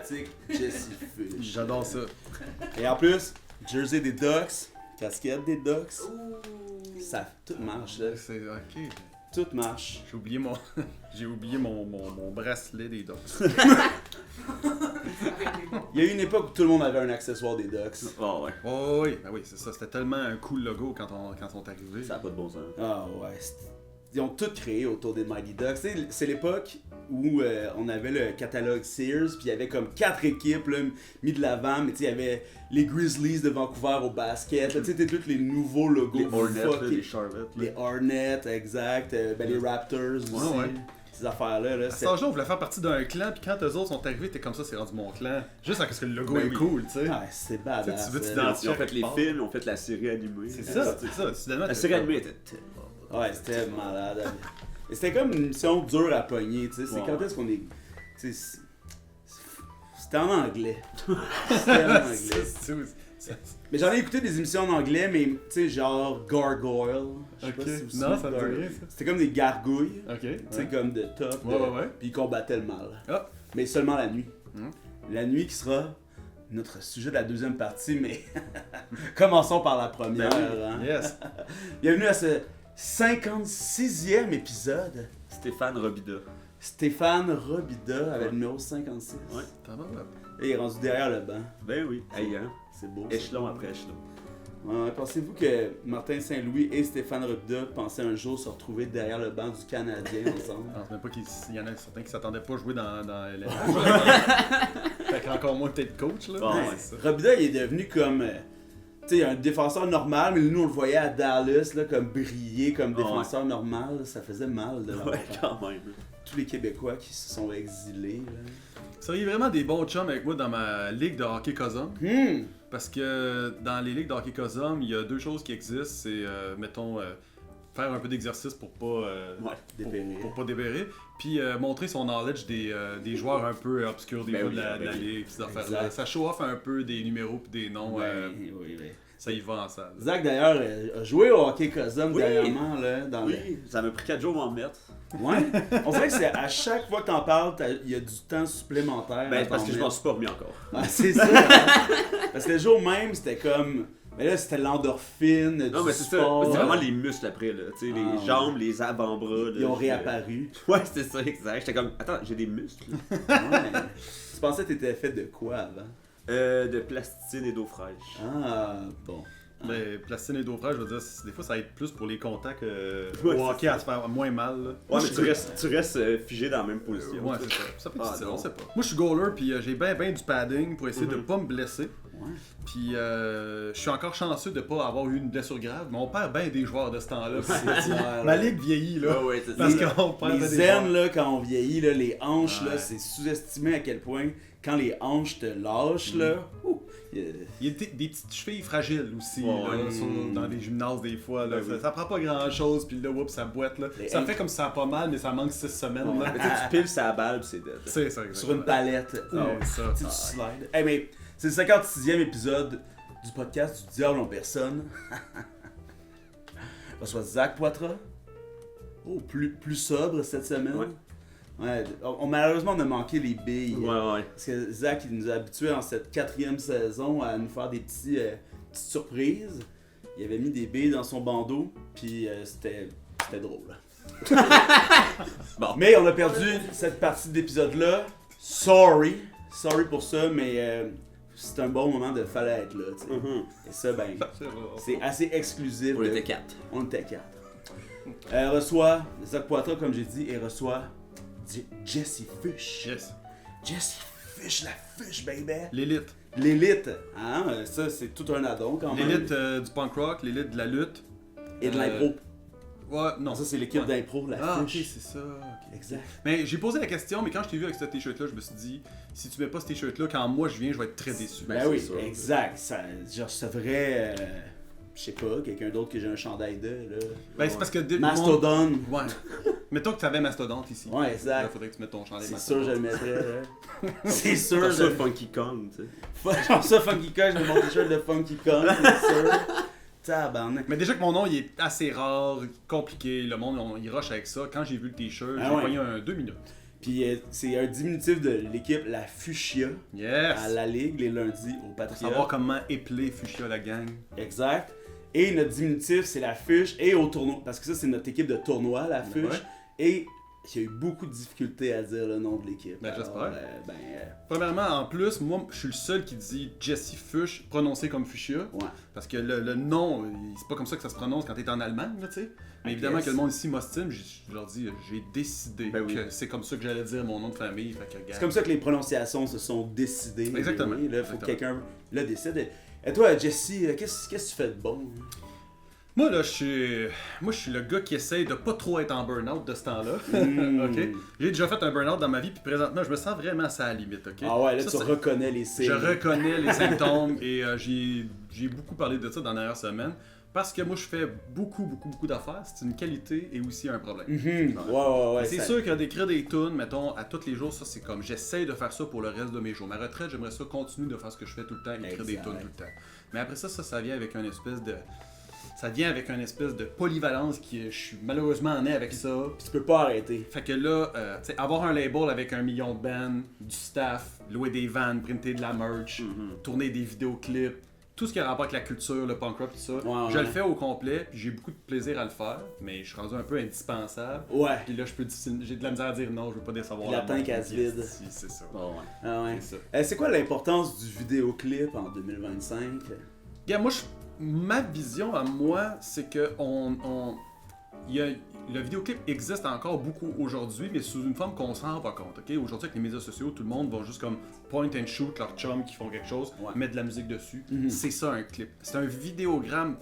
emblématique Jesse Fish. J'adore ça. Et en plus, jersey des Ducks, casquette des Ducks. Ça, tout marche, là. C'est ok. Tout marche. J'ai oublié mon bracelet des Ducks. Il y a eu une époque où tout le monde avait un accessoire des Ducks. Oh ouais. Oh oui, ben oui, c'est ça. C'était tellement un cool logo quand ils sont arrivés. Ça n'a pas de bon sens. Ah ouais. Ils ont tout créé autour des Mighty Ducks. Tu sais, c'est l'époque où on avait le catalogue Sears, puis il y avait comme 4 équipes là, mis de l'avant, mais tu sais, il y avait les Grizzlies de Vancouver au basket. Tu sais, c'était tous les nouveaux logos. Les Hornets, là, fuckés. les Charlotte. Les Hornets, exact. Les Raptors aussi. ouais. Ces affaires-là. Là, À cet âge-là, on voulait faire partie d'un clan, puis quand eux autres sont arrivés, t'es comme ça, c'est rendu mon clan. Juste parce que le logo Ben est oui. cool, tu sais. Ah, c'est badass. Tu veux ça. t'identifier. Ils ont fait les films, ils ont fait la série animée. C'est ça. Soudainement, La série animée était tellement bonne. Ouais, c'était malade. Et c'était comme une mission dure à pogner, tu sais. C'est Ouais. quand est-ce qu'on est. Tu sais, c'était en anglais. C'était en anglais. Mais j'en ai écouté des émissions en anglais, mais tu sais, genre Gargoyle. Je sais pas si vous Non, savez ça me dit Gargoyle. rien, ça. C'était comme des gargouilles, Ok. tu sais, comme de top. Ouais. Puis ils combattaient le mal. Ah. Mais seulement la nuit. Hmm. La nuit qui sera notre sujet de la deuxième partie, mais commençons par la première. Ben oui. Hein. Yes. Bienvenue à ce 56e épisode. Stéphane Robida. Stéphane Robida avec Ouais. le numéro 56. Ouais. T'as mal, là. Et il est rendu derrière le banc. Ben oui. Hey, hein. C'est beau. ça. Échelon après échelon. Ouais, pensez-vous que Martin Saint-Louis et Stéphane Robida pensaient un jour se retrouver derrière le banc du Canadien ensemble? Je pense même pas qu'il y en a certains qui s'attendaient pas à jouer dans les Fait qu'encore moins peut-être coach, là. Ah, Ouais, ouais. c'est ça. Robida, il est devenu comme... tu sais, un défenseur normal, mais nous, on le voyait à Dallas, là, comme briller comme Ah, défenseur normal. Ça faisait mal de voir Ouais, quand même. tous les Québécois qui se sont exilés. Vous seriez vraiment des bons chums avec moi dans ma ligue de hockey Cosum. Là. Parce que dans les ligues de hockey Cosum, il y a deux choses qui existent. C'est, mettons, faire un peu d'exercice pour pas, Ouais. Dépérir. pour pas débérer. Puis montrer son knowledge des joueurs un peu obscurs des Ben fois oui, de la ben oui. ligue. Ces affaires-là. Exact. Ça show off un peu des numéros puis des noms. Oui. Ça y va en salle. Zach, d'ailleurs, a joué au hockey Cosum Oui. dernièrement. Là, dans Oui, ça m'a pris 4 jours à m'en mettre. Ouais. On dirait que c'est à chaque fois que t'en parles, il y a du temps supplémentaire. Ben, à parce que t'en je m'en mettre. suis pas remis encore. Ah, c'est ça. Hein? Parce que le jour même, c'était comme. Mais là, c'était l'endorphine. Non, du mais c'est ça. sport. C'est vraiment les muscles après, là. Tu sais, Ah, les ouais. jambes, les avant-bras. là, Ils ont je- réapparu. Ouais, c'est ça, exact. J'étais comme, attends, j'ai des muscles. Ouais. Tu pensais que t'étais fait de quoi avant? De plasticine et d'eau fraîche. Ah, bon. Mais plastine et d'eau fraîche, je veux dire, des fois ça aide plus pour les contacts Ouais, au c'est hockey à se faire moins mal. Là. Ouais, mais tu restes figé dans la même position. Ouais, tu c'est sais. ça. Ça peut être Ah, difficile, non. on sait pas. Moi, je suis goaler, puis j'ai bien du padding pour essayer de Mhm. pas me blesser. Ouais. Puis je suis encore chanceux de pas avoir eu une blessure grave, mais on perd bien des joueurs de ce temps-là. Puis, Ouais, ma ouais. ligue vieillit, là. Ouais, ouais, c'est Parce ça. qu'on perd Les des joueurs. aines, là, quand on vieillit, là, les hanches, là, Ouais. c'est sous-estimé à quel point, quand les hanches te lâchent, là, il y a- Il y a des petites chevilles fragiles aussi, Ouais, là, ouais. dans les gymnases des fois. Là. Ben oui. Ça prend pas grand-chose, puis là, oups, ça boite. Là. Les Ça hanches- fait comme si ça a pas mal, mais ça manque 6 semaines. Ouais. Là. Mais tu sais, tu piles sa balle, pis c'est dead. C'est ça, sur une palette. Ah, ouais, ça. Tu sais, tu slides. Eh mais c'est le 56e épisode du podcast du Diable en personne. On reçoit Zach Poitras. Oh, plus sobre cette semaine. Ouais. Ouais, malheureusement, on a manqué les billes. Ouais. Parce que Zach, il nous a habitués en cette 4e saison à nous faire des petites surprises. Il avait mis des billes dans son bandeau, puis c'était drôle. Bon. Mais on a perdu cette partie d'épisode-là. Sorry pour ça, mais c'est un bon moment de fallait être là. Tu sais. Mhm. Et ça, ben, C'est vrai. c'est assez exclusif. On de- était 4. On était 4. Elle reçoit Zach Poitras, comme j'ai dit, et reçoit Jesse Fish. Yes. Jesse Fish, la fish, baby! L'élite. L'élite, hein? Ça, c'est tout un addon quand même. L'élite du punk rock, l'élite de la lutte. Et de l'impro. Ouais, non. Ça, c'est l'équipe Ouais. d'impro, la Ah, ok, fish. c'est ça. ok. Exact. Mais j'ai posé la question, mais quand je t'ai vu avec ce t-shirt-là, je me suis dit, si tu mets pas ce t-shirt-là, quand moi je viens, je vais être très déçu. Ben c'est oui, ça. exact. Ça, je recevrais, je sais pas, quelqu'un d'autre que j'ai un chandail de, là. Ben, c'est parce que... Mastodon. Ouais. Mettons que tu avais Mastodonte ici. Ouais, Là, exact. faudrait que tu mettes ton chandail C'est sûr, je le mettrais, là. C'est sûr, Comme je ça, Funky Kong, tu sais. Genre ça, Funky Kong, je mets mon t-shirt de Funky Kong, c'est sûr. Tabarnak. Mais déjà que mon nom, il est assez rare, compliqué, le monde, il rush avec ça. Quand j'ai vu le t-shirt, Ah j'ai ouais. pogné un 2 minutes. Puis c'est un diminutif de l'équipe La Fuchsia Yes! à la Ligue les lundis au Pour Patriote. savoir comment épeler Fuchsia la gang. Exact. Et notre diminutif, c'est la Fuche et au tournoi. Parce que ça, c'est notre équipe de tournoi, la Fuche. Ouais. Et il y a eu beaucoup de difficultés à dire le nom de l'équipe. Ben, Alors, j'espère. ben, Premièrement, en plus, moi, je suis le seul qui dit Jesse Fuchs prononcé comme Fuchsia. ouais. Parce que le nom, c'est pas comme ça que ça se prononce quand t'es en Allemagne, là, tu sais. Mais évidemment Yes. que le monde ici m'ostime, je leur dis, j'ai décidé Ben oui. que c'est comme ça que j'allais dire mon nom de famille. Fait que, C'est regarde. comme ça que les prononciations se sont décidées. Exactement. Oui, là, faut Exactement. que quelqu'un le décide. Et toi, Jesse, qu'est-ce que tu fais de bon? Moi, là, je suis le gars qui essaye de pas trop être en burn-out de ce temps-là. Mm. OK? J'ai déjà fait un burn-out dans ma vie, puis présentement, je me sens vraiment à la limite, OK? Ah ouais, là, Ça, tu c'est- reconnais les signes. Je reconnais les symptômes et j'ai beaucoup parlé de ça dans la dernière semaine. Parce que moi, je fais beaucoup d'affaires. C'est une qualité et aussi un problème. Mhm. Ouais, c'est ça- sûr que d'écrire des tunes, mettons, à tous les jours, ça c'est comme j'essaie de faire ça pour le reste de mes jours. Ma retraite, j'aimerais ça continuer de faire ce que je fais tout le temps, écrire des Exact. tunes tout le temps. Mais après ça vient avec une espèce de. Ça vient avec une espèce de polyvalence qui je suis malheureusement né avec ça. Puis tu peux pas arrêter. Fait que là, tu sais, avoir un label avec 1 million de bands, du staff, louer des vannes, printer de la merch, tourner des vidéoclips, tout ce qui a rapport avec la culture, le punk rock, tout ça, Ouais, je ouais. le fais au complet, puis j'ai beaucoup de plaisir à le faire, mais je suis rendu un peu indispensable. Ouais. Puis là, j'ai de la misère à dire non, je veux pas décevoir. La le tank monde. à se vide. Si, c'est ça. Bon, ouais. Ah ouais. C'est ça. C'est quoi l'importance du vidéoclip en 2025? Yeah, moi, ma vision à moi, c'est que le vidéoclip existe encore beaucoup aujourd'hui, mais sous une forme qu'on s'en rend pas compte. Ok, aujourd'hui, avec les médias sociaux, tout le monde va juste comme point and shoot leur chum qui font quelque chose, Ouais. mettre de la musique dessus. Mhm. C'est ça un clip. C'est un vidéogramme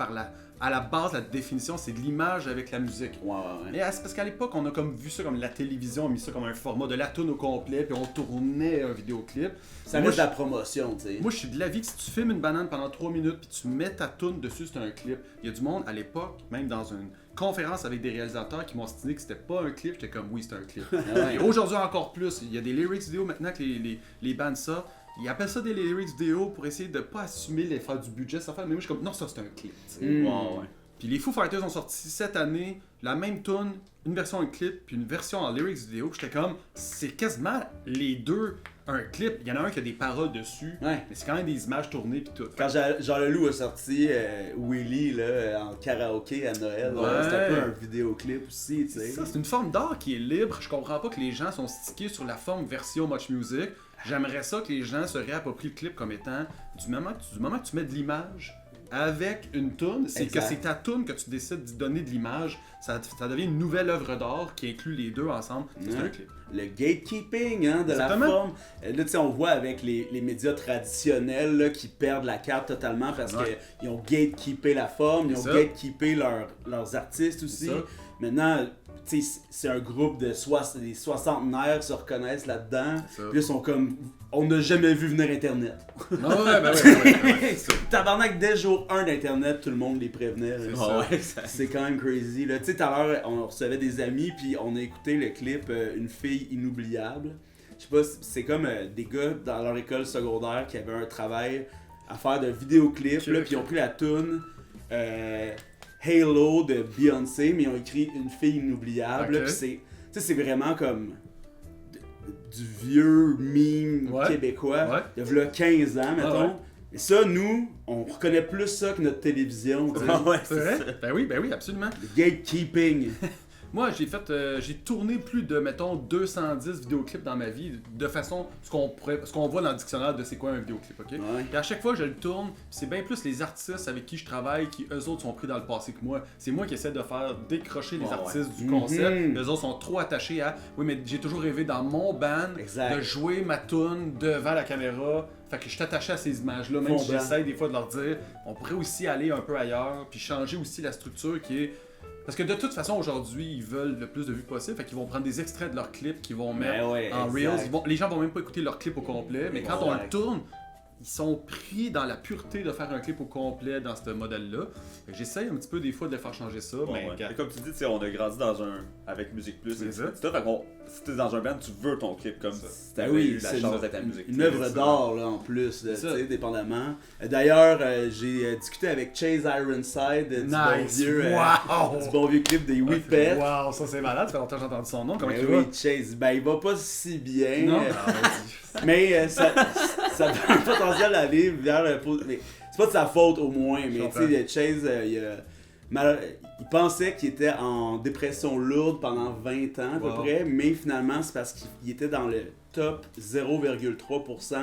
à la base, la définition, c'est de l'image avec la musique. Ouais. Et c'est parce qu'à l'époque, on a comme vu ça comme la télévision, a mis ça comme un format de la tune au complet, puis on tournait un vidéoclip. Ça Moi, reste de la promotion, tu sais. Moi, je suis de l'avis que si tu filmes une banane pendant 3 minutes puis tu mets ta tune dessus, c'est un clip. Il y a du monde à l'époque, même dans une conférence avec des réalisateurs qui m'ont dit que c'était pas un clip, j'étais comme oui, c'est un clip. Et aujourd'hui encore plus, il y a des lyrics vidéo maintenant que les bandes sortent. Ils appellent ça des lyrics vidéo pour essayer de pas assumer les faire du budget, ça fait. Mais moi, je suis comme non, ça c'est un clip. tu sais. Mm. Ouais. Puis les Foo Fighters ont sorti cette année la même tune, une version en clip, puis une version en lyrics vidéo. J'étais comme, c'est quasiment les deux un clip. Il y en a un qui a des paroles dessus, Ouais. mais c'est quand même des images tournées puis tout. Quand Jean Leloup a sorti Willy là, en karaoké à Noël, là, Ouais. c'était un peu un vidéoclip aussi, tu C'est sais. ça, c'est une forme d'art qui est libre. Je comprends pas que les gens sont stickés sur la forme version Much Music. J'aimerais ça que les gens se réapproprient le clip comme étant du moment que tu mets de l'image avec une toune, c'est que Exact. c'est ta toune que tu décides d'y donner de l'image. Ça devient une nouvelle œuvre d'art qui inclut les deux ensemble. C'est Ouais. un clip. Le gatekeeping hein, de Exactement. la forme. Là, tu sais, on voit avec les médias traditionnels là, qui perdent la carte totalement parce Ouais. qu'ils ont gatekeepé la forme, ils ont C'est ça. gatekeepé leurs artistes aussi. C'est ça. Maintenant, tu sais, c'est un groupe de des soixantenaires qui se reconnaissent là-dedans. C'est ça. Puis là, ils sont comme, on n'a jamais vu venir Internet. Ouais. Tabarnak, dès jour 1 d'Internet, tout le monde les prévenait. là. C'est Ah ça. ouais, ça. C'est quand même crazy. Là. Tu sais, tout à l'heure, on recevait des amis, puis on a écouté le clip Une fille inoubliable. Je sais pas, c'est comme des gars dans leur école secondaire qui avaient un travail à faire de vidéoclip, Ok, là, ok. puis ils ont pris la tune Halo de Beyoncé, mais ils ont écrit Une fille inoubliable. là, Ok. Puis c'est, tu sais, c'est vraiment comme du vieux meme Ouais. québécois. Ouais. Il y a 15 ans, mettons. ouais. Et ça, nous, on reconnaît plus ça que notre télévision. tu sais. Ah ouais, C'est vrai? Ben oui, absolument. Le gatekeeping. Moi, j'ai tourné plus de, mettons, 210 vidéoclips dans ma vie, de façon, ce qu'on voit dans le dictionnaire de c'est quoi un vidéoclip, ok? Ouais. Et à chaque fois, je le tourne, c'est bien plus les artistes avec qui je travaille qui, eux autres, sont pris dans le passé que moi. C'est moi qui essaie de faire décrocher les Ouais, artistes du ouais. concept. Mhm. Eux autres sont trop attachés à, oui, mais j'ai toujours rêvé dans mon band Exact. de jouer ma tune devant la caméra. Fait que je suis attaché à ces images-là, même Fond si blanc. j'essaie des fois de leur dire, on pourrait aussi aller un peu ailleurs, puis changer aussi la structure qui est... Parce que de toute façon, aujourd'hui, ils veulent le plus de vues possible, fait qu'ils vont prendre des extraits de leurs clips qu'ils vont mettre Ben ouais, en exact. Reels. Les gens vont même pas écouter leur clip au complet, mais quand Ouais. on le tourne, ils sont pris dans la pureté de faire un clip au complet dans ce modèle-là. Fait que j'essaye un petit peu des fois de les faire changer ça, Bon, mais ouais. regarde. Et comme tu dis, on a grandi avec Musique Plus. C'est ça. Si t'es dans un band, tu veux ton clip comme C'est ça. si Ben t'avais oui, eu la c'est chance d'être à Musique une Plus. œuvre d'art là, en plus, là, C'est tu ça. sais, dépendamment. D'ailleurs, j'ai discuté avec Chase Ironside Nice! du bon vieux clip des Whippets. Wow, ça c'est malade, ça fait longtemps que j'ai entendu son nom. Comment Ben tu oui, vas? Chase, ben il va pas si bien. Non? Ah, vas-y. Mais ça a un potentiel d'aller vers le... Mais c'est pas de sa faute au moins, mais tu sais, Chase, il pensait qu'il était en dépression lourde pendant 20 ans à peu Wow. près, mais finalement c'est parce qu'il était dans le top 0,3%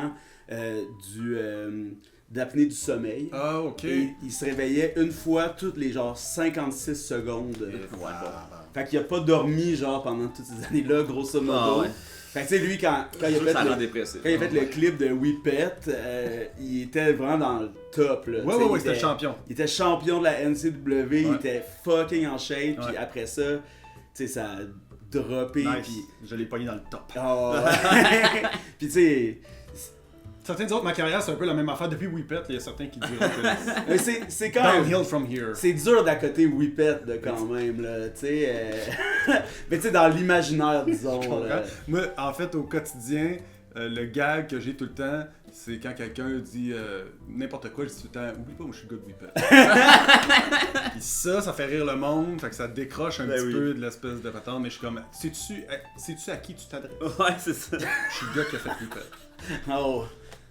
d'apnée du sommeil. Ah, ok. Et il se réveillait une fois toutes les genre 56 secondes. Ouais, bon. Fait qu'il a pas dormi genre pendant toutes ces années-là, grosso modo. Ah, ouais. Fait que tu sais, lui, quand il a C'est sûr que ça rend fait, dépressif. quand il a fait le clip de Whippet, il était vraiment dans le top. Là. Ouais, Tu sais, ouais, c'était le champion. Il était champion de la NCW, il était fucking en shape, puis Ouais. après ça, tu sais, ça a droppé, Nice. puis... Je l'ai pogné dans le top. Oh, puis tu sais, Certains disent que ma carrière c'est un peu la même affaire depuis Whippet, il y a certains qui diront que c'est quand même... downhill from here. C'est dur d'à côté Whippet, là, quand même, là, tu sais. Mais tu sais, dans l'imaginaire, disons. Je comprends. là. Moi, en fait, au quotidien, le gag que j'ai tout le temps, c'est quand quelqu'un dit n'importe quoi, je dis tout le temps, oublie pas, moi je suis le gars de Whippet. Puis ça fait rire le monde, fait que ça décroche un Ben petit oui. peu de l'espèce de patente, mais je suis comme, sais-tu à qui tu t'adresses? Ouais, c'est ça. Je suis le gars qui a fait Whippet. Oh,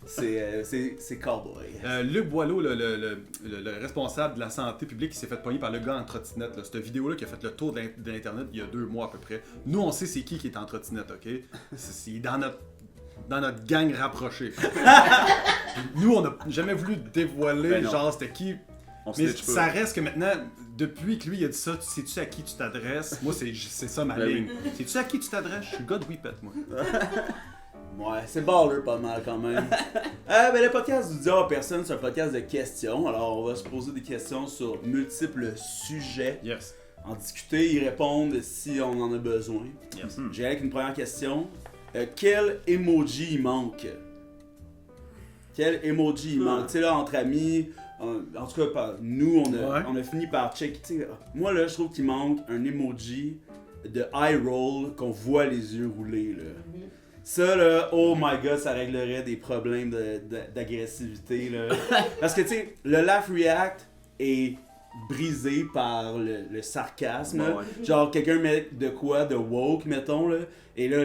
c'est cowboy. Luc Boileau, le responsable de la santé publique, qui s'est fait pogner par le gars en trottinette. Là. Cette vidéo-là qui a fait le tour de l'Internet il y a 2 mois à peu près. Nous, on sait c'est qui est en trottinette, ok? C'est dans notre gang rapprochée. Nous, on n'a jamais voulu dévoiler, Ben non. genre, c'était qui. On se Mais snitch pas. ça reste que maintenant, depuis que lui il a dit ça, sais-tu à qui tu t'adresses? Moi, c'est ça ma Ben oui. ligne. Sais-tu à qui tu t'adresses? Je suis le gars de Whippet, moi. Ouais, c'est baller pas mal quand même. Ben, le podcast du Diable à personne, c'est un podcast de questions. Alors, on va se poser des questions sur multiples sujets, Yes. en discuter, y répondre si on en a besoin. Yes. J'ai avec une première question. Quel emoji il manque? Quel emoji il manque? Tu sais, là, entre amis, en tout cas, nous, on a fini par checker. Tu sais, moi, là, je trouve qu'il manque un emoji de eye roll qu'on voit les yeux rouler, là. Ça, là, oh my god, ça réglerait des problèmes d'agressivité, là. Parce que, tu sais, le laugh react est brisé par le sarcasme. Ouais, là. ouais. Genre, quelqu'un met de quoi, de woke, mettons, là. Et là,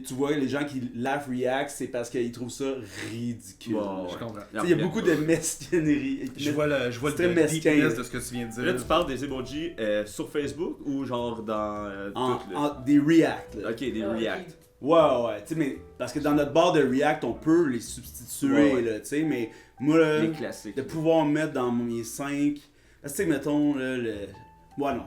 tu vois, les gens qui laugh react, c'est parce qu'ils trouvent ça ridicule. Ouais, Je comprends. Tu sais, il y a beaucoup de mesquinerie. Je vois le C'est très mesquin. deepness de ce que tu viens de dire. Là, tu parles des emojis sur Facebook ou genre dans tout, là? Des react, là. Ok, des react. Ouais, tu sais, mais parce que dans notre barre de React, on peut les substituer, Ouais. là, tu sais, mais moi, là, Les classiques. de pouvoir mettre dans mes 5, tu sais, mettons, là, ouais, non,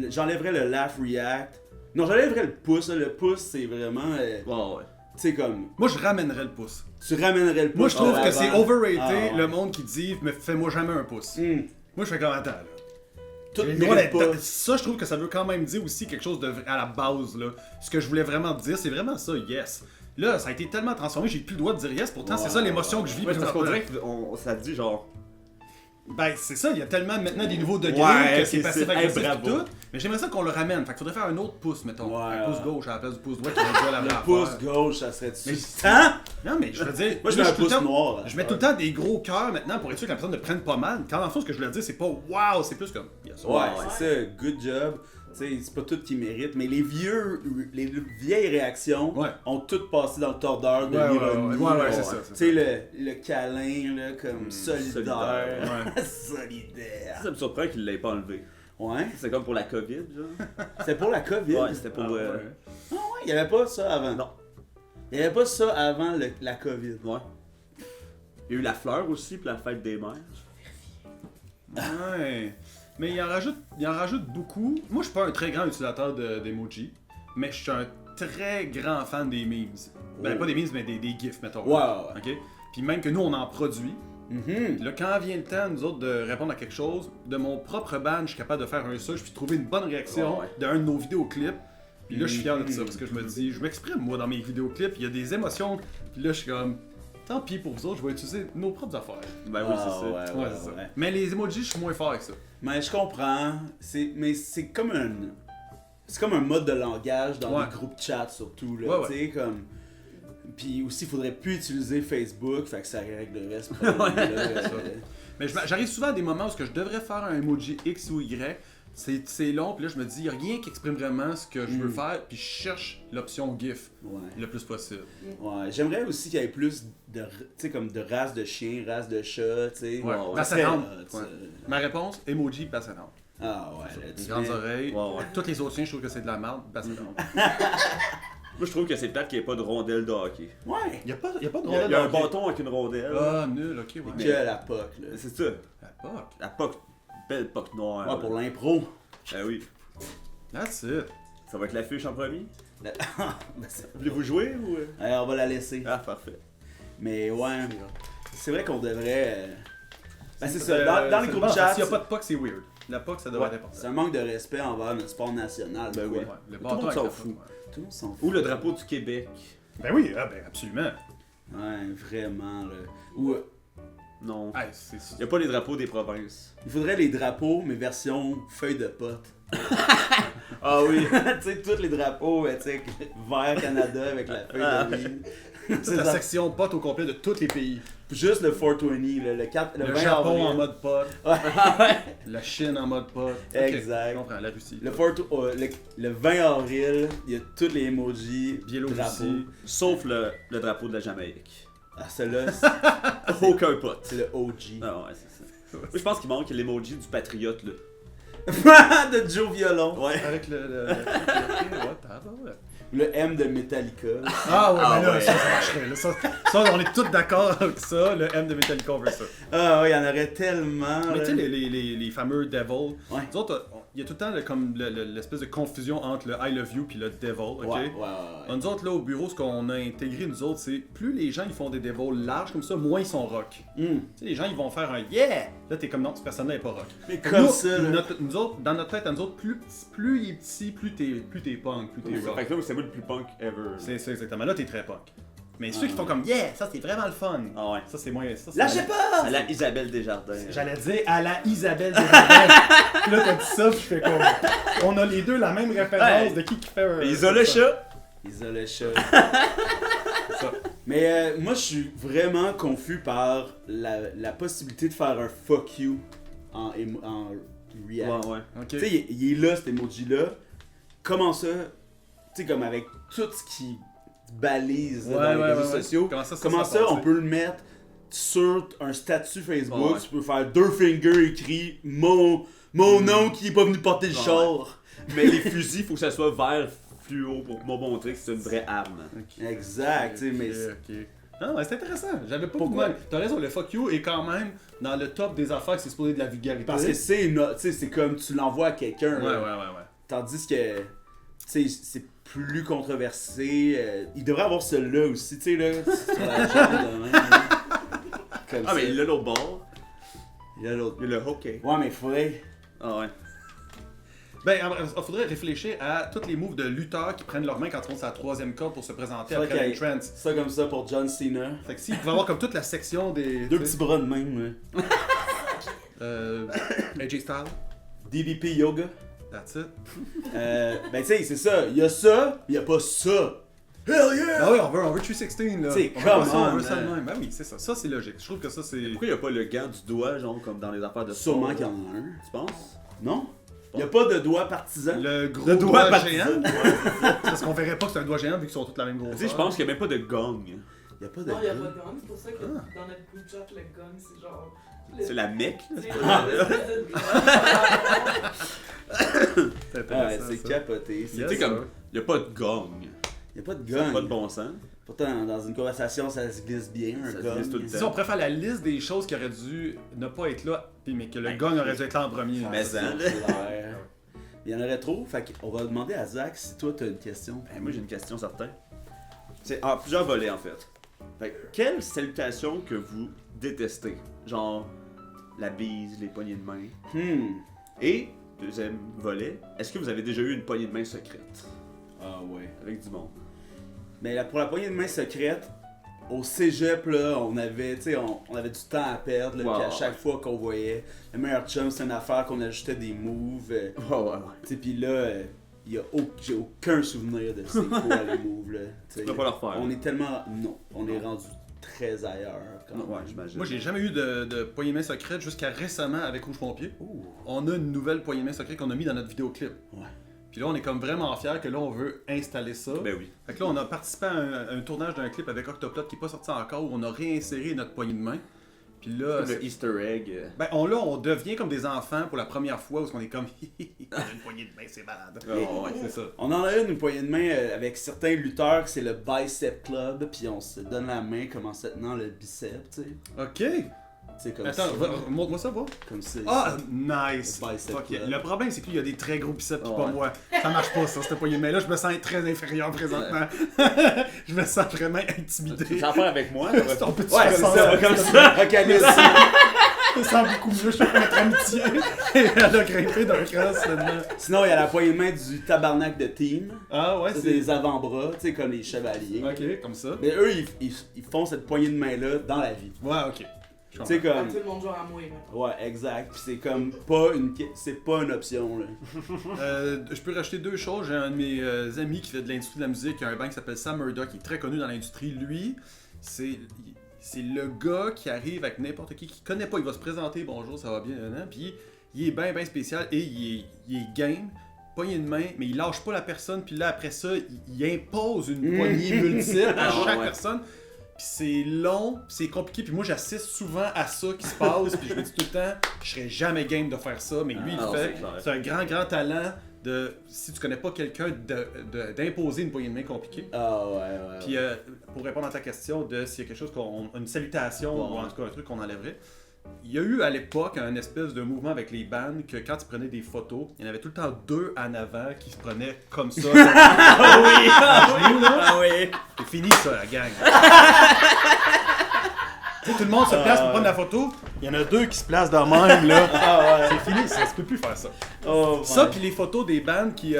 j'enlèverais le laugh React. Non, j'enlèverais le pouce, là. Le pouce, c'est vraiment, Ouais. tu sais, comme, Moi, je ramènerais le pouce. tu ramènerais le pouce. Moi, je trouve à que c'est l'avant. overrated, Ah, ouais. le monde qui dit mais fais-moi jamais un pouce. Hum. Moi, je fais comme attends, là. Tout J'ai le ne droit mérite d'être- pas. Ça, je trouve que ça veut quand même dire aussi quelque chose de à la base, là. Ce que je voulais vraiment dire, c'est vraiment ça, yes. Là, ça a été tellement transformé, j'ai plus le droit de dire yes, pourtant, c'est ça l'émotion que je vis. Ouais, parce qu'on présentement. dirait que ça dit genre. Ben, c'est ça, il y a tellement maintenant des nouveaux degrés Ouais, que c'est c'est- passif-agressif hey, et bravo. tout. Mais j'aimerais ça qu'on le ramène. Fait qu'il faudrait faire un autre pouce, mettons. Ouais, un pouce ouais. gauche à la place du pouce droit qui va dire la vraie Le pouce affaire. gauche, ça serait Mais- suffisant. Non, mais je veux dire. Moi, je là, mets un suis tout le pouce temps- noir. Je mets tout le temps des gros cœurs maintenant pour être sûr que la personne ne prenne pas mal. Quand en fait, ce que je voulais dire, c'est pas wow, c'est plus comme. Yes, Ouais, wow. c'est ça, good job. Tu sais, c'est pas tout qui mérite, mais les vieilles réactions Ouais. ont toutes passé dans le tordeur de Ouais, l'ironie. ouais, c'est là. ça. Tu sais, le câlin, là, comme solidaire. solidaire, Solidaire. Ça me surprend qu'il l'ait pas enlevé. Ouais, C'est comme pour la COVID, genre. c'était pour la COVID. Ouais, c'était pour. Ah, ouais. Ah ouais, il y avait pas ça avant. Non. Il y avait pas ça avant la COVID. Ouais. Il y a eu la fleur aussi, puis la fête des mères. Ouais. Mais il en rajoute beaucoup. Moi, je suis pas un très grand utilisateur d'emoji, mais je suis un très grand fan des memes. Ben, Oh. pas des memes, mais des gifs, mettons. Ouais. OK? Puis même que nous, on en produit. Mhm. Puis là, quand vient le temps, nous autres, de répondre à quelque chose, de mon propre band, je suis capable de faire un search puis de trouver une bonne réaction Ouais. d'un de nos vidéoclips. Puis là, je suis fier de ça Mhm. parce que je me dis, je m'exprime, moi, dans mes vidéoclips, il y a des émotions. Puis là, je suis comme, Tant pis pour vous autres, je vais utiliser nos propres affaires. Ben oui, c'est ça. Ouais, c'est ça. Mais les emojis, je suis moins fort avec ça. Mais je comprends. Mais c'est comme un mode de langage dans les groupes chat surtout. Là, Ouais. tu sais, comme. Puis aussi, il faudrait plus utiliser Facebook, fait que ça réglerait ce Ouais, problème-là. Mais j'arrive souvent à des moments où je devrais faire un emoji X ou Y. C'est long, puis là je me dis, il n'y a rien qui exprime vraiment ce que je veux faire, puis je cherche l'option GIF le plus possible. Ouais, j'aimerais aussi qu'il y ait plus de, tu sais, comme de races de chiens, races de chats, tu sais. Ouais, basset-hound. Ma réponse, emoji basset-hound. Ah ouais, là, Les grandes oreilles. Ouais. Tous les autres chiens, je trouve que c'est de la merde, basset-hound. Moi, je trouve que c'est plate qu'il n'y ait pas de rondelle de hockey. Ouais. Il n'y a pas de Il y a rondelle un de hockey. bâton avec une rondelle. Ah, nul, ok, ouais. Que la POC, là. C'est ça. La POC. La POC. Belle POC noire. Ouais, pour l'impro. Ah oui. That's it. Ça va être l'affiche en premier. Ben, c'est- Voulez-vous jouer ou. Allez, on va la laisser. Ah, parfait. Mais ouais, c'est vrai qu'on devrait. Ben, c'est ça, dans les groupes chat, S'il n'y a pas de POC, c'est weird. La POC, ça devrait ouais, être important. c'est un manque de respect envers notre sport national. Ben quoi. oui. Ouais, le Tout le bâton monde avec s'en la fout. POC, ouais. Tout le monde s'en fout. Ou le drapeau du Québec. Ben oui, absolument. Ouais, vraiment, là. Ou Non. Hey, c'est Il n'y a pas les drapeaux des provinces. il faudrait les drapeaux, mais version feuille de pote. Ah oui. Tu sais, tous les drapeaux, tu sais, vert Canada avec la feuille de weed. C'est la section pote au complet de tous les pays. Juste le 420, le 20 Japon avril. en mode pote. Ouais. La Chine en mode pote. Ok, Exact. je comprends, la Russie. Le 20 avril, il y a tous les emojis, Biélorussie. drapeaux. Sauf le drapeau de la Jamaïque. Ah, celui-là, Aucun pote. c'est le OG. Ah ouais, c'est ça. Moi, je pense qu'il manque l'emoji du patriote, là. De Joe Violon. Ouais. Avec ouais. Le M de Metallica. Ah ouais, mais là, ouais. ça marcherait. Là. Ça, on est tous d'accord avec ça. Le M de Metallica, on veut ça. Ah ouais, il y en aurait tellement. Mais là. tu sais, les fameux Devil. Ouais. Nous autres, il y a tout le temps comme l'espèce de confusion entre le I love you puis le Devil, ok? Ouais. Nous autres, là, au bureau, ce qu'on a intégré, nous autres, c'est plus les gens ils font des Devils larges comme ça, moins ils sont rock. Tu sais, les gens, ils vont faire un yeah! Là, t'es comme non, cette personne-là est pas rock. Mais Fait que comme nous, ça, là. nous autres, dans notre tête, à nous autres, plus il est petit, plus t'es punk, plus t'es rock. Fait que là, c'est moi le plus punk ever. C'est exactement. Là, t'es très punk. Mais ceux qui font comme yeah, ça c'est vraiment le fun. Ah ouais. Ça c'est moins. Ça, c'est Lâchez pas! À la Isabelle Desjardins. J'allais dire à la Isabelle Desjardins. Puis là, t'as dit ça, puis je fais comme. On a les deux la même référence Ouais. de qui fait un. Ils ont le chat. Ils ont le chat. Ça. Mais moi, je suis vraiment confus par la possibilité de faire un fuck you en React. Ouais. Ok. Tu sais, il est là, cet emoji-là. Comment ça? Tu sais, comme avec tout ce qui balise là, dans les réseaux sociaux. Comment ça, on peut le mettre sur un statut Facebook? Ouais. Tu peux faire deux fingers écrit mon nom qui est pas venu porter le char. Mais les fusils, faut que ça soit vert fluo pour me montrer que c'est une vraie arme. Exact, tu sais, mais. Ok. Non, mais c'est intéressant. J'avais pas Pourquoi? beaucoup. T'as raison, le fuck you est quand même dans le top des affaires que c'est supposé de la vulgarité. Parce que tu sais, c'est comme tu l'envoies à quelqu'un. Ouais. là. Tandis que, tu sais, c'est plus controversé. Il devrait avoir celui-là aussi, tu sais, là. Sur la jambe, de même, là. Comme Ah, ça. mais il a l'autre bord. Il y a l'autre. Il a le hockey. Ouais, mais il faudrait. Ah ouais. Ben, il faudrait réfléchir à tous les moves de lutteurs qui prennent leur main quand ils vont sur la troisième corde pour se présenter Faudrait après qu'il y ait l'entrance. ça comme ça pour John Cena. Fait que s'il pouvait avoir comme toute la section des. Deux petits bras de même, là. AJ Styles, DDP Yoga. that's it. Ben, tu sais, c'est ça. Il y a ça, il y a pas ça. Hell yeah! Ah oui, on veut 316 là. T'sais, On veut pas come ça, on veut on, ça de man. même. Ben oui, c'est ça. Ça, c'est logique. Je trouve que ça, c'est. Pourquoi il n'y a pas le gant du doigt, genre, comme dans les affaires de Sûrement sport, qu'il y là? en a un. Tu penses? Non? Il y a pas de doigt partisan? Le gros Le doigt doigt partisan. géant. Parce qu'on verrait pas que c'est un doigt géant vu qu'ils sont tous la même grosseur. Tu sais, je pense qu'il n'y a même pas de gong. Il y a pas de Non, il a gars. pas de gun, c'est pour ça que dans notre groupe chat, le gun, c'est genre. C'est la mec, là. C'est C'est Ouais, intéressant, c'est ça. capoté. Tu sais, comme, il n'y a pas de gong. Il y a pas de Ça n'a gun. pas de bon sens. Pourtant, dans une conversation, ça se glisse bien, un Ça se gun. glisse tout le Si on préfère la liste des choses qui auraient dû ne pas être là, mais que le gong aurait dû être là en premier. Mais C'est ça, clair. Il y en aurait trop, fait qu'on va demander à Zach si toi t'as une question. Ben, moi, j'ai une question certaine. C'est en plusieurs volets, en fait. Fait que, quelle salutation que vous détestez? Genre, la bise, les poignées de main. Et, deuxième volet, est-ce que vous avez déjà eu une poignée de main secrète? Ah ouais. Avec du monde. Mais pour la poignée de main secrète, au cégep, là, on avait du temps à perdre, là, Wow. puis à chaque fois qu'on voyait le meilleur chum, c'est une affaire qu'on ajoutait des moves. Ouais. Tu sais, puis là, j'ai aucun souvenir de c'est quoi les moves, là. Tu sais. Tu peux pas le refaire. On est tellement... Non, on est rendu très ailleurs. Quand Ouais, même. j'imagine. Moi, j'ai jamais eu de poignée de main secrète jusqu'à récemment avec Rouge Pompier. On a une nouvelle poignée de main secrète qu'on a mis dans notre vidéoclip. Ouais. Puis là, on est comme vraiment fiers que là, on veut installer ça. Ben oui. Fait que là, on a participé à un tournage d'un clip avec Octoplot qui n'est pas sorti encore, où on a réinséré notre poignée de main. Puis là, Comme le Easter egg. ben, on devient comme des enfants pour la première fois, où on est comme, une poignée de main, c'est malade. Ouais. C'est ça. On en a une poignée de main avec certains lutteurs, que c'est le Bicep Club, puis on se donne la main comme en se tenant le bicep, tu sais. Ok. C'est comme Attends, ça. montre-moi ça, va. Comme ça. Ah, nice! Le bicep Fuck yeah. club. Le problème, c'est qu'il y a des très gros biceps pis Ouais. pas moi. Ça marche pas, ça, cette poignée de main-là. Je me sens très inférieur présentement. Je me sens vraiment intimidé. Tu as affaire avec moi? C'est ton petit Ouais, c'est frère, ça, comme ça. Recalis. Ça sent beaucoup mieux, je fais notre amitié. Et elle a grimpé d'un cran, finalement. Sinon, il y a la poignée de main du tabarnak de team. Ah ouais, Ça, c'est c'est... les avant-bras, tu sais, comme les chevaliers. Ok, comme ça. Mais eux, ils font cette poignée de main-là dans la vie. Ouais, ok. Je Tu sais, comprends. comme... Tout le monde joue à moi, là. Ouais, exact. Puis c'est comme pas une option, là. Je peux rajouter deux choses. J'ai un de mes amis qui fait de l'industrie de la musique, qui a un band qui s'appelle Sam Murdoch, qui est très connu dans l'industrie. Lui, c'est le gars qui arrive avec n'importe qui connaît pas. Il va se présenter, bonjour, ça va bien, puis il est bien spécial et il est game. Poignée de main, mais il lâche pas la personne, puis là après ça, il impose une poignée multiple à chaque personne. Puis c'est long, puis c'est compliqué, puis moi j'assiste souvent à ça qui se passe, puis je me dis tout le temps, je serais jamais game de faire ça, mais lui il le fait. C'est un grand talent de, si tu connais pas quelqu'un, d'imposer une poignée de main compliquée. Ah ouais. Puis pour répondre à ta question de s'il y a quelque chose, une salutation ou en tout cas un truc qu'on enlèverait, il y a eu à l'époque un espèce de mouvement avec les bands que quand ils prenaient des photos, il y en avait tout le temps deux en avant qui se prenaient comme ça. Ah oui! Ah oui! C'est fini ça, la gang. Tu sais, tout le monde se place pour prendre la photo, il y en a deux qui se placent dans le même là. C'est fini, ça se peut plus faire ça. Ça puis les photos des bands qui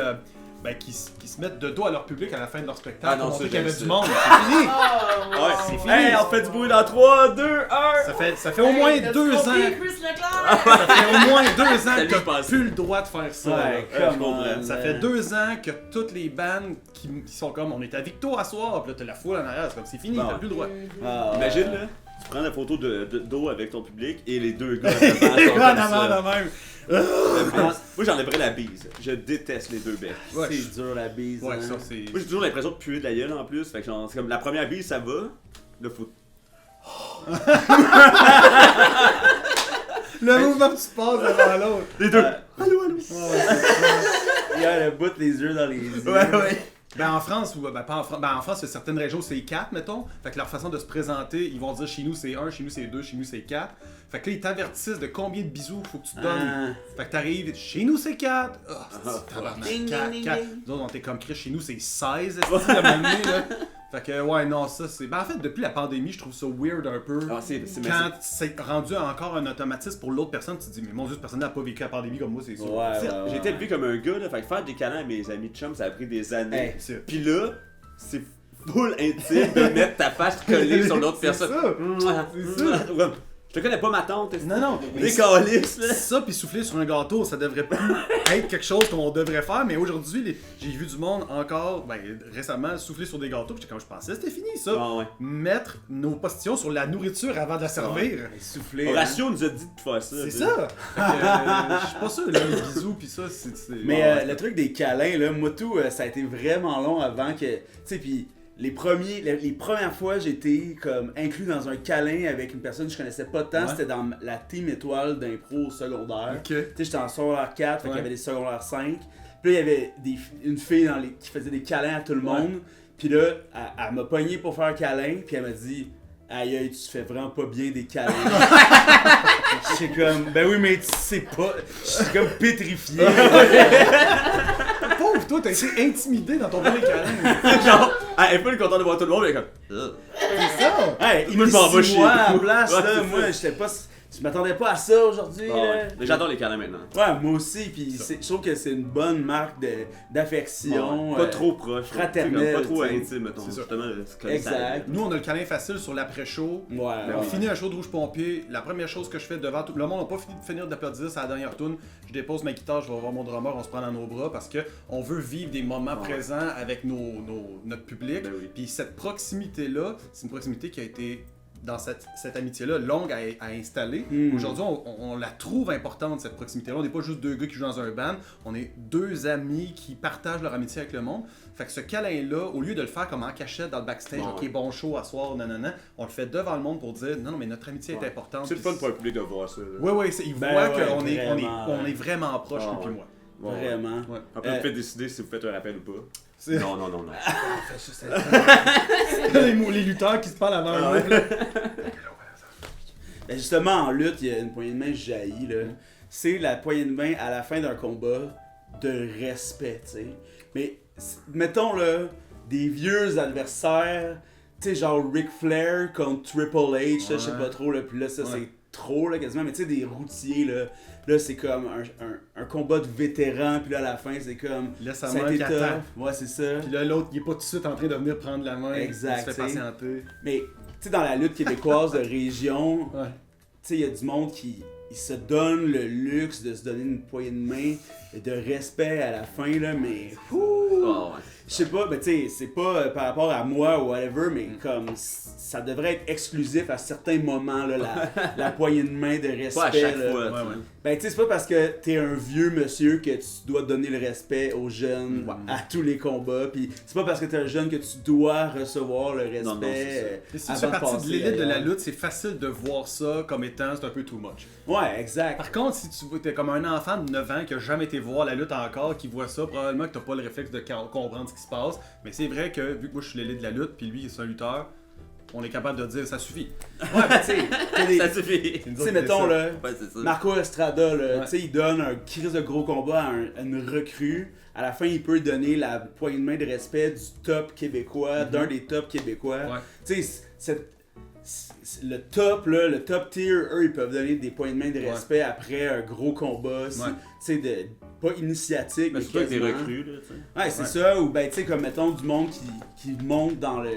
se mettent de dos à leur public à la fin de leur spectacle Ah non, pour montrer ça, qu'il y avait j'aime du ça. monde. C'est fini! Ouais, c'est fini. Hey, on fait du bruit dans 3, 2, 1! Ça fait au moins 2 ans. Chris Leclerc! Ça fait au moins 2 ans Salut, que t'as passé. plus le droit de faire ça. Ouais, là. come on, Ça fait 2 ans que toutes les bands qui sont comme on est à Victo à soir, pis là t'as la foule en arrière, c'est comme c'est fini, Bon. t'as plus le droit. Imagine, là, tu prends la photo de dos avec ton public et les deux gars devant sont comme ça. même. Moi, j'enlèverais la bise. Je déteste les deux becs. Ouais, C'est dur la bise. Ouais, hein. ça c'est. Moi, j'ai toujours l'impression de puer de la gueule en plus. Fait que genre, c'est comme la première bise, ça va. Là, faut. Le mouvement que tu passes devant l'autre. Les deux! Allô. Il y a le bout des yeux dans les yeux. Ouais. Ben en France, ou ben pas en France, en France, il y a certaines régions c'est 4, mettons. Fait que leur façon de se présenter, ils vont dire chez nous c'est 1, chez nous c'est 2, chez nous c'est 4. Fait que là, ils t'avertissent de combien de bisous faut que tu te donnes. Fait que t'arrives, chez nous c'est 4. Tabarnak, Ding, 4, ding, 4. ding. Nous autres, on était comme Chris, chez nous c'est 16, est-ce que là. Fait que ouais, non, ça c'est. Ben en fait, depuis la pandémie, je trouve ça weird un peu. Ah, c'est Quand c'est rendu encore un automatisme pour l'autre personne, tu te dis, mais mon Dieu, cette personne n'a pas vécu la pandémie comme moi, c'est sûr. Ouais, J'ai été élevé comme un gars, là. Fait que faire des câlins à mes amis de chum, ça a pris des années. Hey. C'est Pis là, c'est full intime de mettre ta face collée sur l'autre personne. C'est ça. Ouais. Je te connais pas ma tante. Non, Des calices, là. ça puis souffler sur un gâteau, ça devrait plus être quelque chose qu'on devrait faire, mais aujourd'hui, j'ai vu du monde encore, récemment, souffler sur des gâteaux, puis comme je pensais, c'était fini ça. Ah ouais. Mettre nos postillons sur la nourriture avant de la servir. Souffler. Horatio nous a dit de faire ça. C'est tu sais. ça! Fait que, je suis pas sûr, là, les bisous pis ça, c'est... Mais le truc des câlins, là, moi tout, ça a été vraiment long avant que. Tu sais, puis les premières fois, j'étais comme inclus dans un câlin avec une personne que je connaissais pas tant. Ouais. C'était dans la team étoile d'impro au secondaire. Ok. Tu sais, j'étais en secondaire 4, fait qu'il y Ouais. avait des secondaires 5. Puis là, il y avait une fille qui faisait des câlins à tout le monde. Puis là, elle m'a pogné pour faire un câlin, puis elle m'a dit aïe aïe, tu fais vraiment pas bien des câlins. J'étais comme, ben oui, mais tu sais pas. Je suis comme pétrifié. Pauvre toi, t'as été intimidé dans ton premier câlin. Genre, elle est pas contente de voir tout le monde, mais elle est comme. C'est ça! Hey, il Moi, me je m'en vais six chier. mois à la place, Ouais, là. c'est Moi, ça. j'étais pas. je m'attendais pas à ça aujourd'hui. Ah là. ouais. Mais j'adore les câlins maintenant. Ouais, moi aussi, puis je trouve que c'est une bonne marque d'affection. Pas trop proche. fraternelle, Pas trop tu sais. intime, mettons. C'est ça. Justement, se coller Exact. ça. Nous, on a le câlin facile sur l'après-show. Ouais, On ouais. finit un show de Rouge Pompier. La première chose que je fais devant tout le monde n'a pas fini de finir d'applaudir, c'est la dernière tune. Je dépose ma guitare, je vais voir mon drummer, on se prend dans nos bras parce que on veut vivre des moments présents avec notre public. Ben oui. Puis cette proximité-là, c'est une proximité qui a été dans cette amitié-là longue à installer. Aujourd'hui, on la trouve importante, cette proximité-là. On n'est pas juste deux gars qui jouent dans un band, on est deux amis qui partagent leur amitié avec le monde. Fait que ce câlin-là, au lieu de le faire comme en cachette dans le backstage, Ouais. ok, bon show à soir, nanana, on le fait devant le monde pour dire non, mais notre amitié est importante. C'est le fun pour le public de voir ça. là. Oui, ils Ben voient ouais, qu'on vraiment, on est vraiment proche, Ah lui puis ouais. moi. Bon, ouais. Vraiment. Ouais. Après, vous faites décider si vous faites un rappel ou pas. C'est- Non. les lutteurs qui se parlent avant Ah eux, là. Ben justement, en lutte, il y a une poignée de main jaillie, là. C'est la poignée de main à la fin d'un combat de respect, tu sais. Mais, mettons, là, des vieux adversaires, tu sais, genre Ric Flair contre Triple H, là, je sais pas trop, là, puis là, ça, c'est trop, là, quasiment, mais tu sais, des routiers, là, c'est comme un combat de vétérans, puis là, à la fin, c'est comme... Laisse sa ça a main été qui tough. attend. Ouais, c'est ça. Puis là, l'autre, il est pas tout de suite en train de venir prendre la main. Exact, Il se fait t'sais. patienter. Mais, tu sais, dans la lutte québécoise de région, Ouais. tu sais, il y a du monde qui il se donne le luxe de se donner une poignée de main et de respect à la fin, là, mais... Ah ouais. Je sais pas, ben tu sais, c'est pas par rapport à moi ou whatever, mais comme ça devrait être exclusif à certains moments, là, la poignée de main de respect. Pas à chaque là. fois. Ouais, tu sais. ouais. Ben tu sais, c'est pas parce que t'es un vieux monsieur que tu dois donner le respect aux jeunes à tous les combats, puis c'est pas parce que t'es un jeune que tu dois recevoir le respect. Non, non, c'est ça. Et si tu avant fais de partie de passer l'élite de la ailleurs. lutte, c'est facile de voir ça comme étant c'est un peu too much. Ouais, exact. Par contre, si tu es comme un enfant de 9 ans qui a jamais été voir la lutte encore, qui voit ça, probablement que t'as pas le réflexe de comprendre ce qui se passe. Mais c'est vrai que vu que moi je suis l'élite de la lutte, puis lui c'est un lutteur, on est capable de dire ça suffit. Ouais, ben tu sais, t'as des- Ça suffit. tu sais, mettons là, Ouais, c'est ça. Marco Estrada, là, Ouais. tu sais, il donne un crise de gros combat à une recrue. À la fin, il peut donner la poignée de main de respect du top québécois, d'un des top québécois. Ouais. Tu sais, le top, là, le top tier, eux, ils peuvent donner des poignées de main de respect après un gros combat. Tu sais, pas initiatique, Mais mais c'est toi que t'es quasiment. recru, là, tu sais. Ouais, c'est ça. Ou ben, tu sais, comme mettons du monde qui monte dans le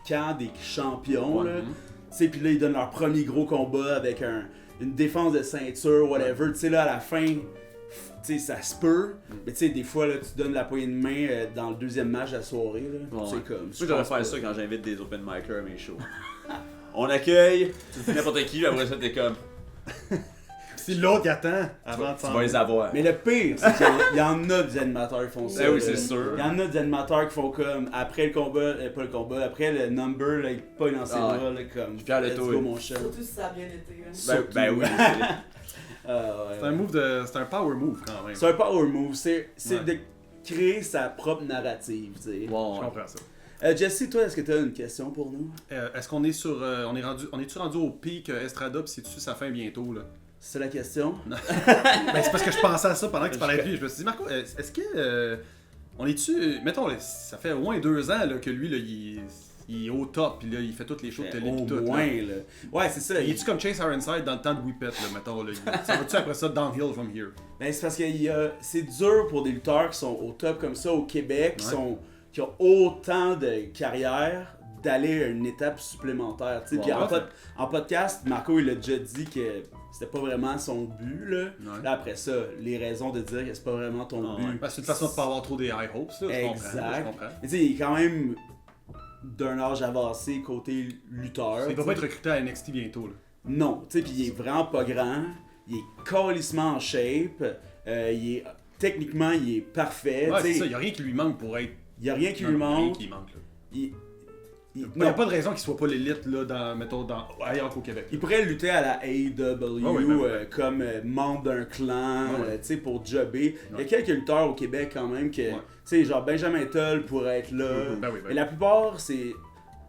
camp des champions, Ouais. là. Tu sais, puis là, ils donnent leur premier gros combat avec une défense de ceinture, whatever. Tu sais, là, à la fin, tu sais, ça se peut. Mais tu sais, des fois, là, tu donnes la poignée de main dans le deuxième match de la soirée, là. Ouais. C'est comme... Moi, j'aurais faire ça quand j'invite des open micers à mes shows. On accueille, tu dis n'importe qui, après ça, t'es comme, Si l'autre il attend avant de tu s'en vas les avoir. Mais le pire, c'est qu'il y en a des animateurs qui font ça. Ben oui, là. c'est sûr. Il y en a des animateurs qui font comme, après le combat, pas le combat, après le number, là, ils pognent dans ses Ah ouais. bras, là, comme, fier de let's toi. go, mon chat. Surtout si ça a bien été. Hein. Ben oui, Ah, ouais, C'est un move c'est un power move quand même. C'est un power move, c'est Ouais. de créer sa propre narrative, tu sais. Je Bon, comprends ça. Jesse, toi, est-ce que tu as une question pour nous? Est-ce qu'on est sur on est-tu rendu au pic Estrada pis c'est-tu sa fin bientôt là? C'est la question? Ben c'est parce que je pensais à ça pendant que tu parlais de lui. Je me suis dit Marco, est-ce que on est-tu mettons là, ça fait au moins 2 ans là, que lui là, il est au top puis là il fait toutes les shows de télé pis Au tout. moins, là. là. Ouais, c'est ça. Il est-tu comme Chase Ironside dans le temps de Whippet là, mettons là? Ça va-tu après ça downhill from here? Ben, c'est parce que c'est dur pour des lutteurs qui sont au top comme ça au Québec, Ouais. qui ont autant de carrière, d'aller à une étape supplémentaire. Tu sais. Puis Ouais. en podcast, Marco il a déjà dit que c'était pas vraiment son but. Là. Ouais. Là, après ça, les raisons de dire que c'est pas vraiment ton Ah but. ouais. Ben, c'est une façon de pas avoir trop des high hopes ça, je comprends. Exact. Je comprends. Mais tu sais, il est quand même d'un âge avancé côté lutteur. Il va tu pas sais. être recruté à NXT bientôt là. Non, tu sais, puis il est vraiment pas grand, il est calissement en shape, techniquement il est parfait, Ouais, tu c'est sais, ça, y a rien qui lui manque pour être il y a rien qui lui Rien manque. qui manque là. Il, Il non, n'y a pas de raison qu'il soit pas l'élite là, ailleurs qu'au Québec. il pourrait lutter à la AEW Ah oui, ben oui. comme membre d'un clan, Ah oui. tu sais, pour jobber. Il y Ouais. a quelques lutteurs au Québec quand même que, Ouais. tu sais, genre Benjamin Toll pourrait être là. Ben oui, ben Mais oui. la plupart, c'est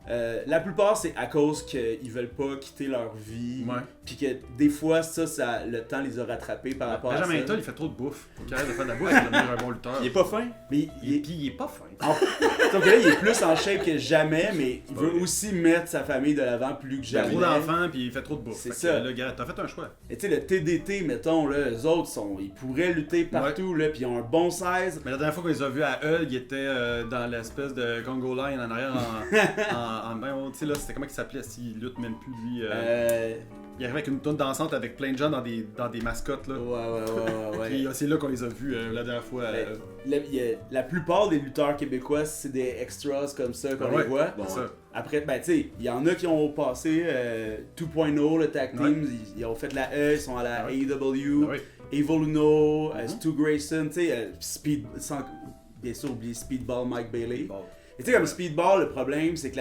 La plupart, c'est à cause qu'ils veulent pas quitter leur vie. Ouais. Puis que des fois, le temps les a rattrapés par rapport à ça. Benjamin Toll, il fait trop de bouffe. Faut qu'il arrête de faire de la bouffe pour devenir un bon lutteur. Il est pas fin. Mais Puis il est pas fin. donc là, il est plus en shape que jamais, mais il veut aussi mettre sa famille de l'avant plus que Il a jamais. trop d'enfants, puis il fait trop de bouffe. C'est Fait que, ça. là, gars, t'as fait un choix. Et tu sais, le TDT, mettons, là, eux autres, ils pourraient lutter partout, là, puis ils ont un bon 16. Mais la dernière fois qu'on les a vus à Hull, ils étaient dans l'espèce de Congo Line en arrière tu sais là, c'était comment il s'appelait s'il lutte même plus lui. Il arrivait avec une tonne dansante avec plein de gens dans des mascottes là. Ouais. Puis c'est là qu'on les a vus la dernière fois. La plupart des lutteurs québécois, c'est des extras comme ça qu'on les voit. Bon, ça. Après, ben tu sais, il y en a qui ont passé 2.0, le tag team, ils ont fait la E, ils sont à la AEW, Evoluno, Stu Grayson, tu sais, bien sûr oublier Speedball Mike Bailey. Et tu sais, comme Speedball, le problème, c'est que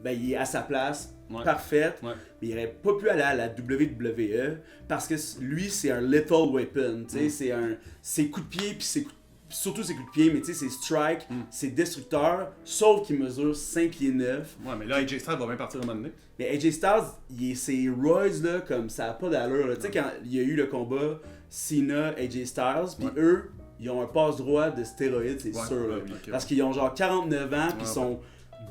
il est à sa place, parfaite, mais il aurait pas pu aller à la WWE parce que lui, c'est un lethal weapon, tu sais, ses coups de pied, puis surtout ses coups de pied, mais tu sais, ses strikes, c'est destructeur, sauf qu'il mesure 5 pieds 9. Ouais, mais là, AJ Styles va bien partir à un moment donné. Mais AJ Styles, ses roids, là, comme ça a pas d'allure. Tu sais, quand il y a eu le combat Cena-AJ Styles, puis eux, ils ont un passe-droit de stéroïdes, c'est sûr. Là, parce qu'ils ont genre 49 ans, puis ils sont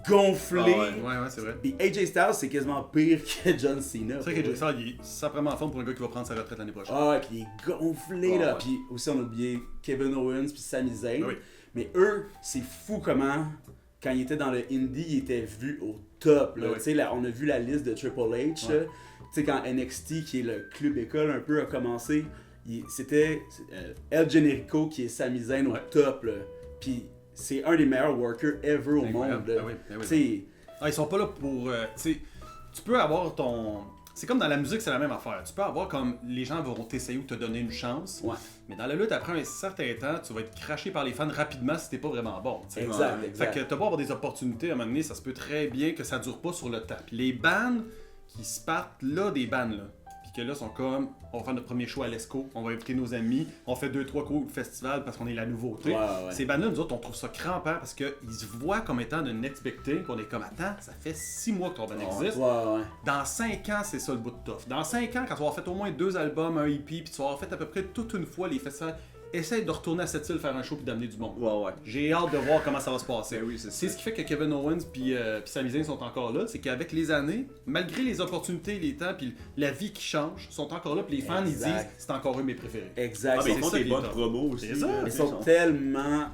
gonflés. Ouais, c'est vrai. Puis AJ Styles, c'est quasiment pire que John Cena. C'est vrai qu'AJ Styles, il est simplement en forme pour un gars qui va prendre sa retraite l'année prochaine. Ah ouais, puis il est gonflé, là. Puis aussi, on a oublié Kevin Owens, puis Sami Zayn. Mais eux, c'est fou comment, quand ils étaient dans le indie, ils étaient vus au top. Là. Tu sais, on a vu la liste de Triple H. Tu sais, quand NXT, qui est le club école un peu, a commencé, c'était El Generico qui est Sami Zayn au top. Là. Puis c'est un des meilleurs workers ever au monde. Là. Ils sont pas là pour... tu peux avoir ton... C'est comme dans la musique, c'est la même affaire. Tu peux avoir comme les gens vont t'essayer ou te donner une chance, mais dans la lutte, après un certain temps, tu vas être craché par les fans rapidement si t'es pas vraiment bon. T'sais. Exact. Fait que t'as pas avoir des opportunités à un moment donné, ça se peut très bien que ça dure pas sur le temps. Puis les bands qui se partent là, des bands là, puis que là sont comme, on va faire notre premier show à l'ESCO, on va inviter nos amis, on fait 2-3 coups au festival parce qu'on est la nouveauté. Ces bands-là, nous autres, on trouve ça crampant parce qu'ils se voient comme étant de next big thing, qu'on est comme, attends, ça fait 6 mois que ton band existe. Dans 5 ans, c'est ça le bout de tough. Dans 5 ans, quand tu vas avoir fait au moins 2 albums, un EP, puis tu vas avoir fait à peu près toute une fois les festivals, essaye de retourner à cette île faire un show puis d'amener du monde. J'ai hâte de voir comment ça va se passer. C'est ce qui fait que Kevin Owens puis Sami Zayn sont encore là, c'est qu'avec les années, malgré les opportunités, les temps puis la vie qui change, sont encore là puis les fans ils disent c'est encore eux mes préférés. Exact. Mais ils font des bonnes promos aussi. Ils sont tellement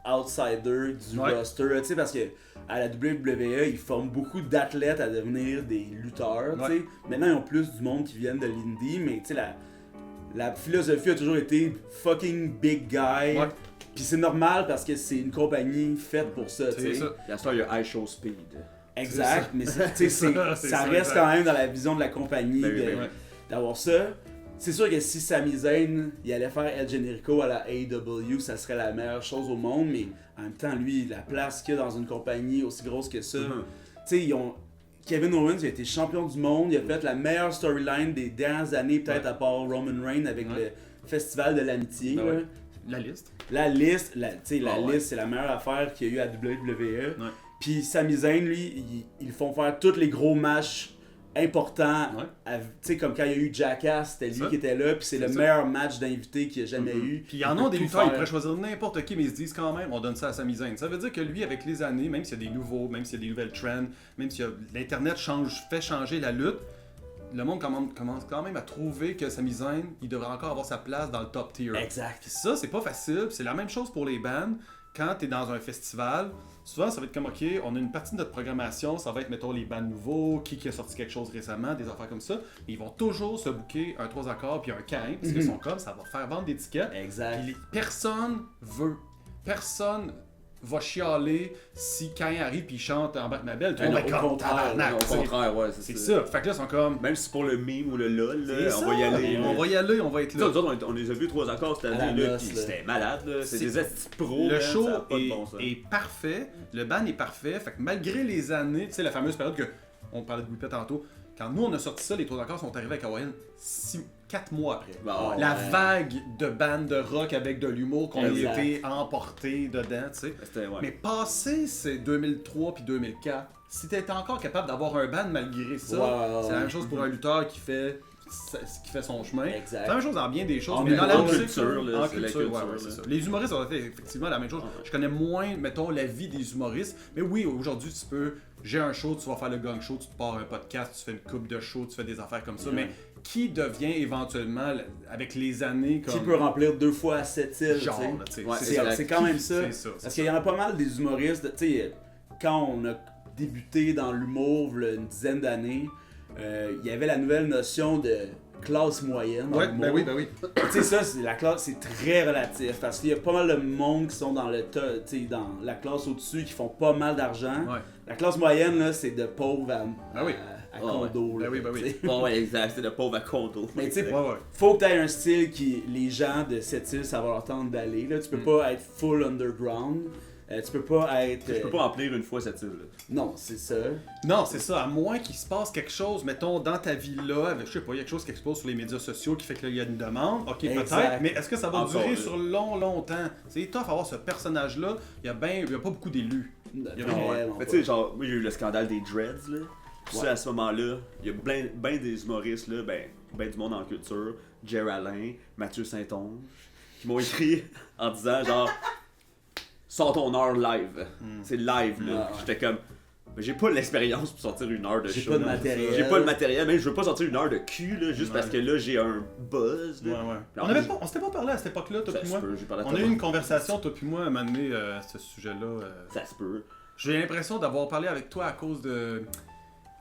outsiders du roster, tu sais, parce que à la WWE, ils forment beaucoup d'athlètes à devenir des lutteurs, tu sais. Maintenant, ils ont plus du monde qui viennent de l'indie, mais tu sais, la philosophie a toujours été fucking big guy. Puis c'est normal parce que c'est une compagnie faite pour ça, tu sais. La star, il y a High Show Speed. Exact, mais ça reste quand même dans la vision de la compagnie d'avoir ça. C'est sûr que si Sami Zayn il allait faire El Generico à la AEW, ça serait la meilleure chose au monde, mais en même temps, lui, la place qu'il a dans une compagnie aussi grosse que ça, tu sais, Kevin Owens il a été champion du monde, il a fait la meilleure storyline des dernières années, peut-être à part Roman Reigns avec le Festival de l'amitié. La liste. La liste, c'est la meilleure affaire qu'il y a eu à WWE. Puis Sami Zayn, lui, ils font faire tous les gros matchs importants. Tu sais, comme quand il y a eu Jackass, c'était lui qui était là, puis c'est le meilleur match d'invité qu'il y a jamais eu. Puis il y en a des lutteurs, ils pourraient choisir n'importe qui, mais ils se disent quand même, on donne ça à Sami Zayn. Ça veut dire que lui, avec les années, même s'il y a des nouveaux, même s'il y a des nouvelles trends, même si l'Internet fait changer la lutte, le monde commence quand même à trouver que Sami Zayn, il devrait encore avoir sa place dans le top tier. Exact. Puis ça, c'est pas facile. C'est la même chose pour les bands. Quand t'es dans un festival, souvent ça va être comme, ok, on a une partie de notre programmation, ça va être, mettons, les bands nouveaux, qui a sorti quelque chose récemment, des affaires comme ça. Ils vont toujours se booker un 3 accords puis un 15, parce qu'ils sont comme, ça va faire vendre des tickets. Exact. Puis personne va chialer si quand il arrive puis il chante en Embarque ma belle, tout le monde est comme tabarnak. Au contraire, c'est ça. Fait que là, ils sont comme... Même si c'est pour le meme ou le lol, là, on va y aller. On va y aller, on va être là. Nous autres, on les a vus 3 accords cette année, là, puis c'était malade, là. C'est des estis pros, le show ça a pas de bon sens. est parfait, le band est parfait, fait que malgré les années, tu sais, la fameuse période que, on parlait de Whippet tantôt, Quand nous, on a sorti ça, les Trois Accords sont arrivés à Hawaiian 4 mois après. Bon, La ouais. vague de bandes de rock avec de l'humour qu'on a Exact. été emportés dedans, tu sais. C'était, ouais. Mais passé ces 2003 puis 2004, si t'étais encore capable d'avoir un band malgré ça, Ouais. c'est la même chose pour un lutteur qui fait son chemin. Exact. C'est la même chose dans bien des choses, En mais dans la culture, musique, là, en c'est la culture, culture, ouais, là. c'est ça. Les humoristes ont fait effectivement la même chose. Je connais moins, mettons, la vie des humoristes, mais oui, aujourd'hui, tu peux, j'ai un show, tu vas faire le gang show, tu te pars un podcast, tu fais une coupe de show, tu fais des affaires comme ça, mais qui devient éventuellement, avec les années, comme... Qui peut remplir 2 fois à 7 îles, genre, tu sais. là, tu sais. Ouais, C'est quand même ça. C'est ça, c'est Parce qu'il y en a pas mal des humoristes, tu sais, quand on a débuté dans l'humour, il y a une dizaine d'années, il y avait la nouvelle notion de classe moyenne. dans Ouais, l'humour. ben oui. Tu sais, ça, la classe, c'est très relatif. Parce qu'il y a pas mal de monde qui sont dans dans la classe au-dessus, qui font pas mal d'argent. Ouais. La classe moyenne, là, c'est de pauvre à, Ah oui. à Ah condo. ouais. là, Ben oui. tu sais. Bon, ouais, exact. C'est le pauvre à condo. Mais tu sais, Ouais, ouais. faut que tu aies un style qui les gens de cette île, ça va leur tendre d'aller. Là. Tu peux pas être full underground. Tu peux pas être. Je peux pas remplir une fois cette île. Non, c'est ça. Non, c'est ça. À moins qu'il se passe quelque chose, mettons, dans ta vie là, avec, je sais pas, il y a quelque chose qui explose sur les médias sociaux qui fait qu'il y a une demande. Ok, Exact. peut-être. Mais est-ce que ça va Encore, durer là. sur longtemps? C'est tough avoir ce personnage-là. Il y a pas beaucoup d'élus. Vraiment Mais pas. tu sais, genre, moi j'ai eu le scandale des dreads, là. Puis ça, à ce moment-là, il y a ben des humoristes, là, ben du monde en culture, Jerry Alain, Mathieu Saint-Onge, qui m'ont écrit en disant, genre, sors ton heure live. C'est live, là. Ah, ouais. J'étais comme, mais j'ai pas l'expérience pour sortir une heure de J'ai show. pas de là. matériel. J'ai pas le matériel, mais je veux pas sortir une heure de cul, là, juste Ouais. parce que là, j'ai un buzz, Ouais, là. ouais. Alors, On s'était pas parlé à cette époque-là, toi Ça puis se moi. peut, j'ai parlé à On a eu Thomas. une conversation, toi puis moi, à un moment donné, à ce sujet-là. Ça se peut. J'ai l'impression d'avoir parlé avec toi à cause de...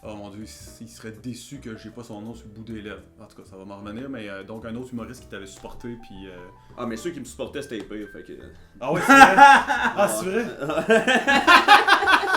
Oh mon dieu, il serait déçu que j'ai pas son nom sur le bout des lèvres. En tout cas, ça va m'en revenir, mais donc un autre humoriste qui t'avait supporté, puis... Ah, mais ceux qui me supportaient, c'était pire, fait que... Ah ouais, c'est vrai? Ah, c'est vrai?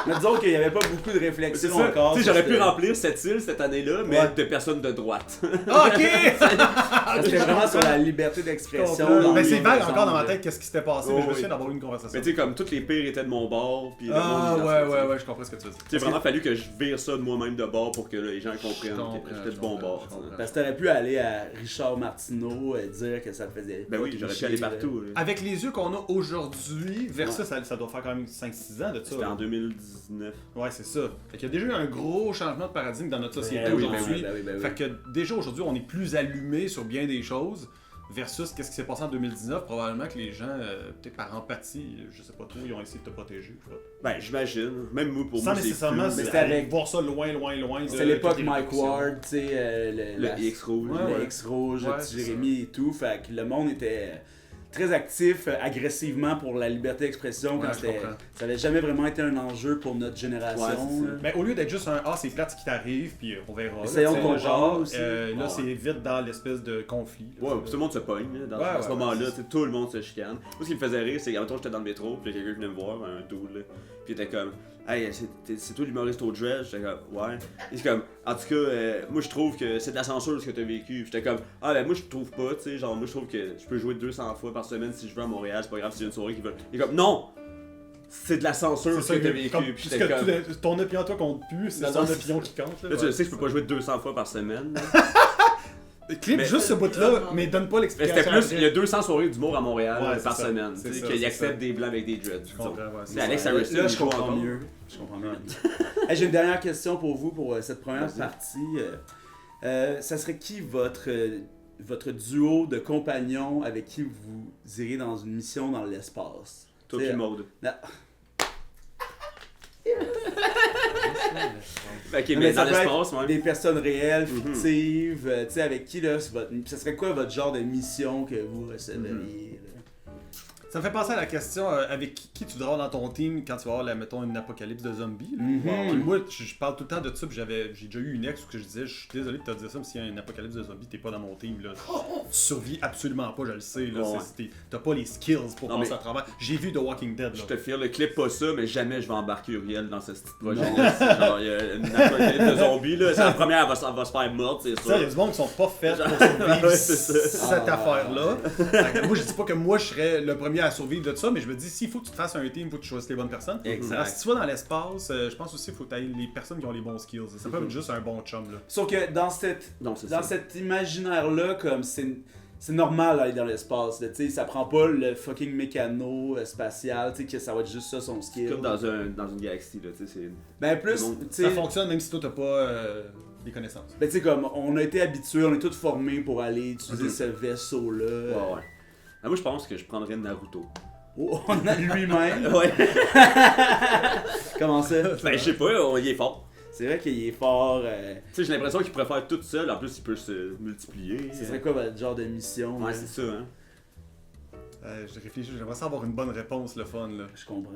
Mais disons qu'il y avait pas beaucoup de C'est réflexion ça. encore. Tu sais, j'aurais sur pu ce- remplir cette île cette année-là, mais Ouais. de personnes de droite. Ah, ok! C'était vraiment sur la liberté d'expression. Mais dans c'est le vague ensemble, encore dans ma là. tête qu'est-ce qui s'était passé, Oh, mais je me oui. souviens d'avoir eu une conversation. Mais tu sais, comme tous les pires étaient de mon bord, puis le Ah, monde, ouais, je comprends ce que tu veux dire. Tu sais, vraiment fallu que je vire ça de moi-même de bord pour que là, les gens comprennent comprends, que j'étais de bon je bord. comprends. tu sais. Parce que t'aurais pu aller à Richard Martineau et dire que ça te faisait. Ben pas oui, j'aurais pu tricher, aller là. partout. là. Avec les yeux qu'on a aujourd'hui, versus ça doit faire quand même 5-6 ans de ça. C'était en 2019. Ouais, c'est ça. Fait qu'il y a déjà eu un gros changement de paradigme dans notre société Ben oui, aujourd'hui. ben oui, ben oui. Fait que déjà aujourd'hui, on est plus allumé sur bien des choses. Versus qu'est-ce qui s'est passé en 2019, probablement que les gens, peut-être par empathie, je sais pas trop, ils ont essayé de te protéger. Je sais pas. Ben, j'imagine. Même moi, pour Sans moi, c'est nécessairement flou. Mais c'était aller avec- voir ça loin. C'était l'époque des Mike réductions. Ward, tu sais, Le X rouge. Ouais, le ouais. X rouge, Ouais, le petit c'est Jérémy et tout. Fait que le monde était très actif, agressivement pour la liberté d'expression quand Ouais, je comprends. ça avait jamais vraiment été un enjeu pour notre génération. Ouais, c'est ça. là. Mais au lieu d'être juste un c'est plate ce qui t'arrive, puis on verra. là, Essayons tu sais, de comprendre aussi. Là, Ouais. c'est vite dans l'espèce de conflit. là, Ouais, tu tout sais. le monde se pogne là, dans Ouais, à ouais, ce moment-là, ouais, tu sais, tout le monde se chicane. Moi, ce qui me faisait rire, c'est qu'à j'étais dans le métro, puis là, quelqu'un venait me voir, un dude là, puis il était comme, hey, c'est toi l'humoriste au dread? J'étais comme, ouais. Il était comme, en tout cas, moi je trouve que c'est de la censure ce que t'as vécu. Puis j'étais comme, ah ben moi je trouve pas, tu sais, genre moi je trouve que je peux jouer 200 fois par semaine si je veux à Montréal, c'est pas grave si j'ai une soirée qui veut. Il est comme, non! C'est de la censure ce que t'as vécu. comme, Puis j'étais comme, ton opinion toi compte plus, c'est Non, ton non, opinion qui compte. là tu sais que je peux pas jouer 200 fois par semaine. là. Clip Mais- juste ce bout-là, mais donne pas Mais l'explication. c'était plus, après. il y a 200 soirées d'humour à Montréal Ouais, par c'est ça. semaine. C'est Tu sais, ça, qu'il c'est accepte ça. des blancs avec des dreads. Je comprends, ouais, C'est Alex Harrison, Là, il je joue comprends encore. mieux. Je comprends mieux. Hey, j'ai une dernière question pour vous pour cette première Vas-y. partie. Ça serait qui votre duo de compagnons avec qui vous irez dans une mission dans l'espace? Toi C'est- puis Maude. Non. Ok, Non, mais ça dans peut l'espace, ouais. Des personnes réelles, Mhm. fictives, tu sais, avec qui, là, ça serait quoi votre genre de mission que vous recevriez? Mhm. là? Ça me fait penser à la question avec qui tu voudras dans ton team quand tu vas avoir, mettons, une apocalypse de zombies. Là. Mhm. Puis moi, je parle tout le temps de ça, puis j'ai déjà eu une ex où que je disais, je suis désolé de te dire ça, mais s'il y a une apocalypse de zombies, t'es pas dans mon team. Là. Tu survis absolument pas, je le sais. Là, Ouais. t'as pas les skills pour Non, passer mais- à travers. J'ai vu The Walking Dead. Je Là. te file le clip pas ça, mais jamais je vais embarquer Uriel dans ce petit projet. Genre, il y a une apocalypse de zombies, là. C'est la première, elle va se faire morte, c'est Ça, il y a sûr. du monde qui sont pas faits pour survivre Ouais, c'est ça. cette affaire-là. Fait que moi, je dis pas que moi, je serais le premier à survivre de ça, mais je me dis, s'il faut que tu te fasses un team, il faut que tu choisisses les bonnes personnes. Exact. Alors, si tu vas dans l'espace, je pense aussi qu'il faut que tu aies les personnes qui ont les bons skills. Ça peut être juste un bon chum, là. Sauf que dans cet imaginaire-là, comme c'est normal d'aller dans l'espace, tu sais, ça prend pas le fucking mécano spatial, tu sais, que ça va être juste ça son skill. Comme dans une galaxie, là, tu sais, c'est... Ben plus, tu sais... Ça fonctionne même si toi t'as pas des connaissances. Ben tu sais, comme, on a été habitués, on est tous formés pour aller utiliser ce vaisseau-là. Ouais. Moi, je pense que je prendrais Naruto. Oh, on a lui-même. Ouais. Comment ça? Ben, je sais pas, il est fort. C'est vrai qu'il est fort. Tu sais, j'ai l'impression qu'il pourrait faire tout seul, en plus, il peut se multiplier. Ce serait quoi votre genre de mission? Ouais, là? c'est ça, hein. Je réfléchis, j'aimerais ça avoir une bonne réponse, le fun, là. Je comprends.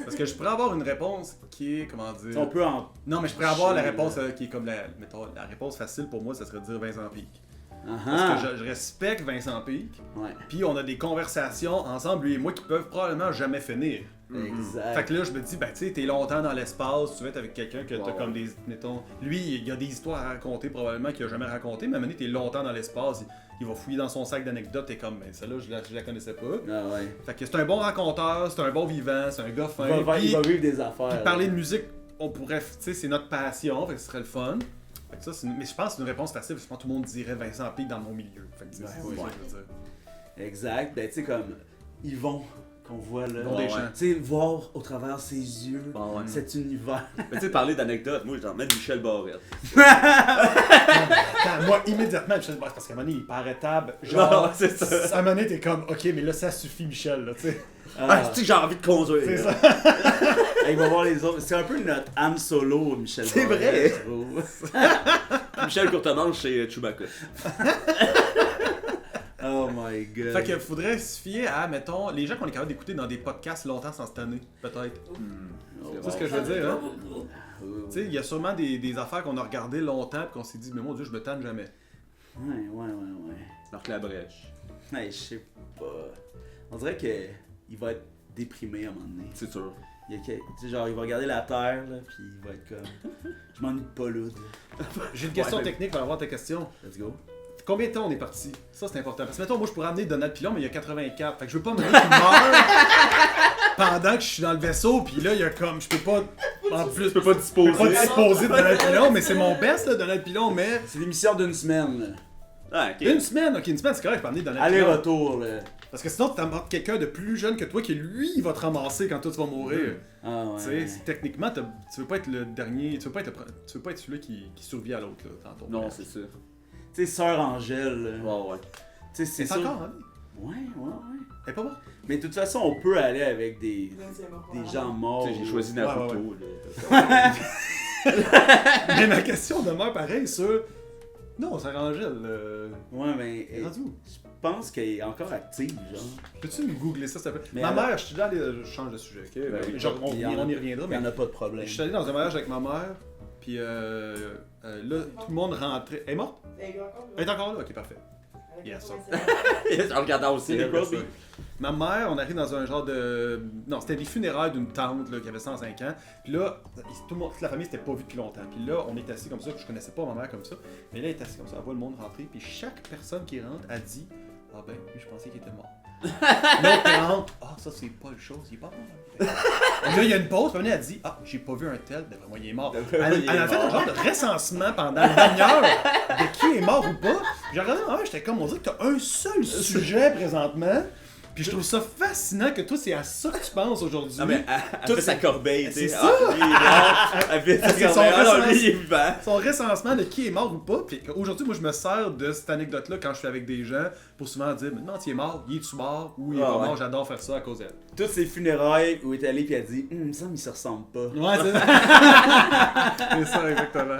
Parce que je pourrais avoir une réponse qui est, comment dire... On peut en... Non, mais je pourrais avoir la Chier, réponse qui est comme mettons, la réponse facile pour moi, ça serait de dire Vincent Peake. Ah Parce que je respecte Vincent Peake, Ouais. puis on a des conversations ensemble, lui et moi, qui peuvent probablement jamais finir. Exact. Fait que là, je me dis, ben, tu sais, t'es longtemps dans l'espace, tu vas être avec quelqu'un que t'as Ouais. comme des. Mettons, lui, il y a des histoires à raconter probablement qu'il a jamais raconté, mais à un moment donné, t'es longtemps dans l'espace, il va fouiller dans son sac d'anecdotes, t'es comme, ben, celle-là, je la connaissais pas. Ah ouais. Fait que c'est un bon raconteur, c'est un bon vivant, c'est un gars fin. Il va Puis vivre des affaires. puis parler de musique, on pourrait, tu sais, c'est notre passion, fait que ce serait le fun. Fait que ça, mais je pense que c'est une réponse facile, parce que je pense que tout le monde dirait Vincent Peake dans mon milieu. Fait que c'est ça que je veux dire. Exact. Ben, tu sais, comme Yvon, qu'on voit là. Yvon Deschamps. Tu sais, voir au travers ses yeux Bon, ouais. cet univers. Mais tu sais, parler d'anecdotes, moi, j'en mets Michel Barrette. Attends, moi, immédiatement, Michel, parce qu'à un moment donné, il paraît table. Genre, Ouais, c'est ça. à un moment donné, t'es comme, ok, mais là, ça suffit, Michel, là, tu sais. Ah, tu sais que j'ai envie de conduire. C'est là. ça. Il va voir les autres. C'est un peu notre Han Solo, Michel. C'est Barrette, vrai. je trouve. Michel Courtemanche, c'est Chewbacca. Oh my god. Fait qu'il faudrait se fier à, mettons, les gens qu'on est capable d'écouter dans des podcasts longtemps sans se tanner, peut-être. C'est ce que je veux dire, hein? Tu sais, il y a sûrement des affaires qu'on a regardées longtemps et qu'on s'est dit, mais mon Dieu, je me tanne jamais. Ouais. Marc Labrèche. Ouais, je sais pas. On dirait qu'il va être déprimé à un moment donné. C'est sûr. Tu sais, genre, il va regarder la terre, là, puis il va être comme. Je m'ennuie de pas là. J'ai une question Ouais, mais- technique pour avoir ta question. Let's go. Combien de temps on est parti? Ça, c'est important. Parce que, mettons, moi, je pourrais amener Donald Pilon, mais il y a 84. Fait que je veux pas me dire qu'il meurt pendant que je suis dans le vaisseau, puis là, il y a comme. Je peux pas. En plus, Tu peux pas disposer. pas disposer de Donald Pilon, mais c'est mon best, là, Donald Pilon, mais. C'est l'émission d'une semaine, là. Ah, ok. Une semaine, ok, une semaine, c'est correct, je peux amener Donald Pilon. Aller-retour, là. Parce que sinon, tu t'amortes quelqu'un de plus jeune que toi qui, lui, il va te ramasser quand toi tu vas mourir. Ah ouais. Tu sais, techniquement, tu veux pas être le dernier. Tu veux pas être celui qui survit à l'autre, là, tantôt. Non, c'est ça. Tu sais, Sœur Angèle, là. Ouais. Tu sais, c'est C'est sûr. encore, hein? Ouais. Elle est pas morte? Mais de toute façon, on peut aller avec des gens morts. Tu sais, j'ai choisi Naruto. Ouais, là. Mais ma question demeure pareille sur. Non, ça Angèle. Ouais, mais Elle est rendue où? je pense qu'elle est encore active, genre. Peux-tu me googler ça, s'il te plaît? Mais Ma elle- mère, je suis allé. Je change de sujet, ok? oui. Genre, on Il y en a- y reviendra, Il mais. n'y en a pas de problème. Je suis allé dans un mariage avec ma mère, puis là, tout le monde rentrait. Elle est morte? Elle est encore là? Ok, parfait. Yes, En regardant aussi, C'est les vrai, Crosby. ça. Ma mère, on arrive dans un genre de. Non, c'était des funérailles d'une tante là, qui avait 105 ans. Puis là, tout le monde, toute la famille s'était pas vue depuis longtemps. Puis là, on est assis comme ça. Je connaissais pas ma mère comme ça. Mais là, elle est assise comme ça. Elle voit le monde rentrer. Puis chaque personne qui rentre a dit: ah ben, lui, je pensais qu'il était mort. L'autre elle rentre: ah, ça, c'est pas le chose. Il est pas mort. Et là, il y a une pause. Puis elle a dit: ah, j'ai pas vu un tel. D'après moi, il est mort. Elle a fait un genre de recensement pendant une demi-heure de qui est mort ou pas. J'ai regardé, j'étais comme, on dirait que t'as un seul sujet présentement. Puis je trouve ça fascinant que toi, c'est à ça que tu penses aujourd'hui. Non, mais elle fait sa corbeille, tu sais. C'est Ah, lui, il est mort. Elle fait sa C'est son corbeille. Ah non, lui, ressenti. il est vivant. Son recensement de qui est mort ou pas. Puis aujourd'hui, moi, je me sers de cette anecdote-là quand je suis avec des gens pour souvent dire, mais non, il est mort, il est-tu mort ou il est Ah, pas ouais. mort, j'adore faire ça à cause d'elle. Toutes ces funérailles où il est allé puis elle a dit il me semble qu'il se ressemble pas. Ouais, c'est ça. C'est ça, exactement.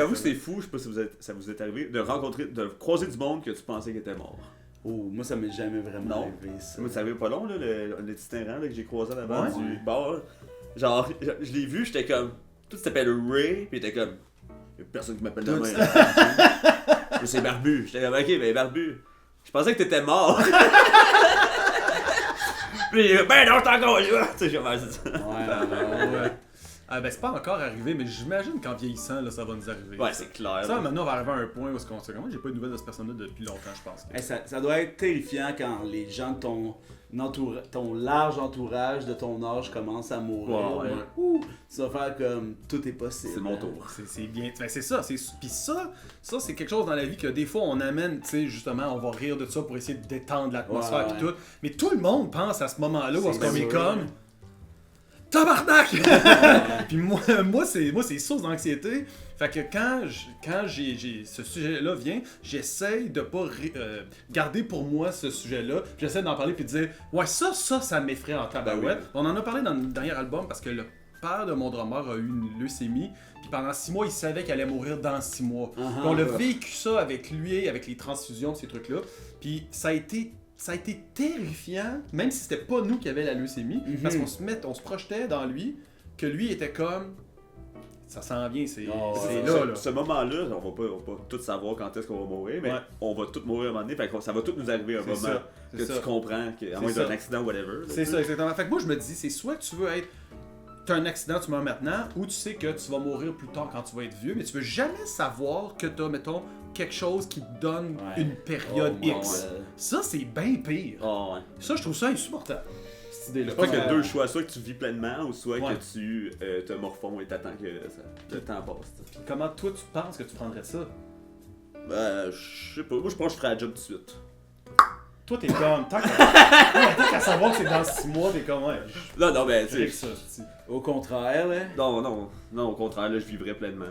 Vous, c'est fou, je sais pas si ça vous est arrivé, de croiser du monde que tu pensais qu'il était mort. Oh, moi ça m'est jamais vraiment Non. arrivé ça. Moi, ça arrive pas long, là, le itinérant là, que j'ai croisé à la base Ouais. du bar. Là. Genre, je l'ai vu, j'étais comme. Tout s'appelle Ray, pis il était comme. Y'a personne qui m'appelle de Tout même. Mais c'est Barbu. J'étais comme, ok, mais Barbu. Je pensais que t'étais mort. Puis il est comme, ben non, t'es encore là. Tu sais, comment c'est ça. Ouais. Ah, ben, c'est pas encore arrivé, mais j'imagine qu'en vieillissant, là, ça va nous arriver. Ouais, c'est clair. Ça, maintenant, on va arriver à un point où on se dit, moi, j'ai pas eu de nouvelles de cette personne-là depuis longtemps, je pense. Ça doit être terrifiant quand les gens de ton large entourage de ton âge commence à mourir, Ouais. ouh, tu vas faire comme tout est possible. C'est mon tour. C'est bien. Ben, c'est ça. Puis ça c'est quelque chose dans la vie que des fois on amène, tu sais, justement, on va rire de ça pour essayer de détendre l'atmosphère Ouais, et tout. Mais tout le monde pense à ce moment-là où C'est on est sûr. comme. Tabarnak! Puis moi c'est source d'anxiété. Fait que quand j'ai ce sujet-là vient, j'essaye de pas garder pour moi ce sujet-là. J'essaie d'en parler puis de dire ouais ça m'effraie en tabarouette. On en a parlé dans le dernier album parce que le père de mon drummer a eu une leucémie. Puis pendant 6 mois, il savait qu'elle allait mourir dans 6 mois. Puis on a vécu ça avec lui, avec les transfusions, ces trucs-là. Puis ça a été terrifiant, même si c'était pas nous qui avions la leucémie, parce qu'on se projetait dans lui, que lui était comme... Ça s'en vient, c'est là. Ce moment-là, on va pas tout savoir quand est-ce qu'on va mourir, mais on va tous mourir à un moment donné, fait que ça va tout nous arriver à un moment que tu comprends, à moins d'un accident ou whatever. C'est ça, exactement. Fait que moi, je me dis, c'est soit que tu veux être... T'as un accident, tu meurs maintenant, ou tu sais que tu vas mourir plus tard quand tu vas être vieux, mais tu veux jamais savoir que t'as, mettons, quelque chose qui te donne une période X. Ça, c'est bien pire. Oh, ouais. Ça, je trouve ça insupportable, cette idée-là. Je pense qu'il y a deux choix, soit que tu vis pleinement, ou soit que tu te morfonds et t'attends que le temps passe. Puis comment toi, tu penses que tu prendrais ça? Je sais pas, moi je pense que je ferais la job tout de suite. Toi, t'es comme... Tant qu'à savoir que c'est dans 6 mois, t'es comme... Ouais, Non, mais tu sais... ça, Au contraire, là. Non, au contraire, là, je vivrais pleinement.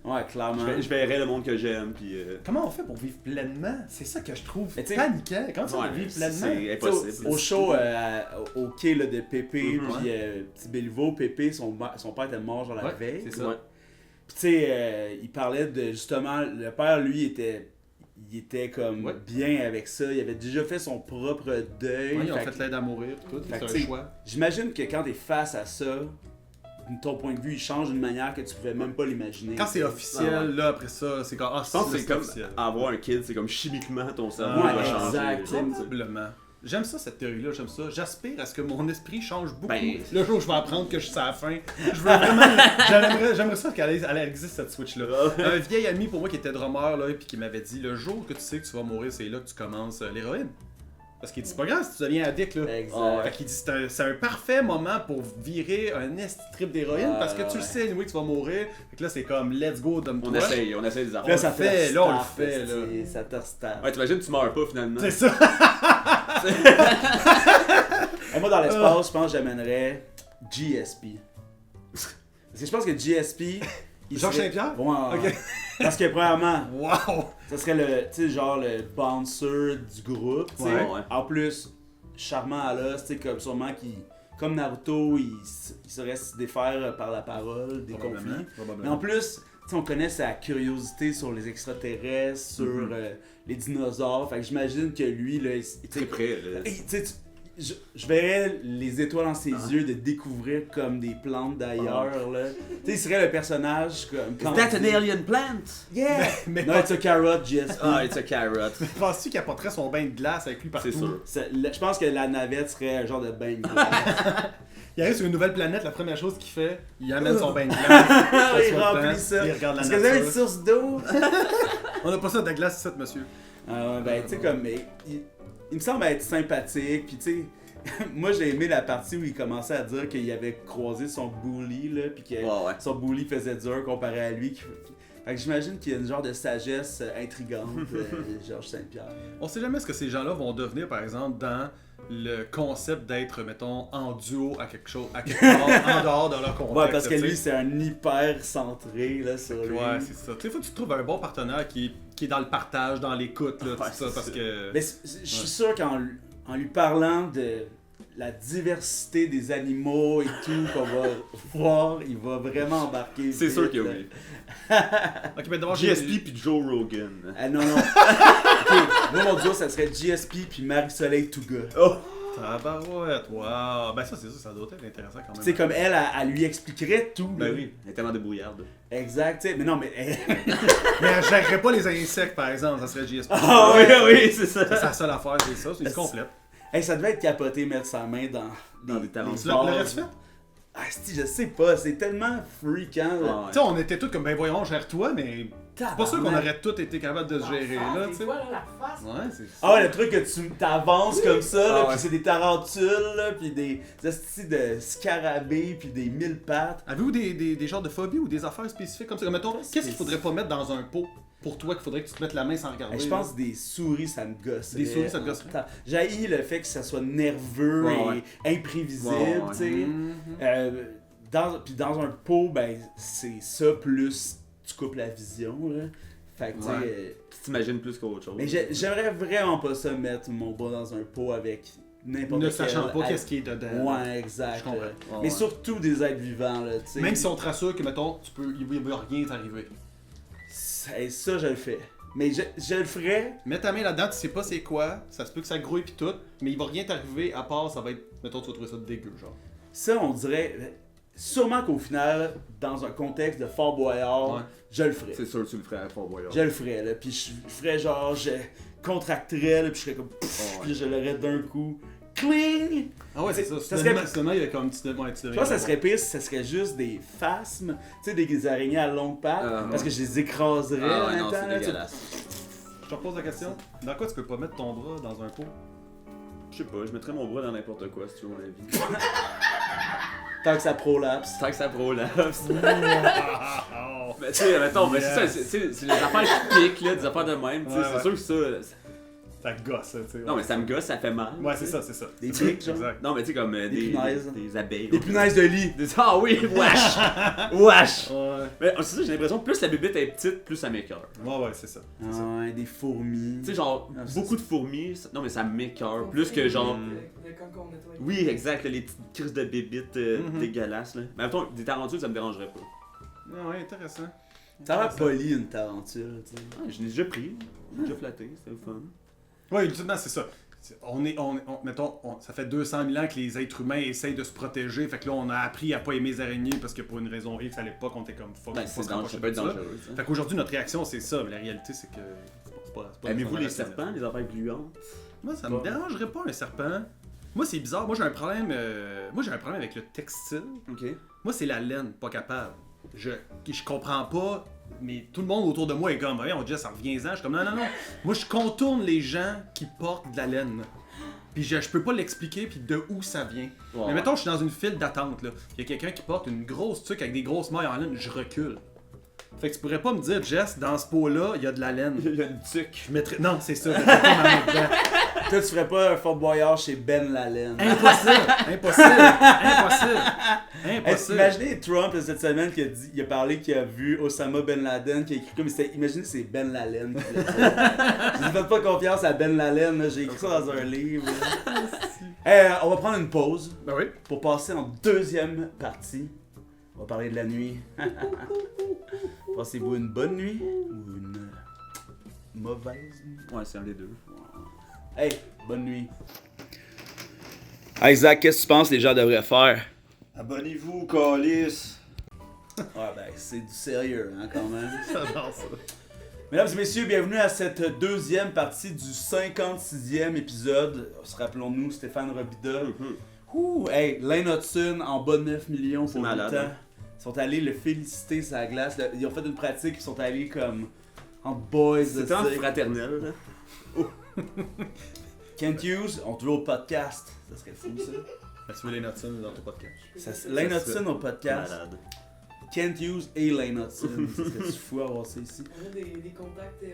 Ouais, clairement. Je verrais le monde que j'aime, puis... Comment on fait pour vivre pleinement? C'est ça que je trouve Mais t'sais, paniquant. Comment ça, on vivre pleinement? C'est impossible. Au show au quai là, de Pépé, Mhm. puis Petit Béliveau, Pépé, son père était mort genre la veille. c'est ça. Ouais. Puis tu sais, il parlait de justement, le père lui il était comme bien avec ça, il avait déjà fait son propre deuil. Ouais, ils ont Fait fait que- l'aide à mourir, tout. fait C'est que un t'sais, choix. J'imagine que quand t'es face à ça, ton point de vue il change d'une manière que tu pouvais même pas l'imaginer. Quand c'est officiel, là, après ça, c'est comme... Ah, Je pense que c'est comme officiel. avoir un kid, c'est comme chimiquement ton cerveau Ouais, va changer. exact. Probablement. J'aime ça, cette théorie-là, j'aime ça. J'aspire à ce que mon esprit change beaucoup. Ben, le jour où je vais apprendre que je suis à la fin, je veux vraiment... J'aimerais ça qu'elle existe, cette Switch-là. Un vieil ami pour moi qui était drummer, là, puis qui m'avait dit, le jour que tu sais que tu vas mourir, c'est là que tu commences l'héroïne. Parce qu'il dit, c'est pas grave si tu deviens addict, là. Exact. Fait qu'il dit, c'est un parfait moment pour virer un trip d'héroïne, parce que tu le sais, anyway, que tu vas mourir. Fait que là, c'est comme, let's go, donne-toi. on essaye des Là, affaires. ça le fait, te là, on le restart, fait, là. Ça te restart. Ouais, t'imagines, tu meurs pas finalement. C'est ça. Et moi, dans l'espace, je pense que j'amènerais GSP. Parce que je pense que GSP... Georges Saint-Pierre? Ouais. Ok. Parce que, premièrement, Wow! ça serait le, tu sais, genre le bouncer du groupe, tu sais. Ouais. En plus, charmant à l'os, tu sais, comme sûrement qui... Comme Naruto, il saurait se défaire par la parole des conflits. Mais en plus, tu sais, on connaît sa curiosité sur les extraterrestres, sur les dinosaures. Fait que j'imagine que lui, là, Très près. Là. tu sais, je verrais les étoiles dans ses yeux de découvrir comme des plantes d'ailleurs, là. Tu sais, il serait le personnage comme... alien plant? Yeah! Mais No, it's a carrot, GSP. Ah, it's a carrot. penses-tu qu'il apporterait son bain de glace avec lui partout? C'est sûr. Je pense que la navette serait un genre de bain de glace. Il arrive sur une nouvelle planète, la première chose qu'il fait, il amène son bain de glace. Il remplit ça. Il regarde la Est-ce que vous avez une nature. source d'eau? On n'a pas ça de glace ici, monsieur. Ben, tu sais, comme... Il me semble être sympathique, puis tu sais... Moi, j'ai aimé la partie où il commençait à dire qu'il avait croisé son bully, là, puis que son bully faisait dur comparé à lui. Fait que j'imagine qu'il y a une genre de sagesse intrigante, Georges Saint-Pierre. On sait jamais ce que ces gens-là vont devenir, par exemple, dans le concept d'être, mettons, en duo à quelque chose, à quelque part, en dehors de leur contexte. Ouais, parce que tu sais. lui, c'est un hyper centré, là, sur lui. Ouais, c'est ça. Tu sais, faut que tu trouves un bon partenaire qui est dans le partage, dans l'écoute, là, tout Ouais, ça, c'est parce ça. que... Mais je suis sûr qu'en lui parlant de la diversité des animaux et tout qu'on va voir, il va vraiment embarquer. C'est vite, sûr que là. oui. Ok, mais d'abord, GSP puis Joe Rogan. Ah non, non. Ok, moi, mon duo, ça serait GSP puis Marie-Soleil Touga. Oh! Tabarouette, wow. Ben ça, c'est ça doit être intéressant quand même. Tu sais, comme elle lui expliquerait tout. Ben là. oui, elle est tellement débrouillarde. Exact, tu sais. Mais non, mais... Mais elle gérerait pas les insectes, par exemple, ça serait GSP. Ah oui, c'est ça. C'est sa seule affaire, c'est ça, c'est une complète. Hey, ça devait être capoté mettre sa main dans Dans des les talentueux. Tu l'aurais-tu fait? Ah, je sais pas, c'est tellement freakant. Là. Ouais. Tu sais, on était tous comme, ben voyons, gère-toi, mais c'est pas sûr qu'on aurait tous été capables de se gérer, là, tu sais. Des fois, là, la face. Ouais, c'est Ah ouais, le truc que tu t'avances comme ça, là, Ah ouais. pis c'est des tarentules, là, pis des astis de scarabées, pis des 1000 pattes. Avez-vous des genres de phobies ou des affaires spécifiques comme ça? Comme, mettons, qu'est-ce qu'il faudrait pas mettre dans un pot pour toi qu'il faudrait que tu te mettes la main sans regarder? Je pense que des souris, ça me gosse. Des souris, ça te gosserait? J'haïs le fait que ça soit nerveux Ouais, et imprévisible, Ouais, ouais. tu sais. Mhm. Puis dans un pot, ben, c'est ça plus tu coupes la vision, là. Fait que, tu sais. Ouais. Tu t'imagines plus qu'autre chose. Mais j'aimerais vraiment pas ça mettre mon bras dans un pot avec n'importe Ne quel... sachant pas qu'est-ce qui est dedans. Ouais, exact. Je comprends. Ouais, Mais ouais. surtout des êtres vivants, là, tu sais. Même si on te rassure que, mettons, il va rien t'arriver. Ça, je le fais. Mais je le ferais. Mets ta main là-dedans, tu sais pas c'est quoi, ça se peut que ça grouille pis tout, mais il va rien t'arriver à part ça va être, mettons, tu vas trouver ça dégueu, genre. Ça, on dirait. Sûrement qu'au final, dans un contexte de Fort Boyard, Ouais. je le ferais. C'est sûr que tu le ferais à Fort Boyard. Je le ferais, là. Puis je ferais genre, je contracterais, là, puis je serais comme. Pfff, Ouais. puis je l'aurais d'un coup. Cling! Ah ouais, c'est ça. Ça Soudainement, serait- soudainement, il y a comme tu deviens. Je pense que ça serait pire si ça serait juste des phasmes, tu sais, des araignées à longues pattes, parce que je les écraserais Ah en ouais, même non, temps, c'est là, tu sais. dégueulasse. Je te repose la question. Dans quoi tu peux pas mettre ton bras dans un pot? Je sais pas, je mettrais mon bras dans n'importe quoi si tu veux mon avis. Tant que ça prolapse. Tant que ça prolapse. Mais tu sais, mettons, mais c'est ça, c'est les affaires qui piquent, là, des affaires de même, tu sais, Ouais, c'est ouais. sûr que ça. Ça gosse, tu sais. Non, mais ça me gosse, ça fait mal. Ouais, tu c'est sais. ça, c'est ça. Des pics, genre. Exact. Non, mais tu sais, comme des punaises. des abeilles. Des punaises de lit. Ah oui, wesh! Wesh! Ouais, Mais c'est ça, j'ai l'impression que plus la bébête est petite, plus ça m'écoeure. ouais, c'est ça. Ah ouais, des fourmis. Tu sais, genre, Ah, ça, beaucoup de fourmis, non, mais ça m'écoeure. Plus que genre. De quand on nettoie. Oui, exact, là, les petites crises de bébites Mhm. dégueulasses, là. Mais mettons, des tarentules, ça me dérangerait pas. Ah ouais, intéressant. Ça a l'air poli une tarentule, tu sais. Ah, je l'ai déjà pris, je l'ai déjà flatté, c'était le fun. Ouais, ultimement, c'est ça. Ça fait 200 000 ans que les êtres humains essayent de se protéger. Fait que là, on a appris à pas aimer les araignées parce que pour une raison X, à l'époque, on était comme fuck. Ben, faut pas c'est se dangereux, rapprocher ça peut être de ça. dangereux, ça. Fait qu'aujourd'hui, notre réaction, c'est ça. Mais la réalité, c'est que. c'est pas Aimez-vous les rationnel. serpents, les affaires gluantes? Moi, ça me dérangerait pas un serpent. Moi, c'est bizarre. Moi, j'ai un problème. Moi, j'ai un problème avec le textile. Ok. Moi, c'est la laine, pas capable. Je comprends pas, mais tout le monde autour de moi est comme, on dit ça revient-en. Je suis comme, non. Moi, je contourne les gens qui portent de la laine. Puis je peux pas l'expliquer, puis de où ça vient. Ouais. Mais mettons, je suis dans une file d'attente, là. Il y a quelqu'un qui porte une grosse tuque avec des grosses mailles en laine, je recule. Fait que tu pourrais pas me dire, Jess, dans ce pot-là, il y a de la laine. Il y a une tuque. Je mettrais... Non, c'est ça, je mettrais pas ma main dedans. Toi, tu ferais pas un Fort Boyard chez Ben Lalaine. Impossible! Imaginez Trump cette semaine il a parlé qu'il a vu Osama Ben Laden qui a écrit comme imaginez c'est Ben Laden qui l'a dit. Ne faites pas confiance à Ben Laden, là, j'ai écrit ça dans un livre. On va prendre une pause Ben oui. pour passer en deuxième partie. On va parler de la nuit. Passez-vous une bonne nuit ou une mauvaise nuit? Ouais, c'est un des deux. Hey, bonne nuit. Isaac, qu'est-ce que tu penses que les gens devraient faire? Abonnez-vous, Calis! Ouais, ben, c'est du sérieux, hein, quand même. J'adore ça. Mesdames et messieurs, bienvenue à cette deuxième partie du 56e épisode. Rappelons-nous, Stéphane Robida. Ouh, hey, Lane Hudson en bas de 9 millions pour le malade, temps. hein. Ils sont allés le féliciter sur la glace. Ils ont fait une pratique, ils sont allés comme en boys. C'était en fraternel, là. Kent Hughes, on te veut au podcast. Ça serait fou, ça. Tu veux les notes dans ton podcast. Lane Hudson au podcast. Malade. Kent Hughes et Lane Hudson. Ça serait fou avoir ça ici. On a des contacts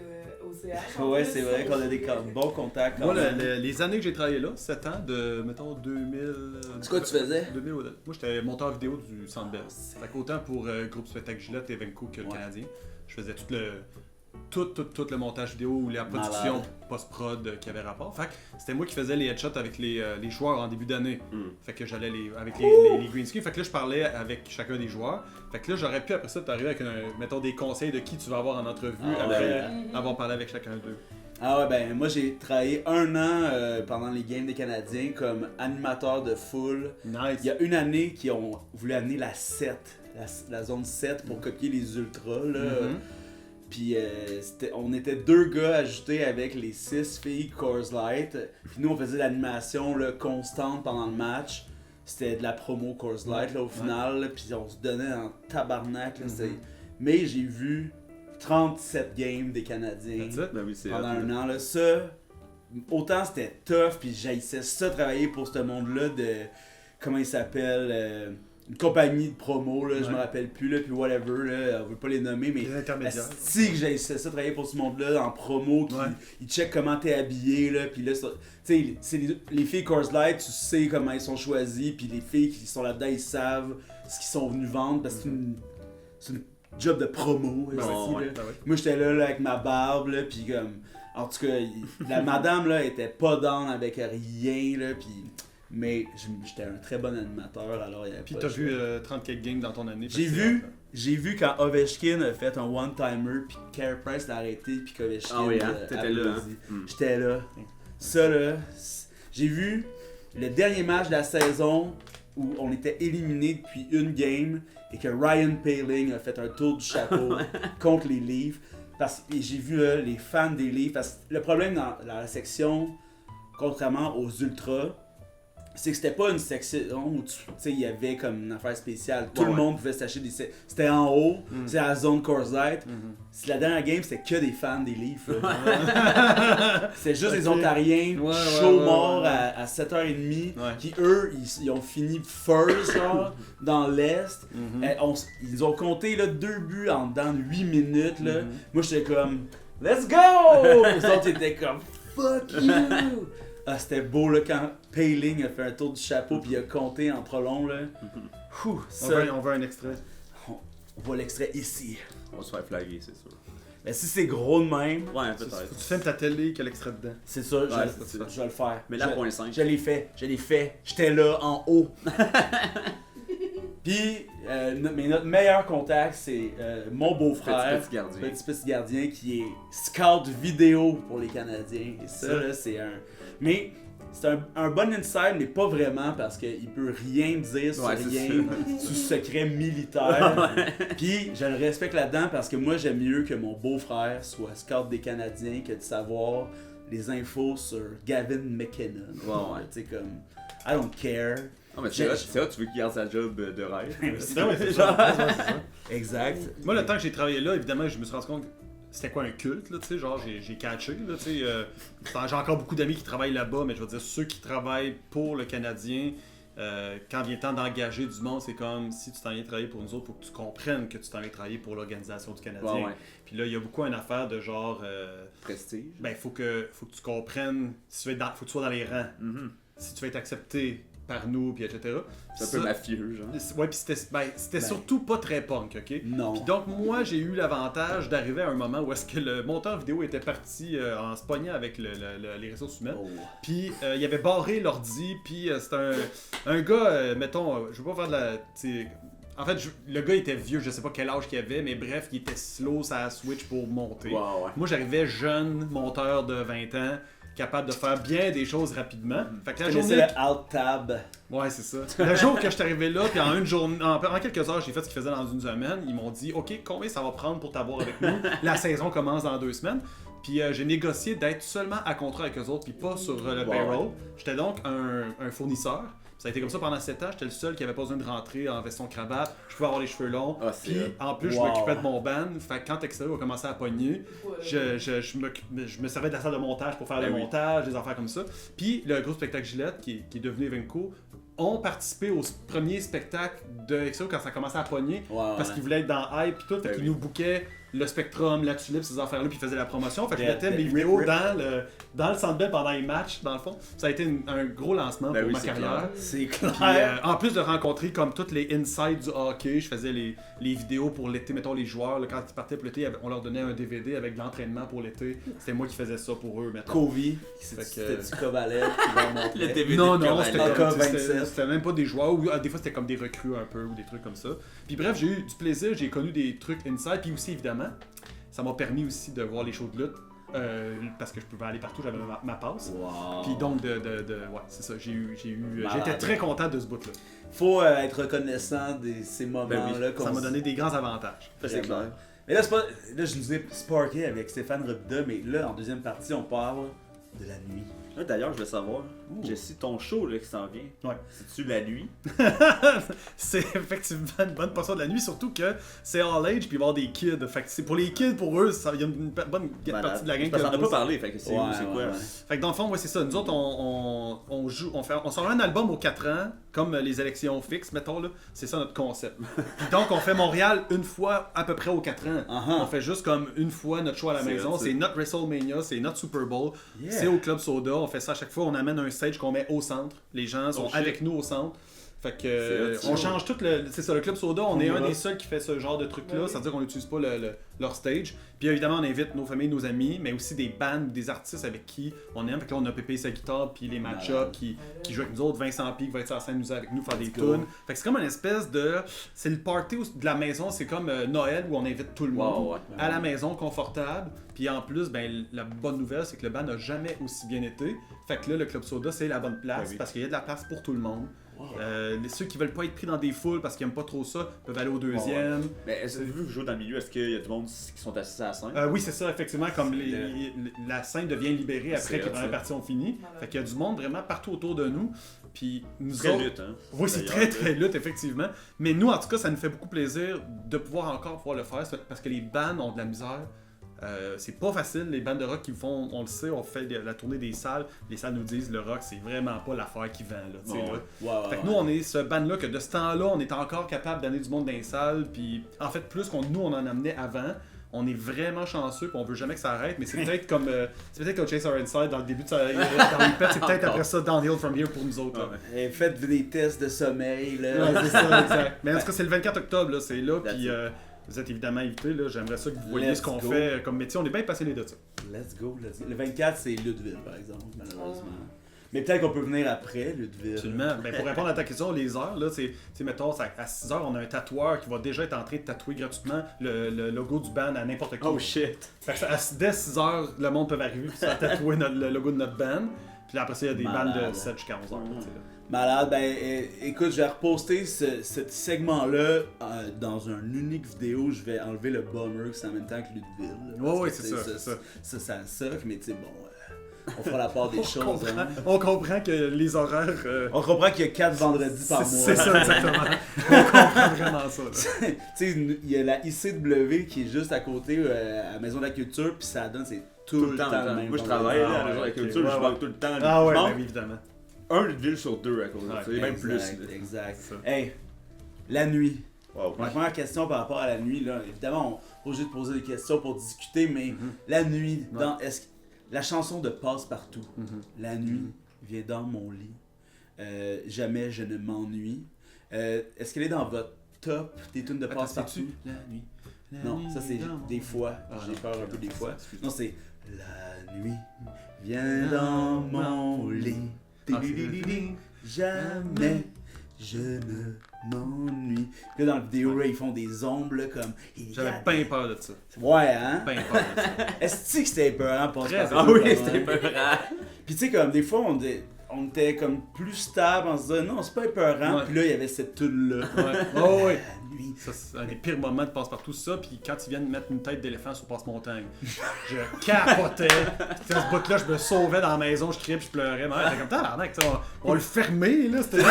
au CH. Ouais, c'est vrai qu'on a des bons contacts quand Moi, même. les années que j'ai travaillé là, 7 ans, de, mettons, 2000... C'est quoi tu faisais? 2000, moi, j'étais monteur vidéo du Centre Bell. Fait qu'autant pour Groupe Spectacle Gillette et Evenco que le Canadien. Je faisais tout le montage vidéo ou la production Malade. post-prod qui avait rapport. Fait que c'était moi qui faisais les headshots avec les joueurs en début d'année. Fait que j'allais avec les green screen. Fait que là, je parlais avec chacun des joueurs. Fait que là, j'aurais pu après ça t'arriver avec, mettons, des conseils de qui tu vas avoir en entrevue après avoir parlé avec chacun d'eux. Ah ouais, ben moi j'ai travaillé 1 an pendant les games des Canadiens comme animateur de foule. Nice. Il y a une année qu'ils ont voulu amener la 7, la zone 7 pour copier les ultras là. Puis on était 2 gars ajoutés avec les 6 filles Coors Light. Puis nous on faisait l'animation là, constante pendant le match. c'était de la promo Coors Light là, au final, là, puis on se donnait en tabarnak. Là, mais j'ai vu 37 games des Canadiens Ben oui, c'est pendant un an. Là. Ça, autant c'était tough, puis j'haïssais ça travailler pour ce monde-là de. Comment il s'appelle une compagnie de promo, là, je me rappelle plus, là, puis whatever, là, on veut pas les nommer, mais Les intermédiaires. si que j'haïssais ça travailler pour ce monde-là en promo, qui ils checkent comment t'es habillé, là, puis là, tu sais, c'est les filles Coors Light, tu sais comment elles sont choisies, puis les filles qui sont là-dedans, ils savent ce qu'ils sont venus vendre, parce que c'est une job de promo. Là. Moi, j'étais là, avec ma barbe, là, puis comme, en tout cas, la madame, là, était pas down avec rien, là, puis... Mais j'étais un très bon animateur, alors il y avait Puis pas t'as de vu choix. 34 games dans ton année. J'ai vu quand Ovechkin a fait un one-timer, puis Carey Price l'a arrêté, puis qu'Ovechkin t'étais là, hein? J'étais là. Ça, là, j'ai vu le dernier match de la saison où on était éliminé depuis une game et que Ryan Poehling a fait un tour du chapeau contre les Leafs. Parce que j'ai vu là, les fans des Leafs. Parce que le problème dans la section, contrairement aux Ultras, c'est que c'était pas une section où tu sais, il y avait comme une affaire spéciale. Tout le monde pouvait s'acheter des. C'était en haut, c'est la zone Coors Light. C'est la dernière game, c'était que des fans des Leafs. C'était juste des Ontariens chauds morts à 7h30 qui, eux, ils ont fini first genre, dans l'Est. Ils ont compté là, 2 buts en dedans de 8 minutes. Là. Moi, j'étais comme let's go! Les autres étaient comme fuck you! Ah, c'était beau là, quand Poehling a fait un tour du chapeau puis il a compté en prolong là. On veut un extrait. On voit l'extrait ici. On va se faire flaguer, c'est sûr. Mais si c'est gros de même, Ouais, peut-être. Faut que tu filmes ta télé qu'il y a l'extrait dedans. c'est sûr, Ouais, je vais le faire. Mais là, point 5. Je l'ai fait. J'étais là en haut. Puis, mais notre meilleur contact, c'est mon beau-frère, petit gardien, qui est scout vidéo pour les Canadiens. Et ça, là, c'est un... Mais c'est un bon inside, mais pas vraiment, parce qu'il peut rien dire sur rien, sous secret militaire. Puis, je le respecte là-dedans, parce que moi, j'aime mieux que mon beau-frère soit scout des Canadiens que de savoir les infos sur Gavin McKinnon. Tu sais, comme, I don't care. Non, mais c'est vrai, tu veux qu'il garde sa job de rêve. C'est ça. Exact. Moi, le temps que j'ai travaillé là, évidemment, je me suis rendu compte que c'était quoi un culte, là, tu sais, genre, j'ai catché, là, tu sais. J'ai encore beaucoup d'amis qui travaillent là-bas, mais je veux dire, ceux qui travaillent pour le Canadien, quand vient le temps d'engager du monde, c'est comme, si tu t'en viens travailler pour nous autres, faut que tu comprennes que tu t'en viens travailler pour l'organisation du Canadien. Puis là, il y a beaucoup une affaire de genre... prestige. Ben, faut que tu comprennes, si tu veux faut que tu sois dans les rangs. Si tu veux être accepté par nous, puis etc. C'est un peu mafieux, genre. Ouais, puis c'était surtout pas très punk, ok? Non. Puis donc, moi, j'ai eu l'avantage d'arriver à un moment où est-ce que le monteur vidéo était parti en se pognant avec les ressources humaines. Puis il avait barré l'ordi, puis c'était un gars, mettons, je veux pas faire de la... En fait, le gars était vieux, je sais pas quel âge qu'il avait, mais bref, il était slow sa Switch pour monter. Moi, j'arrivais jeune, monteur de 20 ans, capable de faire bien des choses rapidement. Fait que la journée... le Alt-Tab. Ouais, c'est ça. Le jour que je suis arrivé là, puis en une journée, en quelques heures, j'ai fait ce qu'ils faisaient dans une semaine. Ils m'ont dit, OK, combien ça va prendre pour t'avoir avec nous? La saison commence dans 2 semaines. Puis j'ai négocié d'être seulement à contrat avec eux autres, puis pas sur le payroll. J'étais donc un fournisseur. Ça a été comme ça pendant 7 ans. J'étais le seul qui avait pas besoin de rentrer en veston cravate. Je pouvais avoir les cheveux longs. Puis en plus, je m'occupais de mon band. Fait que quand Extérieur a commencé à pogner, je me servais de la salle de montage pour faire le montage, des affaires comme ça. Puis le groupe Spectacle Gillette, qui est devenu Evenco, ont participé au premier spectacle de Exo quand ça commençait à pogner parce qu'ils voulaient être dans Hype et tout, fait qu'ils nous bookaient le Spectrum, la Tulipe, ces affaires-là, puis ils faisaient la promotion. Fait que je mettais mes vidéos dans le Centre Bell pendant les matchs, dans le fond. Ça a été un gros lancement pour ma carrière. C'est clair. Puis, en plus de rencontrer comme toutes les insides du hockey, je faisais les vidéos pour l'été, mettons les joueurs, là, quand ils partaient pour l'été, on leur donnait un DVD avec de l'entraînement pour l'été. C'était moi qui faisais ça pour eux, mettons. Kovi, c'était du Kovalev qui va montrer. Le DVD non, K27. c'était même pas des joueurs, ou des fois c'était comme des recrues un peu, ou des trucs comme ça. Puis bref, j'ai eu du plaisir, j'ai connu des trucs inside, puis aussi évidemment, ça m'a permis aussi de voir les shows de lutte. Parce que je pouvais aller partout, j'avais ma passe. Puis donc ouais, c'est ça, j'étais très content de ce bout-là. Faut être reconnaissant de ces moments-là. Ça m'a donné des grands avantages. C'est clair. Mais là, je nous ai sparké avec Stéphane Robida, mais là, en deuxième partie, on parle de la nuit. D'ailleurs, je veux savoir, Jesse, ton show là, qui s'en vient, Ouais. c'est-tu la nuit? C'est effectivement une bonne portion de la nuit, surtout que c'est all age, puis il va y avoir des kids. Fait que c'est pour les kids, pour eux, il y a une bonne partie de la gang Parce qu'on en a qui pas parlé, fait que c'est où, c'est quoi? Fait que dans le fond, ouais, c'est ça. Nous autres, on joue, on sort un album aux 4 ans, comme les élections fixes, mettons, là. C'est ça notre concept. Puis donc, on fait Montréal une fois à peu près aux 4 ans. On fait juste comme une fois notre show à la maison. C'est notre WrestleMania, c'est notre Super Bowl. C'est au Club Soda. On fait ça à chaque fois. On amène un stage qu'on met au centre. Les gens sont avec nous au centre. Fait que on change tout le... C'est ça, le Club Soda, on est un des seuls qui fait ce genre de truc-là. C'est-à-dire qu'on n'utilise pas leur stage. Puis évidemment, on invite nos familles, nos amis, mais aussi des bands, des artistes avec qui on aime. Fait que là, on a Pépé sa guitare, puis les match-up qui jouent avec nous autres. Vincent P qui va être sur la scène avec nous faire des tunes. Fait que c'est comme une espèce de... C'est le party de la maison, c'est comme Noël où on invite tout le monde à la maison, confortable. Puis en plus, ben la bonne nouvelle, c'est que le band n'a jamais aussi bien été. Fait que là, le Club Soda, c'est la bonne place parce qu'il y a de la place pour tout le monde. Ceux qui veulent pas être pris dans des foules parce qu'ils aiment pas trop ça peuvent aller au deuxième. Mais est-ce que vous jouez dans le milieu, est-ce qu'il y a du monde qui sont assis à la scène? Oui, c'est ça, effectivement, comme la scène devient libérée après que les premières parties ont fini. Fait qu'il y a du monde vraiment partout autour de nous. Puis nous très autres... lutte, hein? Oui, c'est très lutte, effectivement. Mais nous, en tout cas, ça nous fait beaucoup plaisir de pouvoir encore pouvoir le faire parce que les bands ont de la misère. C'est pas facile, les bandes de rock qui font, on le sait, on fait la tournée des salles, les salles nous disent le rock c'est vraiment pas l'affaire qui vend là, fait que nous on est ce band là que de ce temps-là on est encore capable d'amener du monde dans les salles, puis en fait plus qu'on nous on en amenait avant, on est vraiment chanceux puis on veut jamais que ça arrête, mais c'est peut-être comme Chase Our Inside dans le début de sa dans les pets, c'est peut-être après ça Downhill From Here pour nous autres là. Et faites des tests de sommeil là. Ouais, c'est ça, exact. Mais en tout cas c'est le 24 octobre là, c'est là, puis vous êtes évidemment invités, là. J'aimerais ça que vous voyez ce qu'on fait comme métier. On est bien passionnés de ça. Let's go. Le 24, c'est Lutteville, par exemple, malheureusement. Mais peut-être qu'on peut venir après, Lutteville. Absolument. Ben, pour répondre à ta question, les heures, là, c'est mettons, à 6 heures, on a un tatoueur qui va déjà être en train de tatouer gratuitement le logo du band à n'importe qui. Oh shit! Fait que dès 6 heures, le monde peut arriver et se faire tatouer le logo de notre band. Puis là, après ça, il y a des bandes de 7 jusqu'à 11 heures. Malade, ben écoute, je vais reposter ce segment-là dans une unique vidéo. Je vais enlever le bummer que c'est en même temps que Lutteville. Oui, c'est ça. Ça suck, mais tu sais, bon, on fera la part des choses. On comprend que les horaires. On comprend qu'il y a 4 vendredis par mois. C'est ça, exactement. On comprend vraiment ça. Tu sais, il y a la ICW qui est juste à côté à la Maison de la Culture, puis ça donne, c'est tout le temps le même. Moi, je travaille à la Maison de la Culture, je manque tout le temps. Ah ouais, ben, évidemment. Un Lutteville sur 2 à cause de ça, même plus. Exact. Hey, la nuit. Wow. Ma première question par rapport à la nuit, là, évidemment, on est obligé de poser des questions pour discuter, mais la nuit, la chanson de Passe-Partout, la nuit vient dans mon lit, jamais je ne m'ennuie. Est-ce qu'elle est dans votre top des tunes de Passe-Partout? La nuit. Non, ça c'est des fois. J'ai peur un peu des fois. Non, c'est la nuit vient dans mon lit. Jamais je ne m'ennuie. Là, dans la vidéo, là, ils font des ombres là, comme. J'avais bien peur de ça. Ouais, hein? Bien peur de ça. Est-ce que c'était épeurant pour ça? Ah oui, c'était épeurant. Puis tu sais, comme des fois, on était comme plus stable en se disant non, c'est pas épeurant. Puis là, il y avait cette tune-là. Ouais. La nuit. Ça, c'est un des pires moments de Passe-Partout, ça. Puis quand ils viennent mettre une tête d'éléphant sur Passe-Montagne, je capotais. Puis à ce bout-là, je me sauvais dans la maison, je criais puis je pleurais. Ma mère était comme tabarnak, on va le fermer, là. C'était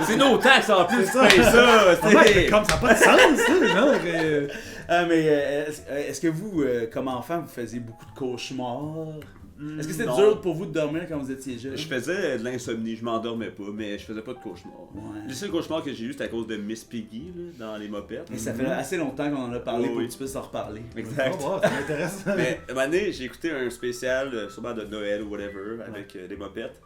c'est nos taxes en plus, ça. Comme ça n'a pas de sens, là, genre. Ah, mais est-ce que vous, comme enfant, vous faisiez beaucoup de cauchemars? Est-ce que c'était dur pour vous de dormir quand vous étiez jeune? Je faisais de l'insomnie, je m'endormais pas, mais je faisais pas de cauchemars. Ouais. Le seul cauchemar que j'ai eu, c'était à cause de Miss Piggy là, dans les mopettes. Mais ça fait assez longtemps qu'on en a parlé pour que tu puisses en reparler. Exact. Oh, wow, ça m'intéresse. Mais à un moment donné, j'ai écouté un spécial, sûrement de Noël ou whatever, avec des mopettes.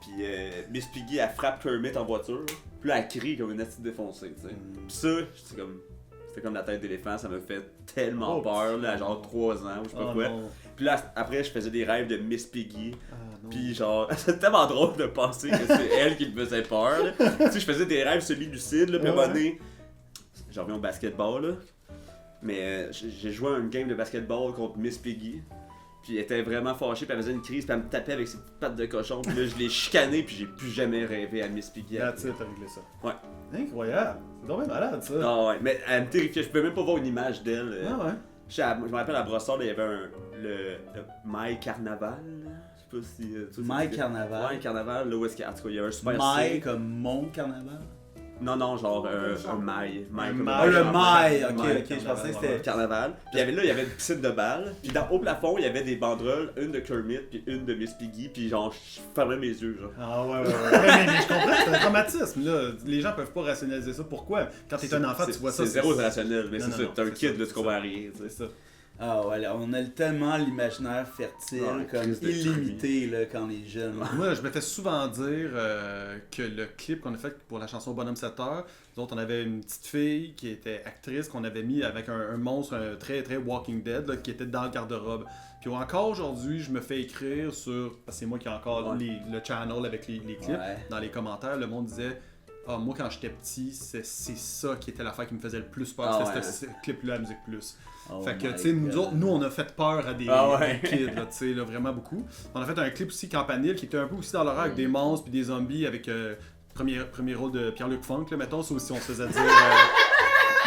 Puis Miss Piggy, elle frappe Kermit en voiture. Puis là, elle crie comme une attitude défoncée, tu sais. Puis ça, c'était comme la tête d'éléphant, ça m'a fait tellement peur, là, à genre 3 ans, ou je sais pas quoi. Non. Puis là, après, je faisais des rêves de Miss Piggy. Puis genre, c'est tellement drôle de penser que c'est elle qui me faisait peur. Tu sais, je faisais des rêves semi-lucides, là, puis à un moment donné, j'en reviens au basketball, là. Mais j'ai joué à une game de basketball contre Miss Piggy. Puis elle était vraiment fâchée, puis elle faisait une crise, puis elle me tapait avec ses petites pattes de cochon. Puis là, je l'ai chicané, puis j'ai plus jamais rêvé à Miss Piggy. That's it, t'as réglé ça. Ouais. Incroyable. C'est vraiment malade, ça. Ah ouais, mais elle me terrifiait. Je pouvais même pas voir une image d'elle. Ah ouais. Je me rappelle à Brossard, il y avait le My Carnaval. sais pas si. tu sais, My c'est- Carnaval. Ouais, Carnaval, là où est-ce qu'il y a. En tout cas, il y avait un super My cirque. comme mon carnaval. Non, genre un mail. Un comme mail. Ah, le genre, mail, ok, mail, ok, je pensais que c'était. Carnaval. Puis il y avait une piscine de balles. Puis au plafond, il y avait des banderoles, une de Kermit, puis une de Miss Piggy. Puis genre, je fermais mes yeux, genre. Ah ouais. mais je comprends, c'est un traumatisme, là. Les gens peuvent pas rationaliser ça. Pourquoi? Quand t'es un enfant, tu vois ça. C'est zéro rationnel, mais Non, c'est non, ça. non, T'es un c'est kid, ça, là, tu comprends rien, tu sais. C'est ça. Ah ouais, on a tellement l'imaginaire fertile, Ouais, comme crise de illimité là, quand on est jeune. Moi, je m'étais souvent dire que le clip qu'on a fait pour la chanson Bonhomme 7 heures, nous autres, on avait une petite fille qui était actrice qu'on avait mis avec un monstre très très Walking Dead là, qui était dans le garde-robe. Puis encore aujourd'hui, je me fais écrire sur, parce que c'est moi qui ai encore le channel avec les clips, Ouais. dans les commentaires, le monde disait ah, moi quand j'étais petit, c'est ça qui était l'affaire qui me faisait le plus peur, Ah c'était ouais. ce clip-là à Musique Plus. Oh Fait que, my tu sais, nous God. autres, nous, on a fait peur à des kids, là, tu sais, là, vraiment beaucoup. On a fait un clip aussi campanile qui était un peu aussi dans l'horreur avec des monstres puis des zombies avec premier rôle de Pierre-Luc Funk, là, mettons, ça aussi, on se faisait dire...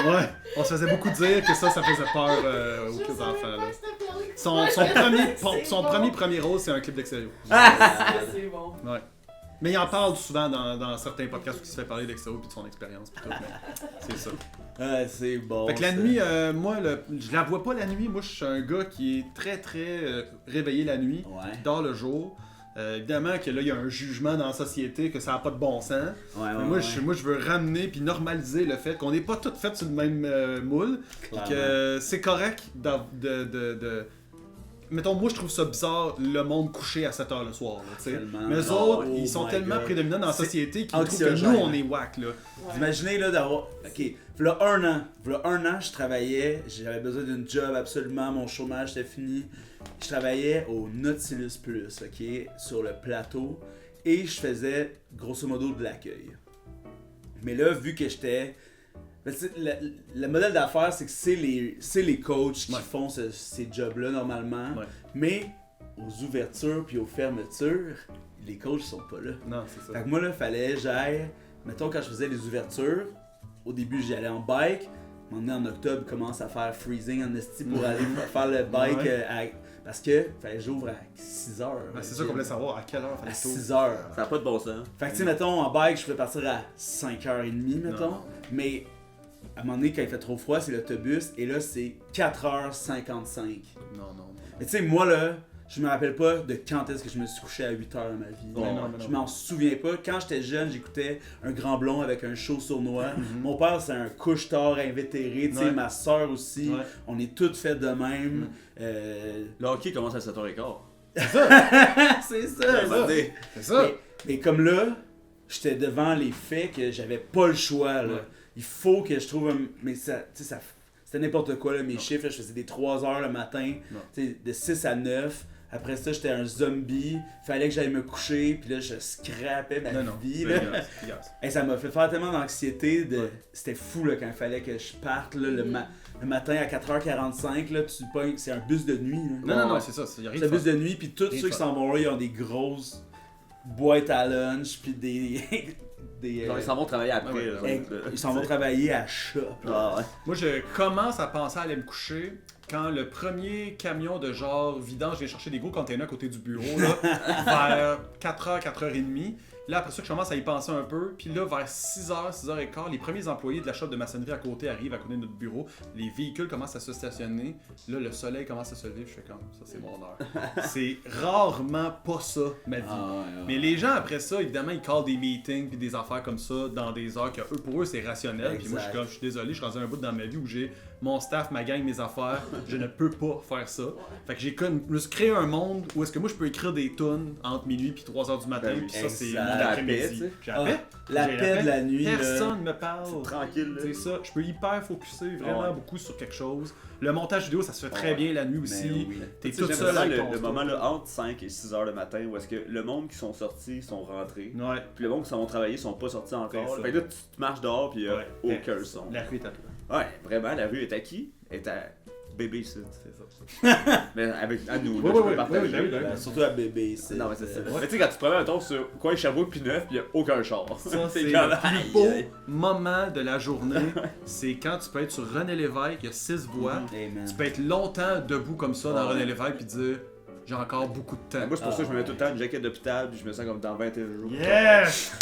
ouais, on se faisait beaucoup dire que ça faisait peur aux enfants, là. Son premier rôle, c'est un clip d'Extérieur. C'est bon. Ouais. Mais il en parle souvent dans certains podcasts où il se fait parler d'Extérieur puis de son expérience, puis tout, mais c'est ça. Ouais, c'est bon. Fait que la ça. nuit, moi, je la vois pas la nuit. Moi, je suis un gars qui est très, très réveillé la nuit, Ouais. qui dort le jour. Évidemment que là, il y a un jugement dans la société que ça n'a pas de bon sens. Ouais, Mais ouais, moi, ouais. je veux ramener puis normaliser le fait qu'on n'est pas toutes faites sur le même moule. Puis Clairement. que c'est correct Mettons, moi, je trouve ça bizarre, le monde couché à 7h le soir, là, tu sais. Tellement. Mais eux Oh, autres, oh ils sont my tellement God. prédominants dans la C'est société qu'ils trouvent que anxiogène. nous, on est whack, là. Ouais. Imaginez là d'avoir. Ok, v'là un an, je travaillais, j'avais besoin d'une job absolument, mon chômage était fini. Je travaillais au Nautilus Plus, ok, sur le plateau, et je faisais grosso modo de l'accueil. Mais là, vu que j'étais. Ben, tu sais, le modèle d'affaires, c'est que c'est les coachs qui Ouais. font ces jobs-là normalement. Ouais. Mais aux ouvertures puis aux fermetures, les coachs sont pas là. Non, c'est ça. Fait que moi, là, fallait j'aille. Mettons, quand je faisais les ouvertures, au début, j'y allais en bike. Maintenant, en octobre, il commence à faire freezing en esti pour aller faire le bike. Ouais. Parce que fallait que j'ouvre à 6h. Ben, c'est ça qu'on voulait savoir, à quelle heure fallait À que t'ouvres. 6h. Ça n'a pas de bon sens. Fait que, tu sais, mettons, en bike, je peux partir à 5h30, mettons. Non. Mais à un moment donné, quand il fait trop froid, c'est l'autobus. Et là, c'est 4h55. Non. Mais tu sais, moi, là, je me rappelle pas de quand est-ce que je me suis couché à 8h dans ma vie. Mais non, mais Je non. m'en souviens pas. Quand j'étais jeune, j'écoutais Un Grand Blond avec un show sournois. Mhm. Mon père, c'est un couche-tard invétéré. Tu sais, Ouais. ma soeur aussi. Ouais. On est toutes faites de même. Mhm. Le hockey commence à 7h15. C'est ça. C'est ça! Mais comme là, j'étais devant les faits que j'avais pas le choix. Là. Ouais. Il faut que je trouve un. Mais ça, tu sais, c'était n'importe quoi, là, mes chiffres. Là, je faisais des 3 heures le matin, Non. tu sais, de 6 à 9. Après ça, j'étais un zombie. Fallait que j'aille me coucher. Puis là, je scrapais ma Non, vie. ben, Là. regarde. Hey, ça m'a fait faire tellement d'anxiété. Ouais. C'était fou là, quand il fallait que je parte là, le matin à 4h45. Là, tu pognes- c'est un bus de nuit. Là. Non, c'est ça, il y a rien C'est un de bus fun. de nuit, puis tous Rien ceux de qui fun. s'en vont là, ils ont des grosses boîtes à lunch, puis des. des Genre, ils s'en vont travailler après. Ouais, là. hey, ils s'en vont travailler à shop. là. Ah ouais. Moi, je commence à penser à aller me coucher quand le premier camion de genre vidange vient chercher des gros containers à côté du bureau, là, vers 4h, 4h30. Là, après ça, je commence à y penser un peu. Puis là, vers 6h, 6h15, les premiers employés de la shop de maçonnerie à côté arrivent à côté de notre bureau. Les véhicules commencent à se stationner. Là, le soleil commence à se lever. Puis je fais comme, ça, c'est mon heure. C'est rarement pas ça, ma vie. Mais les gens, après ça, évidemment, ils callent des meetings puis des affaires comme ça dans des heures que pour eux, c'est rationnel. Puis moi, je suis comme, je suis désolé, je suis rendu à un bout dans ma vie où j'ai mon staff, ma gang, mes affaires. Je ne peux pas faire ça. Fait que je me suis créé un monde où est-ce que moi, je peux écrire des tunes entre minuit puis 3h du matin. Ben oui, Puis ça, c'est exact. mon La paix, tu après-midi. sais. J'ai Ah, la paix. la J'ai paix de la nuit. là. Personne me parle. C'est tranquille, là. C'est ça, je peux hyper focuser vraiment Ouais. beaucoup sur quelque chose. Le montage vidéo, ça se fait très bien la nuit aussi. Mais oui. T'es Tu sais, toute j'aime seule ça, avec le ton moment stuff. là, entre 5 et 6 heures le matin où est-ce que le monde qui sont sortis sont rentrés. Ouais, Puis le monde qui s'en vont travailler sont pas sortis C'est encore. ça. Fait que là, tu marches dehors puis Ouais. aucun son. la rue est à toi. Ouais, vraiment, la rue est à qui? Elle est à bébé ici. C'est ça. Mais avec à nous, Ouais, là, je ouais, peux partager. ouais, ouais, ouais. Ben, surtout à bébé. Non, mais c'est ça. Mais tu sais, quand tu te promènes un tour sur coin Sherbrooke puis Neuf, pis y a aucun char. Ça, c'est comme, le aïe, plus beau aïe. moment de la journée. C'est quand tu peux être sur René Lévesque, il y a 6 voies. Hey, man. Tu peux être longtemps debout comme ça dans Ouais. René Lévesque puis dire j'ai encore beaucoup de temps. Moi, c'est pour ça que je me mets tout le temps une jaquette d'hôpital, puis je me sens comme dans 21 jours. Yes!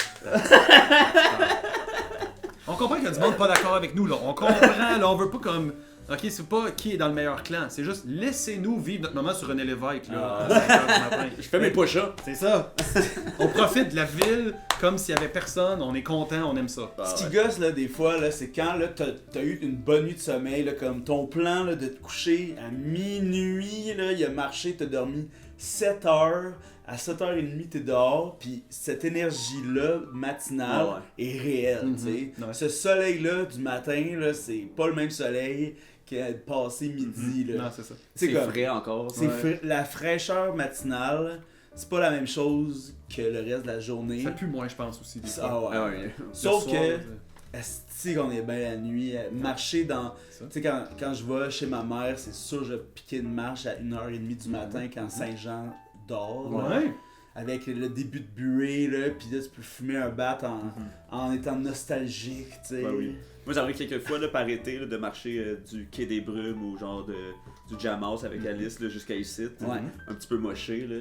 On comprend qu'il y a du monde pas d'accord avec nous, là. On comprend, là, on veut pas comme... Ok, c'est pas qui est dans le meilleur clan, c'est juste laissez-nous vivre notre moment sur René Lévesque, là, à 5h du matin. Je fais mes push-ups. C'est ça. On profite de la ville comme s'il y avait personne, on est content, on aime ça. Ce qui gosse, là, des fois, là, c'est quand là, t'as eu une bonne nuit de sommeil, là, comme ton plan là, de te coucher à minuit, là, il a marché, t'as dormi 7 heures, à 7h30 t'es dehors, puis cette énergie-là matinale est réelle, tu sais. Ouais. Ce soleil-là du matin, là, c'est pas le même soleil que passé midi, là. Non, c'est ça. C'est comme- frais encore. C'est la fraîcheur matinale, c'est pas la même chose que le reste de la journée. Ça pue moins, je pense, aussi. Des Ah fois. ouais. Ah ouais. Sauf Le soir, que, esti qu'on est bien la nuit, marcher dans... Ça. Tu sais, quand je vais chez ma mère, c'est sûr je vais piquer une marche à 1h30 du matin quand Saint-Jean dort. là, Ouais. avec le début de buée, là, pis là tu peux fumer un bat en étant nostalgique, tu sais. Ben oui. Moi, j'arrive quelques fois là, par été là, de marcher du Quai des Brumes ou genre du Jam House avec Alice là, jusqu'à ici. Ouais. Un petit peu moché. Là.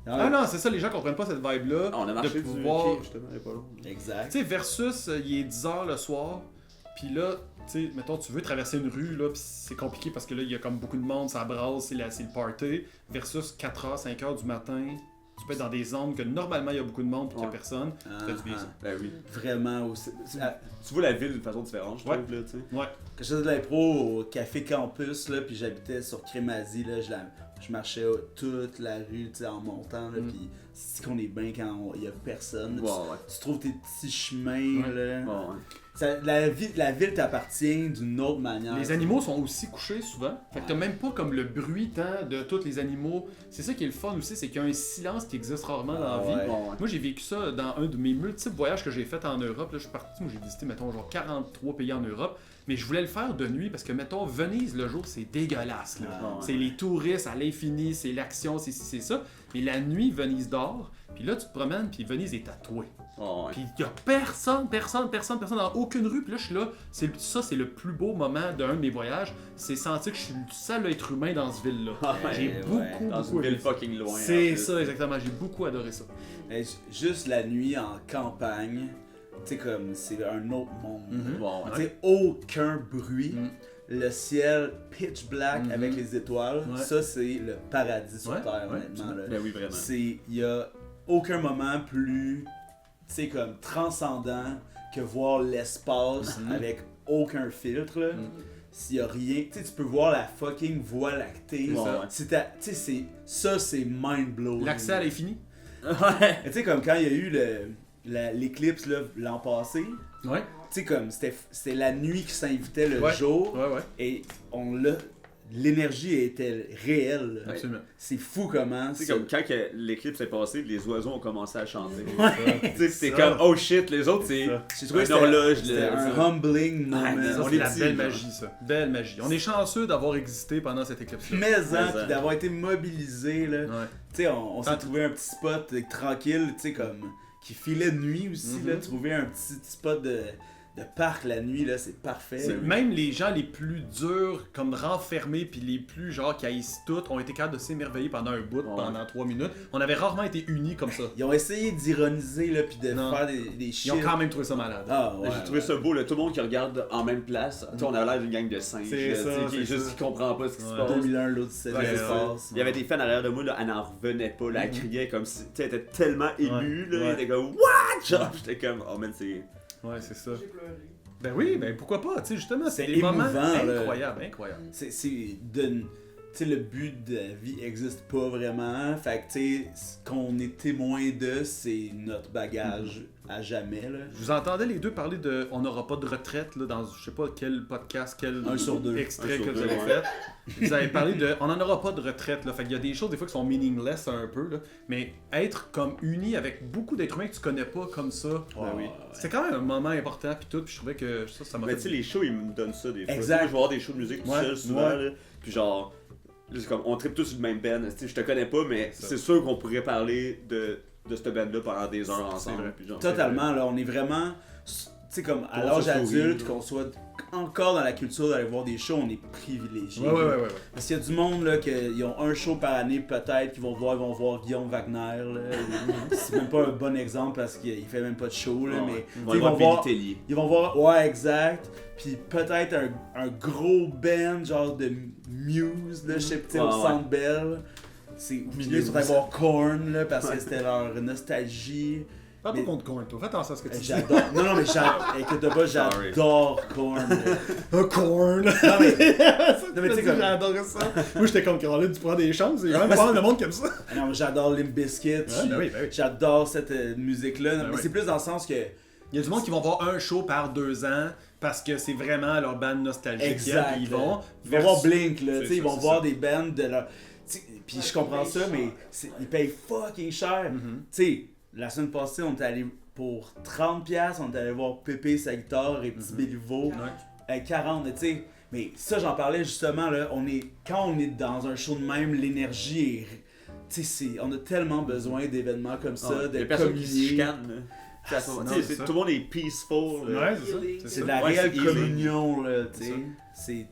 Ah non, c'est ça, les gens comprennent pas cette vibe-là. Ah, on a marché de du pouvoir... Quai, justement, il y a pas long. Exact. Tu sais, versus, il est 10h le soir, puis là, tu sais, mettons, tu veux traverser une rue, là, pis c'est compliqué parce que là, il y a comme beaucoup de monde, ça brasse, c'est le party, versus 4h, 5h du matin, tu peux être dans des zones que normalement, il y a beaucoup de monde, pis qu'il y a personne, ça fait du bien, ça. Ben oui. Vraiment aussi. Tu vois la ville d'une façon différente, je trouve. Là, tu sais. Ouais. Quand je faisais de l'impro au Café Campus, là, puis j'habitais sur Crémazie, là, je marchais toute la rue, tu sais, en montant, là, puis c'est qu'on est bien quand il y a personne. Ouais, ouais. Tu trouves tes petits chemins, là. Ouais, ouais. La ville t'appartient d'une autre manière. Les animaux sont aussi couchés souvent. Fait que t'as même pas comme le bruit tant de tous les animaux. C'est ça qui est le fun aussi, c'est qu'il y a un silence qui existe rarement dans la vie. Ouais. Moi j'ai vécu ça dans un de mes multiples voyages que j'ai fait en Europe. Là, je suis parti, moi j'ai visité mettons genre 43 pays en Europe. Mais je voulais le faire de nuit parce que mettons Venise le jour c'est dégueulasse. Là. Ah, ouais. C'est les touristes à l'infini, c'est l'action, c'est ci, c'est ça. Mais la nuit Venise dort. Puis là tu te promènes puis Venise est tatouée. Ouais. Puis il y a personne dans aucune rue. Puis là, je suis là. C'est le plus beau moment d'un de mes voyages. C'est sentir que je suis le seul être humain dans cette ville-là. Ouais, J'ai ouais. beaucoup, Dans beaucoup une ville aimé ça. fucking loin. C'est en plus. ça, exactement. J'ai beaucoup adoré ça. Mais juste la nuit en campagne, tu sais, comme c'est un autre monde. Mhm. Bon, ouais. Tu sais, aucun bruit. Mhm. Le ciel pitch black Mhm. avec les étoiles, Ouais. ça c'est le paradis sur Ouais, Terre, ouais, honnêtement. là. Ben oui, vraiment. Il y a aucun moment plus, tu sais, comme transcendant que voir l'espace Mhm. avec aucun filtre. Là. Mhm. S'il y a rien, tu sais, tu peux voir la fucking voie lactée. C'est ça. Si tu sais, ça c'est mind blowing. L'accès à l'infini. Ouais. Tu sais, comme quand il y a eu l'éclipse là, l'an passé, Ouais. tu sais, comme c'était la nuit qui s'invitait le Ouais. jour. Ouais, ouais. Et l'énergie était réelle. là. Absolument. C'est fou comment. Tu sais, ça- comme quand que l'éclipse est passée, les oiseaux ont commencé à chanter. Ouais. Tu sais, c'est Ça. comme, oh shit, les autres, c'est. J'ai trouvé que Un horloge, c'était là, un ça. humbling moment. mais Ça, on c'est est la petit, belle là. magie, ça. Belle magie. On est chanceux d'avoir existé pendant cette éclipse-là. Mais Mais, puis d'avoir été mobilisé là. Ouais. Tu sais, on s'est Tant- trouvé un petit spot tranquille, tu sais, comme qui filait de nuit aussi là. Trouver un petit spot de parc la nuit là, c'est parfait. C'est- là. Même les gens les plus durs, comme renfermés, puis les plus genre qui haïssent tout, ont été capables de s'émerveiller pendant un bout, pendant 3 minutes. On avait rarement été unis comme ça. Ils ont essayé d'ironiser là, puis de Non. faire des Ils shit. ont quand même trouvé ça malade. Ah ouais. J'ai trouvé ça beau, là, tout le monde qui regarde en même place. Tu sais, on a l'air d'une gang de singes. C'est là, ça, tu sais, qui c'est juste ça. qui comprend pas ce qui se Ouais. passe. 2001 l'Odyssée de Ouais, l'espace. Il y avait des fans derrière de moi, là, elle n'en revenait pas, là, elle criait comme si. Tu sais, elle était tellement émue, là, Ouais. elle était comme, what? Genre, j'étais comme, oh man, c'est. Ouais, c'est ça. J'ai pleuré. Ben oui, ben pourquoi pas, tu sais, justement, c'est C'est des moments émouvant, là. incroyables, incroyables. C'est tu sais, le but de la vie existe pas vraiment. Fait que, tu sais, ce qu'on est témoin de, c'est notre bagage à jamais, là. Je vous entendais les deux parler de On n'aura pas de retraite là, dans je sais pas quel podcast, quel Un sur deux. extrait Un sur que vous deux, avez ouais. fait. Vous avez parlé de On n'en aura pas de retraite. Là. Fait qu'il y a des choses des fois qui sont meaningless un peu. Là. Mais être comme uni avec beaucoup d'êtres humains que tu connais pas comme ça, Ben oui. c'est quand même un moment important puis tout. Puis je trouvais que ça m'a Mais fait tu sais, les shows, ils me donnent ça des fois. Exact. Moi, je vais voir des shows de musique tout Ouais, seul souvent, ouais. là, puis genre, là, c'est comme, on tripe tous sur le même band. Tu sais, je te connais pas, mais Ça. c'est sûr qu'on pourrait parler de cette band-là pendant des heures vrai. ensemble. Puis genre, Totalement, là, on est vraiment sais, comme à Qu'on l'âge soit sourire, adulte, là. qu'on soit encore dans la culture d'aller voir des shows, on est privilégiés. Ouais. Parce qu'il y a du monde là, ils ont un show par année peut-être, qu'ils vont voir Guillaume Wagner. Là. C'est même pas un bon exemple parce qu'il fait même pas de show. Là, mais Ils vont voir Billy Tellier. ils vont voir, ouais, exact. Puis peut-être un gros band genre de Muse, là, je sais pas, au Centre Bell. Puis là, ils sont allés voir Korn là, parce que c'était leur nostalgie. Pas Mais- contre Korn, toi. Fais attention à ce que tu dis. J'adore. Non, mais écoute pas, j'adore Korn. là. Un Korn! Non, mais tu sais, comme- J'adorais ça. Moi, j'étais comme Caroline, tu prends des chances. Il y a même pas mal de monde comme ça. non, mais j'adore Limp Bizkit. oui. J'adore cette musique-là. Ben mais oui. c'est plus dans le sens que. Il y a du monde qui vont voir un show par 2 ans parce que c'est vraiment leur band nostalgique. Exact. Puis ils vont. Ils vont voir Blink, là. C'est Tu sais, ils ça, vont c'est voir ça. des bands de leur. T'sais, puis je comprends ça, mais ils payent fucking cher. Mm-hmm. Tu sais, la semaine passée, on est allé pour 30$, on est allé voir Pépé sa guitare et Petit Béliveau à 40$, tu sais. Mais ça, j'en parlais justement, là. Quand on est dans un show de même, l'énergie est. Tu sais, on a tellement besoin d'événements comme ça, Il y a de personne qui se communier. chicane. Là. non, c'est ça. Tout le monde est peaceful. là. Ouais, c'est ça. C'est de la Ouais, réelle c'est easy. communion, là, tu C'est sais.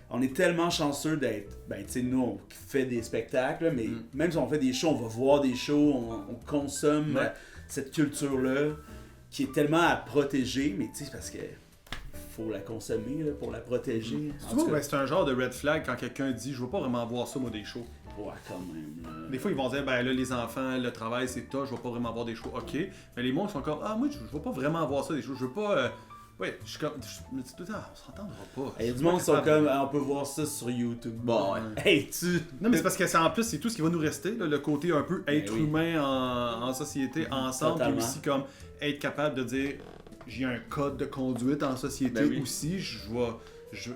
On est tellement chanceux d'être. Ben, tu sais, nous, on fait des spectacles, là, mais même si on fait des shows, on va voir des shows, on consomme Ouais. cette culture-là qui est tellement à protéger, mais tu sais, parce que faut la consommer là, pour la protéger. En Tu vois, tout cas, ben, c'est un genre de red flag quand quelqu'un dit je veux pas vraiment voir ça moi des shows. ouais, quand même. Là. Des fois ils vont dire ben là les enfants, le travail c'est toi, je veux pas vraiment voir des shows. OK, mais les mondes sont comme ah moi je veux pas vraiment voir ça des shows, je veux pas ouais, je suis comme je me dis tout le temps on s'entendra pas. Il y a Je du suis pas monde qui sont capable. comme, ah, on peut voir ça sur YouTube. Bon, ouais. Hey, tu. Non, mais c'est parce que c'est en plus, c'est tout ce qui va nous rester, là, le côté un peu être oui. humain en société, ensemble, puis Totalement. aussi comme être capable de dire j'ai un code de conduite en société Ben oui. aussi,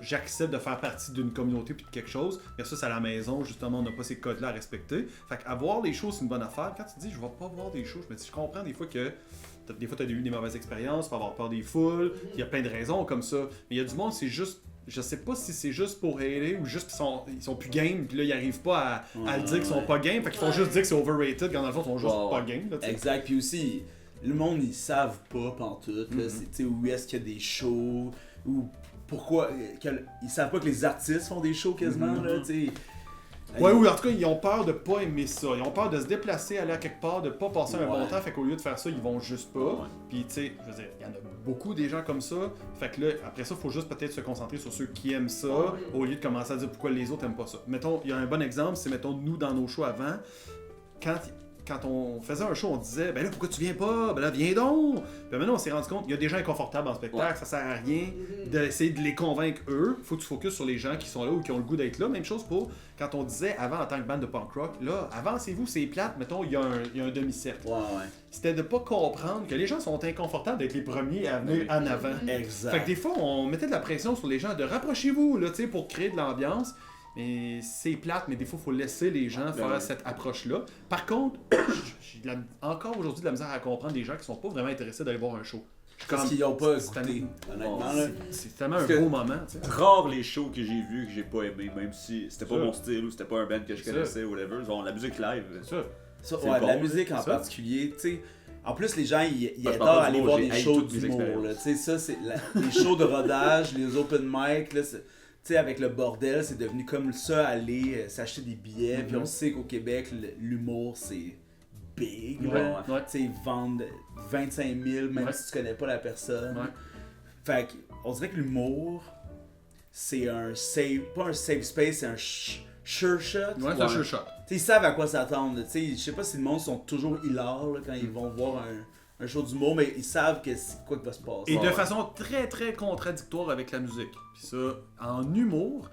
j'accepte de faire partie d'une communauté puis de quelque chose, mais ça c'est à la maison, justement, on n'a pas ces codes-là à respecter. Fait qu'avoir des choses, c'est une bonne affaire. Quand tu dis je vais pas voir des choses, je me dis je comprends des fois que des fois tu as eu des mauvaises expériences, tu peux avoir peur des foules, il y a plein de raisons comme ça, mais il y a du monde, c'est juste. Je sais pas si c'est juste pour hater ou juste qu'ils sont plus game, puis là ils arrivent pas à le dire qu'ils sont pas game, fait qu'ils font juste dire que c'est overrated quand dans le fond ils sont juste Ouais, pas ouais. game. Là, tu sais. Exact, puis aussi, le monde, ils savent pas pantoute, là, tu sais, où est-ce qu'il y a des shows, ou pourquoi, ils savent pas que les artistes font des shows quasiment, là, tu sais. Ouais, ou en tout cas, ils ont peur de pas aimer ça. Ils ont peur de se déplacer, aller à quelque part, de pas passer un bon temps. Fait qu'au lieu de faire ça, ils vont juste pas. Ouais. Puis, tu sais, je veux dire, il y en a beaucoup des gens comme ça. Fait que là, après ça, il faut juste peut-être se concentrer sur ceux qui aiment ça, au lieu de commencer à dire pourquoi les autres aiment pas ça. Mettons, il y a un bon exemple, c'est, mettons, nous, dans nos shows avant, quand on faisait un show, on disait, ben là, pourquoi tu viens pas? Ben là, viens donc! Puis maintenant, on s'est rendu compte, il y a des gens inconfortables en spectacle, ça sert à rien d'essayer de les convaincre eux. Faut que tu focuses sur les gens qui sont là ou qui ont le goût d'être là. Même chose pour quand on disait avant en tant que bande de punk rock, là, avancez-vous, c'est plate, mettons, il y a un demi-cercle. Ouais, C'était de pas comprendre que les gens sont inconfortables d'être les premiers à venir en avant. exact. Fait que des fois, on mettait de la pression sur les gens de rapprochez-vous, là, tu sais, pour créer de l'ambiance. Mais c'est plate, mais des fois, il faut laisser les gens faire cette approche-là. Par contre, j'ai encore aujourd'hui de la misère à comprendre des gens qui sont pas vraiment intéressés d'aller voir un show. Parce qu'ils ont pas c'est goûté, honnêtement, là. C'est tellement Parce un que- beau moment, tu sais. Rare les shows que j'ai vus que j'ai pas aimé, même si c'était pas Ça. mon style ou c'était pas un band que je Ça. connaissais ou whatever. Genre, la musique live. C'est ça. Ça, C'est ouais, bon, la musique en ça. particulier, tu sais. En plus, les gens, ils je parle adorent pas aller d'humour, voir j'ai des haï shows toutes mes d'humour, expériences. là. Tu sais, ça, c'est les shows de rodage, les open mic, là. Tu sais, avec le bordel, c'est devenu comme ça, aller s'acheter des billets. Puis on sait qu'au Québec, l'humour, c'est big, là. Ouais. Tu sais, ils vendent 25 000, même Ouais. si tu connais pas la personne. Ouais. Fait qu'on dirait que l'humour, c'est un safe, pas un safe space, c'est un sure shot. Ouais, c'est un sure shot. Tu sais, ils savent à quoi s'attendre. Tu sais, je sais pas si le monde sont toujours hilares là, quand ils vont voir un show d'humour, mais ils savent que c'est quoi qui va se passer. Et de Ouais. façon très très contradictoire avec la musique. Puis ça, en humour,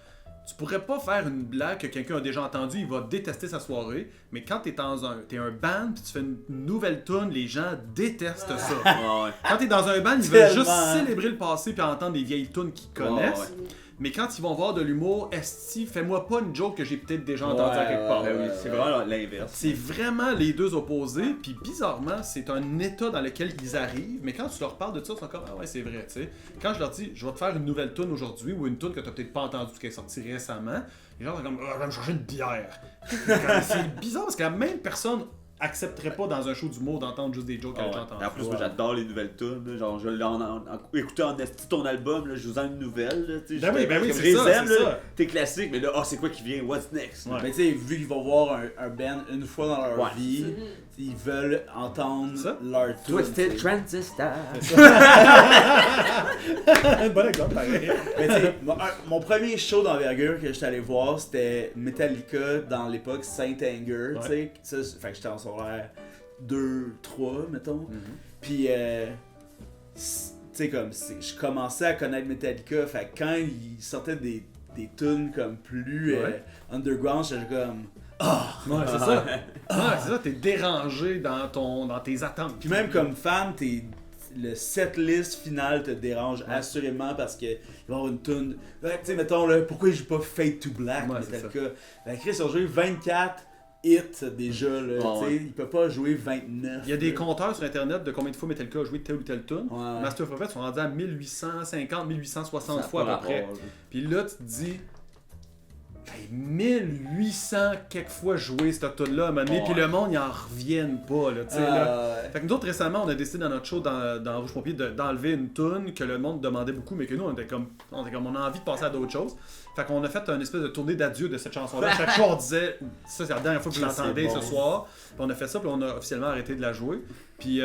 tu pourrais pas faire une blague que quelqu'un a déjà entendue, il va détester sa soirée, mais quand t'es un band puis tu fais une nouvelle tune, les gens détestent ça. Ouais. Quand t'es dans un band, ils veulent juste Tellement. célébrer le passé puis entendre des vieilles tunes qu'ils connaissent. Ouais. Mais quand ils vont voir de l'humour, esti, fais-moi pas une joke que j'ai peut-être déjà entendue à quelque part. Ben oui, c'est vraiment l'inverse. C'est vraiment les deux opposés, puis bizarrement, c'est un état dans lequel ils arrivent, mais quand tu leur parles de ça, ils sont comme « Ah ouais, c'est vrai, tu sais. » Quand je leur dis « Je vais te faire une nouvelle tune aujourd'hui, ou une tune que t'as peut-être pas entendue, qui est sortie récemment », les gens sont comme « Ah, je vais me chercher une bière. » C'est bizarre, parce que la même personne accepterais pas dans un show d'humour d'entendre juste des jokes qu'elle chante en En plus, moi fou. j'adore les nouvelles tunes. Là. Genre, je l'ai écouté en esti ton album, là, je vous en une nouvelle. Là, Ben oui, comme c'est je les ça, aime, c'est là. ça. T'es classique, mais là, c'est quoi qui vient? What's next? Ouais. Mais tu sais, vu qu'ils vont voir un band une fois dans leur Ouais. vie, ils veulent entendre Ça? leur tune. Twisted tu sais. Transistor. Bon exemple, pareil. Mais tu sais, mon premier show d'envergure que j'étais allé voir, c'était Metallica dans l'époque Saint-Anger, tu sais. Fait que j'étais en secondaire 2, 3, mettons. Puis, tu sais, comme, je commençais à connaître Metallica, fait que quand ils sortaient des tunes comme plus underground, j'étais comme... Ouais, c'est ça. Ouais, c'est ça, t'es dérangé dans tes attentes. Puis même comme fan, le setlist final te dérange assurément parce que il va y avoir une tune. Tu sais, mettons, là, pourquoi je joue pas Fade to Black, Ouais, Metallica? Ben, Chris, ils ont joué 24 hits déjà, là. Tu sais, il peut pas jouer 29. Il y a des là. compteurs sur internet de combien de fois Metallica a joué telle ou telle tune. Ouais. Master of Puppets sont rendus à 1850, 1860 Ça a fois pas à peu près. rapport, là. Puis là, tu te dis, hey, 1800 quelques fois jouer cette tune-là à un moment donné, Ouais. puis le monde, ils en reviennent pas, là, tu sais, là. Ouais. Fait que nous autres, récemment, on a décidé dans notre show dans Rouge Pompier d'enlever une tune que le monde demandait beaucoup, mais que nous, on était comme on a envie de passer à d'autres choses. Fait qu'on a fait une espèce de tournée d'adieu de cette chanson-là. Chaque fois, on disait, ça, c'est la dernière fois que vous Ça, c'est l'entendez bon. ce soir. Puis on a fait ça, puis on a officiellement arrêté de la jouer. Puis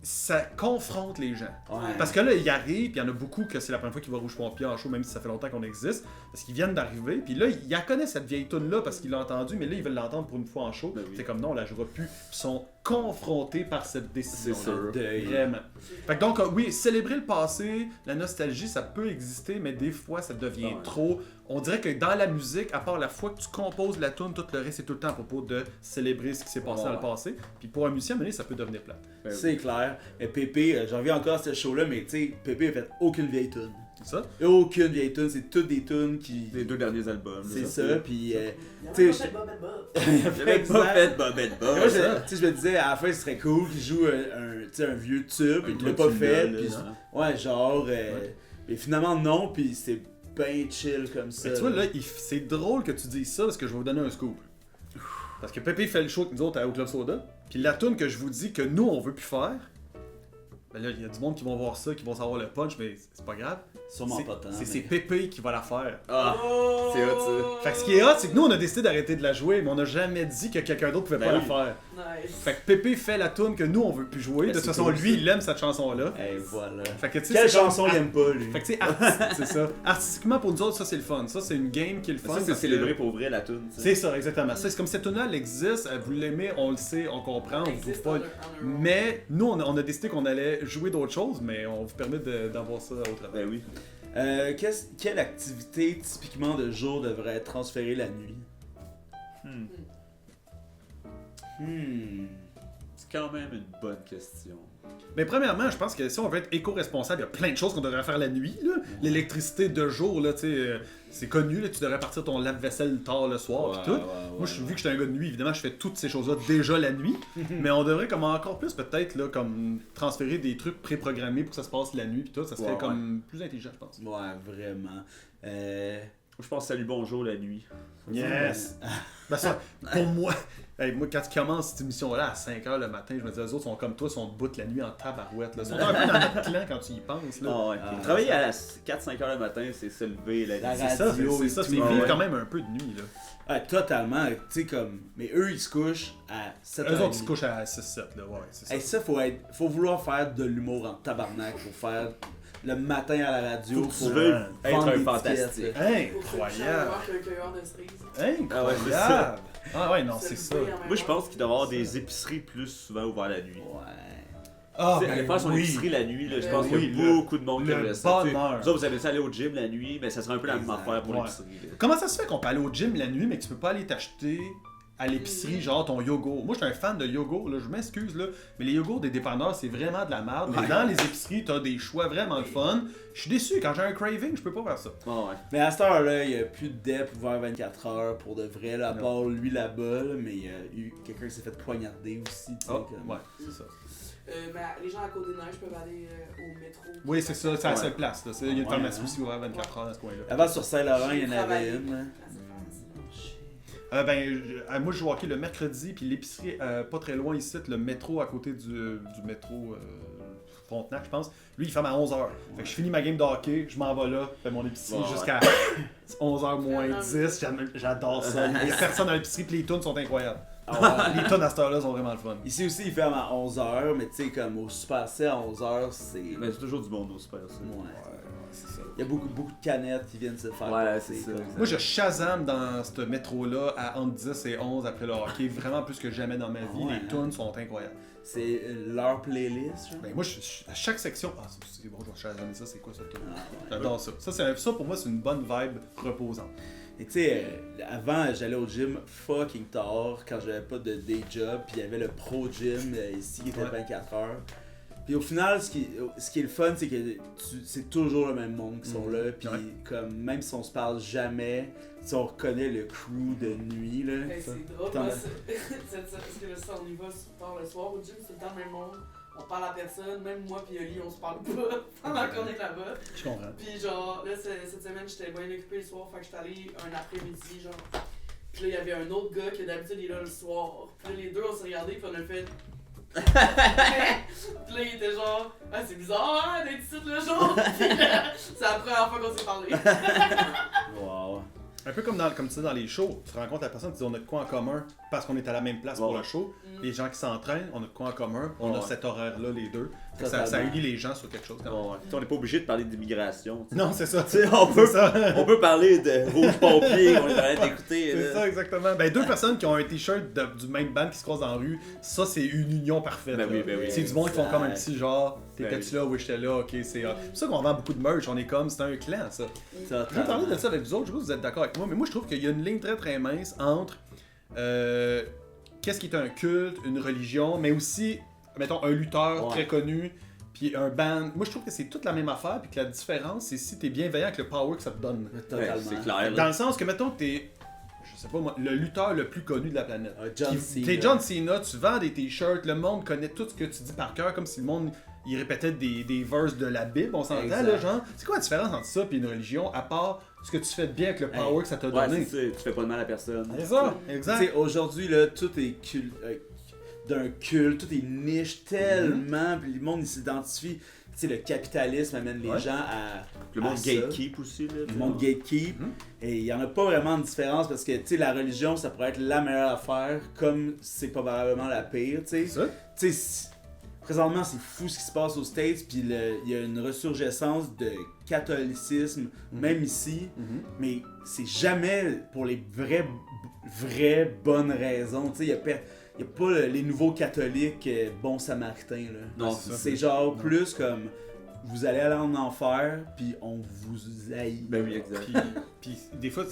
ça confronte les gens. Ouais. Parce que là, il arrive, puis il y en a beaucoup que c'est la première fois qu'ils voient Rouge Pompier en show, même si ça fait longtemps qu'on existe. Parce qu'ils viennent d'arriver, puis là, ils la connaissent cette vieille tune-là parce qu'ils l'ont entendue, mais là, ils veulent l'entendre pour une fois en show. Ben oui. C'est comme non, on la jouera plus. Puis ils sont confrontés par cette C'est décision-là. sûr. Deuil. Vraiment. Fait que donc, oui, célébrer le passé, la nostalgie, ça peut exister, mais des fois, ça devient Ouais. trop. On dirait que dans la musique, à part la fois que tu composes la tune, tout le reste, c'est tout le temps à propos de célébrer ce qui s'est passé Ouais. dans le passé. Puis pour un musicien, à un moment donné, ça peut devenir plat. Ben oui. C'est clair. Mais Pépé, j'en reviens encore à ce show-là, mais tu sais, Pépé a fait aucune vieille tune. C'est ça? Aucune vieille tune, c'est toutes des tunes qui. Les 2 derniers albums. C'est là. ça, puis. Il a Tu même sais, pas fait Bob and Bob. J'avais pas fait Bobette Bob. Moi, tu sais, je me disais, à la fin, ce serait cool qu'il joue tu sais, un vieux tube, il l'a pas fait, puis ouais, genre, mais finalement non, puis c'est ben chill comme ça. Mais tu vois, là, c'est drôle que tu dises ça parce que je vais vous donner un scoop. Parce que Pépé fait le show avec nous autres à Au Club Soda. Puis la tune que je vous dis que nous, on veut plus faire, ben là, il y a du monde qui vont voir ça, qui vont savoir le punch, mais c'est pas grave. Sûrement pas tant. C'est mais- Pépé qui va la faire. Ah, c'est hot, Fait que ce qui est hot, c'est que nous, on a décidé d'arrêter de la jouer, mais on n'a jamais dit que quelqu'un d'autre pouvait Ben pas oui. la faire. Nice. Fait que Pépé fait la tune que nous, on veut plus jouer. Ben, De toute c'est façon, cool, lui, ça. il aime cette chanson-là. Et voilà. Fait que, tu sais, Quelle c'est comme- chanson il aime pas, lui? Fait que, tu sais, c'est ça. Artistiquement, pour nous autres, ça, c'est le fun. Ça, c'est une game qui est le fun. Ça, c'est parce que- célébrer pour vrai la tune. tu sais. C'est ça, exactement. Ça, c'est comme cette tune-là, elle existe, vous l'aimez, on le sait, on comprend, on vous trouve pas. Mais nous, on a décidé qu'on allait jouer d'autres choses, mais on vous permet d'avoir ça au travail. Ben oui. Quelle activité typiquement de jour devrait être transférée la nuit? C'est quand même une bonne question. Mais premièrement, je pense que si on veut être éco-responsable, il y a plein de choses qu'on devrait faire la nuit. Là. L'électricité de jour, là, tu sais, c'est connu, là, tu devrais partir ton lave-vaisselle tard le soir pis tout. Moi, vu que je suis un gars de nuit, évidemment, je fais toutes ces choses-là déjà la nuit. Mais on devrait comme encore plus peut-être là, comme transférer des trucs préprogrammés pour que ça se passe la nuit pis tout. Ça serait Ouais, comme plus intelligent, je pense. Ouais, vraiment. Moi, je pense salut bonjour la nuit. Yes! Ben ça, pour moi, hey, moi, quand tu commences cette émission-là à 5h le matin, je me dis, les autres sont comme toi, sont debout la nuit en tabarouette. Là. Ils sont un peu dans notre clan quand tu y penses. Là. Ah ouais. Travailler à 4-5 heures le matin, c'est se lever la La nuit. C'est ça, radio c'est et ça, tout, c'est vivre ouais. quand même un peu de nuit. Là. Ouais, totalement. Tu sais, comme. Mais eux, ils se couchent à 7h. Eux autres, ils se couchent à 6-7. Là. Ouais, c'est ça. Hey, ça, faut vouloir faire de l'humour en tabarnak pour faire le matin à la radio. Faut que tu pour veuilles vendre être un des fantastique. tickets. Incroyable! Un cueilleur de cerises. Ah ouais, c'est Incroyable! Ah ouais, non, c'est ça. Moi, je pense qu'il doit y avoir des épiceries plus souvent ouvertes la nuit. Ouais. Ah, Tu sais, aller faire son oui. épicerie la nuit, là, je pense Oui, qu'il y a beaucoup de monde qui le aimerait ça. tu sais. bonheur. Vous autres, vous allez aller au gym la nuit, mais ça serait un peu la même Exact. affaire pour Ouais. l'épicerie. là. Comment ça se fait qu'on peut aller au gym la nuit, mais que tu peux pas aller t'acheter à l'épicerie, genre ton yogourt? Moi, je suis un fan de yogourt, là, je m'excuse, là, mais les yogourts des dépanneurs, c'est vraiment de la merde. Mais Ouais. dans les épiceries, t'as des choix vraiment le fun. Je suis déçu, quand j'ai un craving, je peux pas faire ça. Ah ouais. Mais à cette heure-là, il n'y a plus de dep ouvert 24 heures pour de vrai, là, à Non. part lui là-bas, là, mais il y a eu quelqu'un qui s'est fait poignarder aussi. tu sais, Oh, comme- ouais, c'est ça. Ben, les gens à Côte-des-Neiges peuvent aller au métro. Oui, c'est ça, c'est à la Ouais. seule place. Là. Il y a une Ouais, pharmacie hein. aussi ouverte 24 heures dans ce coin-là. Avant, sur Saint-Laurent, il y en avait Travailler. une. là. Moi je joue au hockey le mercredi, puis l'épicerie pas très loin ici, le métro à côté du métro Frontenac, je pense. Lui, il ferme à 11h. Fait que je finis ma game de hockey, je m'en vais là, fais mon épicerie jusqu'à 11h moins 10. J'adore ça. Il y a personne dans l'épicerie, puis les tunes sont incroyables. Les tunes à cette heure-là sont vraiment le fun. Ici aussi, il ferme à 11h, mais tu sais, comme au Super C à 11h, c'est. Mais c'est toujours du monde au Super C. Ouais. C'est ça. Il y a beaucoup de canettes qui viennent se faire. Ouais, passer, c'est ça. comme Moi, je Shazam dans ce métro-là à entre 10 et 11 après le hockey, vraiment plus que jamais dans ma vie. Ouais, Les tunes sont incroyables. C'est leur playlist, genre. Ben, moi, à chaque section. Ah, c'est bon, je vais Shazam ça, c'est quoi ça? Ah, ouais. J'adore ça. Ça, pour moi, c'est une bonne vibe reposante. Et tu sais, avant, j'allais au gym fucking tard quand j'avais pas de day job, puis il y avait le pro gym ici qui était 24 heures. Puis au final, ce qui est le fun, c'est que c'est toujours le même monde qui sont là, puis comme même si on se parle jamais, si on reconnaît le crew de nuit là. Hey, c'est drôle, moi, parce que là, si on y va tard le soir au gym, c'est tout le temps le même monde. On parle à personne, même moi pis Oli, on se parle pas pendant qu'on est là-bas. Je comprends. Pis genre, là, cette semaine, j'étais bien occupé le soir, fait que j'étais allé un après-midi, genre. Pis là, il y avait un autre gars qui d'habitude il est là le soir. Pis là, les deux, on s'est regardés, pis on a fait. Pis là, il était genre, ah, c'est bizarre, hein, d'être ici le jour. Pis là, c'est la première fois qu'on s'est parlé. Wow. Un peu comme tu dis dans les shows, tu rencontres la personne, tu dis on a de quoi en commun parce qu'on est à la même place pour le show. Les gens qui s'entraînent, on a de quoi en commun, on a cet horaire-là les deux. Ça unit les gens sur quelque chose. On n'est pas obligé de parler d'immigration. Non, c'est ça. On peut parler de rouge pompier, on est en train d'écouter. C'est ça, exactement. Ben, deux personnes qui ont un t-shirt du même band qui se croisent dans la rue, ça, c'est une union parfaite. Ben oui, ben oui. C'est du monde qui font comme un petit genre, t'étais-tu là, oui, j'étais là, ok, c'est pour ça qu'on vend beaucoup de merch, on est comme, c'est un clan, ça. Je vais parler de ça avec vous autres, je sais pas si vous êtes d'accord avec moi, mais moi, je trouve qu'il y a une ligne très très mince entre qu'est-ce qui est un culte, une religion, mais aussi, mettons, un lutteur très connu, puis un band. Moi, je trouve que c'est toute la même affaire, puis que la différence, c'est si t'es bienveillant avec le power que ça te donne. Totalement. C'est clair. Dans le sens que, mettons, t'es, je sais pas moi, le lutteur le plus connu de la planète. John Cena. T'es John Cena, tu vends des t-shirts, le monde connaît tout ce que tu dis par cœur, comme si le monde, il répétait des verses de la Bible, on s'entend, là, genre. C'est quoi la différence entre ça et une religion, à part ce que tu fais de bien avec le power que ça t'a donné? Ouais, c'est ça, tu fais pas de mal à personne. C'est ça, exact. Tu sais, aujourd'hui, là, tout est d'un culte, tout est niche tellement, puis le monde il s'identifie. Tu sais, le capitalisme amène les gens à. Le monde ça. gatekeep aussi. Là, Le monde gatekeep. Et il n'y en a pas vraiment de différence parce que, tu sais, la religion, ça pourrait être la meilleure affaire, comme c'est probablement la pire, tu sais. C'est ça. Tu sais, présentement, c'est fou ce qui se passe aux States, puis il y a une ressurgescence de catholicisme, même ici, mais c'est jamais pour les vraies bonnes raisons. Tu sais, il n'y a pas les nouveaux catholiques bons samaritains. Là. Non, c'est genre plus comme vous allez aller en enfer, puis on vous haït. Ben oui, exact. Puis des fois,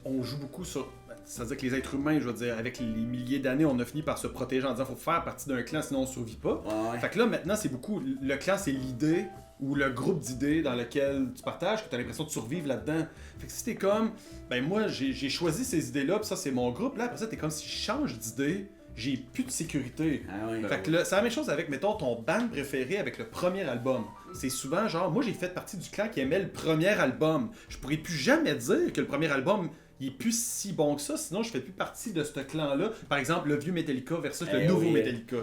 on joue beaucoup sur. C'est-à-dire que les êtres humains, je veux dire, avec les milliers d'années, on a fini par se protéger en disant faut faire partie d'un clan sinon on survit pas. Ouais. Fait que là, maintenant, c'est beaucoup. Le clan, c'est l'idée ou le groupe d'idées dans lequel tu partages, que tu as l'impression de survivre là-dedans. Fait que si t'es comme, ben moi, j'ai choisi ces idées-là, puis ça, c'est mon groupe, là, après ça, t'es comme si je change d'idée, j'ai plus de sécurité. Ah ouais. Fait que là, c'est la même chose avec, mettons, ton band préféré avec le premier album. C'est souvent genre, moi j'ai fait partie du clan qui aimait le premier album. Je pourrais plus jamais dire que le premier album, il est plus si bon que ça, sinon je fais plus partie de ce clan-là. Par exemple, le vieux Metallica versus le nouveau Metallica.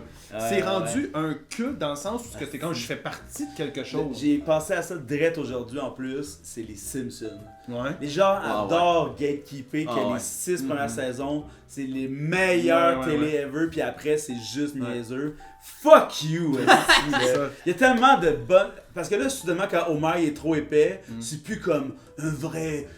C'est rendu un culte dans le sens où c'est quand je fais partie de quelque chose. J'ai pensé à ça direct aujourd'hui en plus, c'est les Simpsons. Ouais. Les gens adorent gatekeeper que les 6 premières saisons, c'est les meilleures télé ever, puis après c'est juste niaiseux. Fuck you! Il y a tellement de bonnes. Parce que là, soudainement, quand Homer est trop épais, c'est plus comme une vraie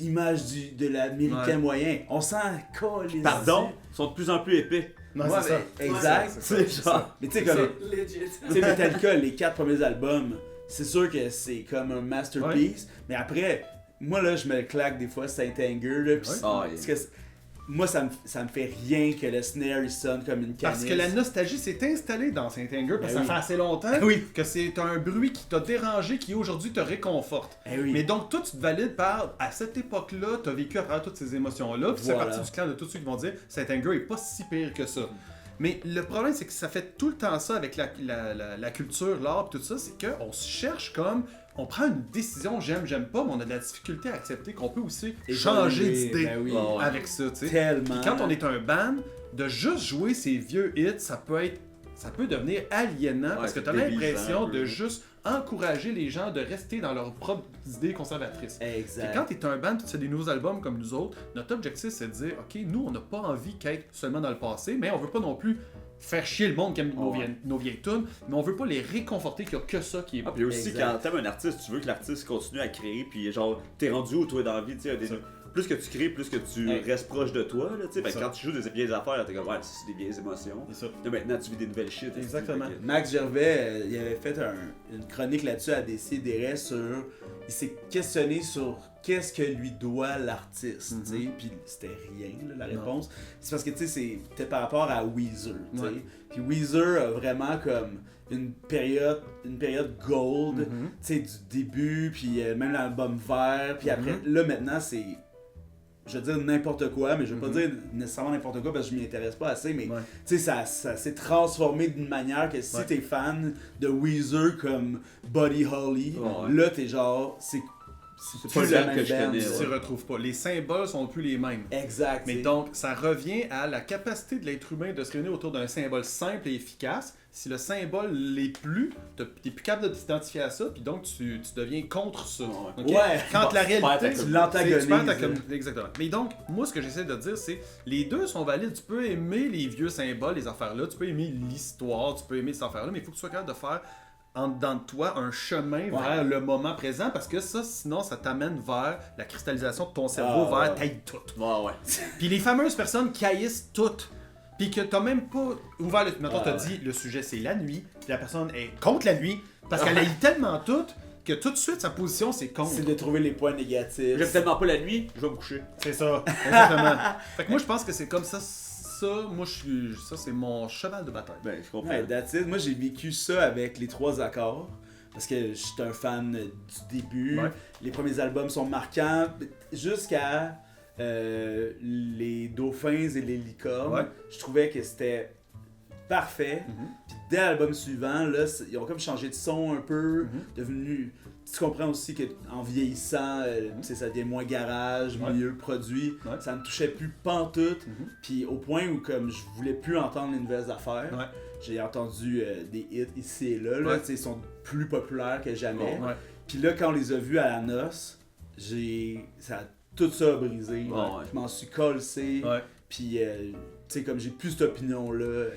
image de l'américain moyen. On s'en colle. Pardon, ils sont de plus en plus épais. Non, Ouais, c'est ça. exact. C'est genre. Mais tu sais, comme. C'est legit. Tu sais, Metallica, les 4 premiers albums, c'est sûr que c'est comme un masterpiece. Mais après, moi là, je me le claque des fois, Saint Anger. Là, pis parce que moi, ça me fait rien que le snare il sonne comme une canisse. Parce que la nostalgie s'est installée dans Saint Anger, parce que ça fait assez longtemps que c'est un bruit qui t'a dérangé, qui aujourd'hui te réconforte. Mais donc, toi, tu te valides par, à cette époque-là, t'as vécu à travers toutes ces émotions-là, puis c'est parti du clan de tous ceux qui vont dire Saint Anger est pas si pire que ça. Mais le problème, c'est que ça fait tout le temps ça avec la culture, l'art, tout ça, c'est qu'on se cherche comme... On prend une décision, j'aime pas, mais on a de la difficulté à accepter qu'on peut aussi changer d'idée avec ça, tu sais. Tellement. Puis quand on est un band, de juste jouer ces vieux hits, ça peut devenir aliénant parce que t'as l'impression de juste encourager les gens de rester dans leurs propres idées conservatrices. Exact. Et quand t'es un band, tu fais des nouveaux albums comme nous autres, notre objectif c'est de dire, ok, nous on n'a pas envie qu'être seulement dans le passé, mais on veut pas non plus faire chier le monde qui aime nos vieilles tunes, mais on veut pas les réconforter qu'il y a que ça qui est bon. Puis aussi, quand t'aimes un artiste, tu veux que l'artiste continue à créer, puis genre, t'es rendu où toi dans la vie, tu sais, plus que tu crées, plus que tu restes proche de toi, là, tu sais. Quand tu joues des vieilles affaires, t'es comme, ouais, c'est des vieilles émotions. C'est ça. Là, maintenant, tu vis des nouvelles shit. Exactement. Max Gervais, il avait fait une chronique là-dessus à Décideret sur... Il s'est questionné sur qu'est-ce que lui doit l'artiste, tu sais, puis c'était rien, là, la réponse. C'est parce que, tu sais, c'était par rapport à Weezer, tu sais. Puis Weezer a vraiment comme une période gold, tu sais, du début, puis même l'album vert, puis après, là, maintenant, c'est... Je veux dire n'importe quoi, mais je veux pas dire nécessairement n'importe quoi parce que je m'y intéresse pas assez, mais tu sais, ça s'est transformé d'une manière que si t'es fan de Weezer comme Buddy Holly, là t'es genre, c'est pas la le même que je band. connais. Tu s'y retrouves pas. Les symboles sont plus les mêmes. Exact. Mais donc, ça revient à la capacité de l'être humain de se réunir autour d'un symbole simple et efficace. Si le symbole l'est plus, t'es plus capable de t'identifier à ça, puis donc tu deviens contre ça. Okay? Quand la réalité, tu l'antagonises. Exactement. Mais donc, moi, ce que j'essaie de dire, c'est les deux sont valides. Tu peux aimer les vieux symboles, les affaires-là, tu peux aimer l'histoire, tu peux aimer ces affaires-là, mais il faut que tu sois capable de faire en dedans de toi un chemin vers le moment présent parce que ça, sinon, ça t'amène vers la cristallisation de ton cerveau, vers taille tout. Puis les fameuses personnes qui haïssent tout, puis que t'as même pas ouvert le... Mettons, t'as dit, le sujet c'est la nuit, puis la personne est contre la nuit parce qu'elle haït tellement tout que tout de suite, sa position, c'est contre. C'est de trouver les points négatifs. J'aime tellement pas la nuit, je vais me coucher. C'est ça, exactement. Fait que moi, je pense que c'est comme ça... Ça, c'est mon cheval de bataille. Ben, je comprends. Ouais, that's it. Moi, j'ai vécu ça avec les 3 accords. Parce que j'étais un fan du début. Les premiers albums sont marquants. Jusqu'à les Dauphins et les Licornes. Je trouvais que c'était parfait. Puis dès l'album suivant, là, ils ont comme changé de son un peu. Devenu... Tu comprends aussi qu'en vieillissant, ça devient moins garage, mieux produit. Ça me touchait plus pantoute. Puis au point où comme je voulais plus entendre les nouvelles affaires, j'ai entendu des hits ici et là. Ils sont plus populaires que jamais. Puis là, quand on les a vus à la noce, tout ça a brisé. Je m'en suis collé. Puis, tu sais, comme j'ai plus cette opinion-là...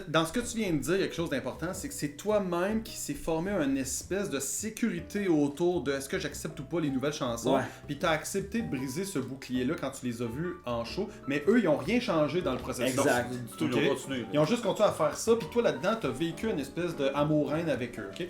Dans ce que tu viens de dire, il y a quelque chose d'important, c'est que c'est toi-même qui s'est formé une espèce de sécurité autour de est-ce que j'accepte ou pas les nouvelles chansons. Puis t'as accepté de briser ce bouclier-là quand tu les as vus en show, mais eux, ils ont rien changé dans le processus. Exact. Ils ont juste continué à faire ça, puis toi là-dedans, t'as vécu une espèce d'amour-haine avec eux. Okay?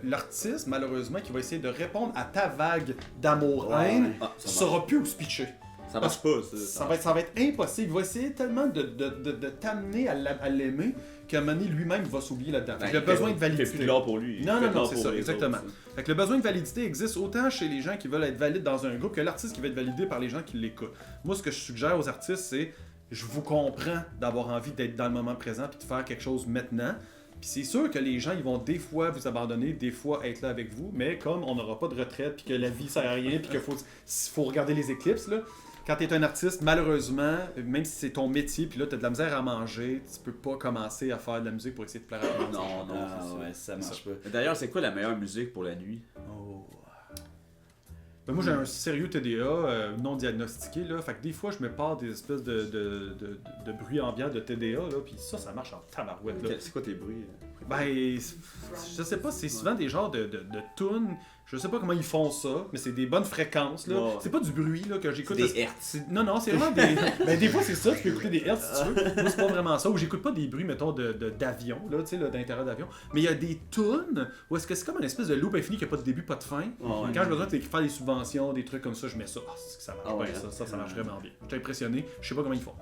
L'artiste, malheureusement, qui va essayer de répondre à ta vague d'amour-haine, saura plus où se pitcher. Ça marche pas, ça va être impossible. Il va essayer tellement de t'amener à l'aimer qu'à un moment donné, lui-même, il va s'oublier là-dedans. Fait que le besoin de validité. Il fait plus de l'art pour lui. Non, c'est ça, exactement. Fait que le besoin de validité existe autant chez les gens qui veulent être valides dans un groupe que l'artiste qui va être validé par les gens qui l'écoutent. Moi, ce que je suggère aux artistes, c'est je vous comprends d'avoir envie d'être dans le moment présent puis de faire quelque chose maintenant. Puis c'est sûr que les gens, ils vont des fois vous abandonner, des fois être là avec vous, mais comme on n'aura pas de retraite puis que la vie sert à rien puis qu'il faut regarder les éclipses, là. Quand t'es un artiste, malheureusement, même si c'est ton métier, puis là t'as de la misère à manger, tu peux pas commencer à faire de la musique pour essayer de plaire à tout le monde. Non, ça marche pas. D'ailleurs, c'est quoi la meilleure musique pour la nuit? Ben moi j'ai un sérieux TDA non diagnostiqué, là, fait que des fois je me pars des espèces de bruits ambiants de TDA, là, puis ça marche en tabarouette. Là. C'est quoi tes bruits? Ben, je sais pas, c'est souvent des genres de tunes. Je sais pas comment ils font ça, mais c'est des bonnes fréquences, là. C'est pas du bruit, là, que j'écoute. Des hertz. Non, c'est vraiment des... Ben, des fois, c'est ça, tu peux écouter des hertz si tu veux. Moi, c'est pas vraiment ça. Ou j'écoute pas des bruits, mettons, d'avion, là, tu sais, d'intérieur d'avion. Mais il y a des tunes où est-ce que c'est comme une espèce de loop infini qui a pas de début, pas de fin. Quand j'ai besoin de faire des subventions, des trucs comme ça, je mets ça. C'est que ça marche bien, ça marche vraiment bien. J'étais impressionné. Je sais pas comment ils font.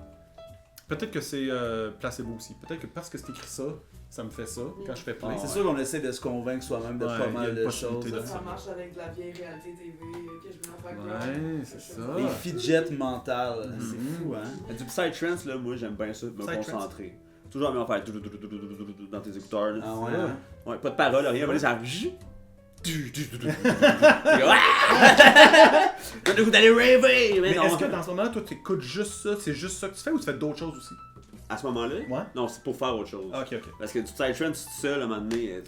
Peut-être que c'est placebo aussi. Peut-être que parce que c'est écrit ça me fait ça quand je fais plein. C'est sûr qu'on essaie de se convaincre soi-même de pas mal de choses. Ça marche avec la vieille réalité TV que je mets en c'est ça. Les fidgets mentales, c'est fou, hein? Du psytrance, là, moi j'aime bien ça, me concentrer. Toujours la même affaire. Dans tes écouteurs. Là. Ah ouais, Ouais. hein? Ouais, pas de parole, rien. Voilà, ça. T'as le goût d'aller raver! Mais non. est-ce que dans ce moment-là, toi, tu écoutes juste ça, c'est juste ça que tu fais ou tu fais d'autres choses aussi? À ce moment-là? Ouais. Non, c'est pour faire autre chose. Ah, ok. Parce que du Psytrance, tout seul, à un moment donné.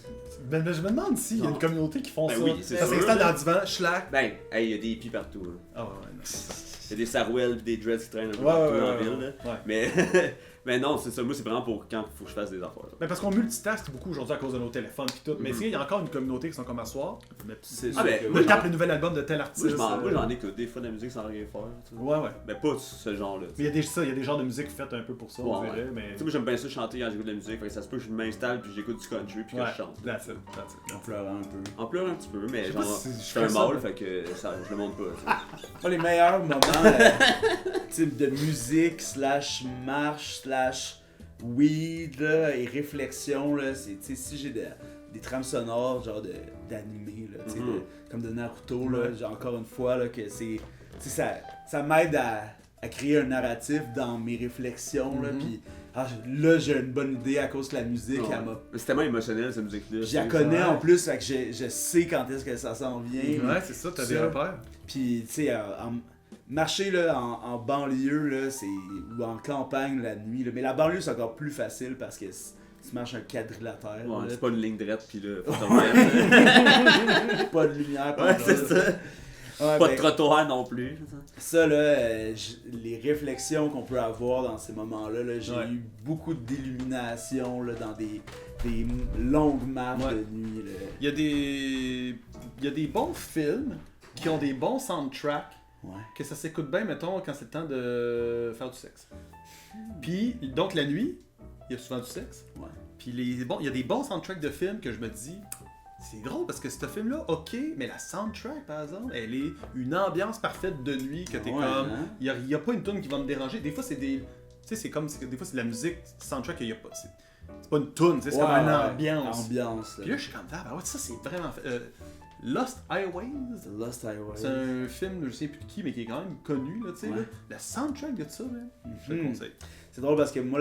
Ben, je me demande s'il y a Non. une communauté qui font Ben ça. oui, c'est ça sûr, s'installe là. dans le divan, schlack. Ben, hey, il y a des hippies partout. Là. Ah ouais, non, c'est ça. Il y a des Sarwell pis des dreads qui traînent un peu Ouais, partout ouais, dans la ouais, ville. ouais. Là. Ouais. Mais non, c'est ça. Moi, c'est vraiment pour quand il faut que je fasse des affaires. Là. Ben parce qu'on multitask beaucoup aujourd'hui à cause de nos téléphones pis tout. Mais s'il y a encore une communauté qui sont comme à soir, C'est Ah, sûr ben, que- moi, me tape le nouvel album de tel artiste. Moi, j'en écoute des fois de la musique sans rien faire. Tu sais. Ouais, ouais. Mais pas ce genre-là. tu sais. Mais il y a des genres de musique faites un peu pour ça, on Ouais, dirait, ouais. mais... Tu sais, moi, j'aime bien ça chanter quand j'écoute de la musique. Fait que ça se peut que je m'installe puis j'écoute du country puis que Ouais, je chante. that's it. En pleurant un peu. En pleurant un petit peu, mais Je sais pas genre, si je je suis ferais un ça, mâle, moi. fait que ça, je le montre pas. tu sais. Pas les meilleurs moments type de musique slash marche slash weed là, et réflexion là, c'est tu sais si j'ai des trames sonores genre d'animé là, tu sais, comme de Naruto là, genre encore une fois là que c'est tu sais ça m'aide à créer un narratif dans mes réflexions là puis là j'ai une bonne idée à cause de la musique, Ouais. elle m'a Mais c'est tellement émotionnel cette musique-là. je la tu sais. connais ouais. en plus, fait que je sais quand est-ce que ça s'en vient. Ouais, c'est ça, t'as des Ça. repères. Puis, tu sais, marcher là, en banlieue, là, c'est, ou en campagne la nuit, là. Mais la banlieue, c'est encore plus facile parce que tu marches un quadrilatère. Ouais, là. c'est pas une ligne droite pis là, faut t'en remettre. Pas de lumière. Ouais, c'est ça. Ouais, Pas ben, de trottoir non plus. ça, là, les réflexions qu'on peut avoir dans ces moments-là, là, j'ai Ouais. eu beaucoup d'illumination là, dans des longues marches Ouais. de nuit. Là. Il y a des bons films qui ont des bons soundtracks Ouais. que ça s'écoute bien, mettons, quand c'est le temps de faire du sexe. Puis, donc la nuit, il y a souvent du sexe. Ouais. Puis il y a des bons soundtracks de films que je me dis, c'est drôle parce que ce film-là, ok, mais la soundtrack, par exemple, elle est une ambiance parfaite de nuit que t'es Ouais, comme, hein? il y a pas une tune qui va me déranger. Des fois, c'est des, tu sais, c'est comme, des fois c'est de la musique soundtrack, il y a pas, c'est pas une tune, c'est comme Ouais, une ouais. ambiance. Ambiance. Puis là, je suis comme, ah, bah ouais, ça c'est vraiment fait. Lost Highways. The Lost Highway. C'est un film, je sais plus de qui, mais qui est quand même connu, là, tu sais. Ouais. Là. La soundtrack de ça, man, je te le conseille. C'est drôle parce que moi,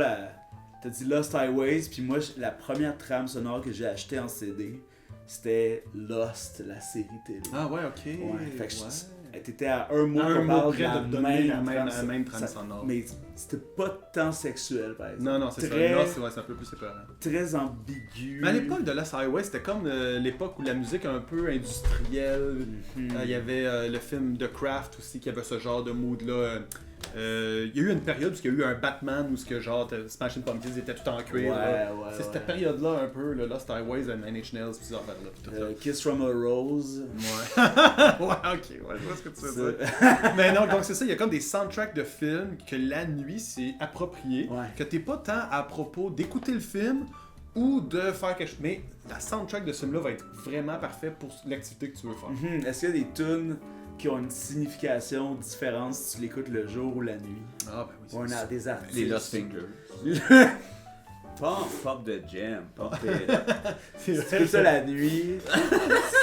t'as dit Lost Highways, puis moi, la première trame sonore que j'ai achetée en CD, c'était Lost, la série télé. Ah ouais, ok. Ouais, fait que ouais. t'étais à un mot Un qu'on mot parle près de la de te donner la trame même trame ça- sonore. Mais c'était pas tant sexuel, par exemple. Non, non, c'est Très- ça. Là, c'est un peu plus séparé. Très ambigu. Mais à l'époque de Lost Highway, c'était comme l'époque où la musique un peu industrielle. Mhm. Il y avait le film The Craft aussi qui avait ce genre de mood-là. Il y a eu une période où il y a eu un Batman où ce que genre Smashing Pumpkins était tout en Ouais, cuir. là. ouais, C'est cette ouais. période-là un peu, le Lost Highways, Nine Inch Nails, puis ces affaires-là. puis tout ça. Kiss from a Rose. Ouais. Ouais, ok, ouais, je vois ce que tu veux dire. Mais non, donc c'est ça, il y a comme des soundtracks de films que la nuit c'est approprié, Ouais. que t'es pas tant à propos d'écouter le film ou de faire quelque chose. Mais la soundtrack de ce film-là va être vraiment parfait pour l'activité que tu veux faire. Mhm. Est-ce qu'il y a des tunes qui ont une signification différente si tu l'écoutes le jour ou la nuit? Ah, ben oui, Ou des artistes. Les Lost Fingers. Pop de jam. Pop de... C'est Si tu fais ça la nuit,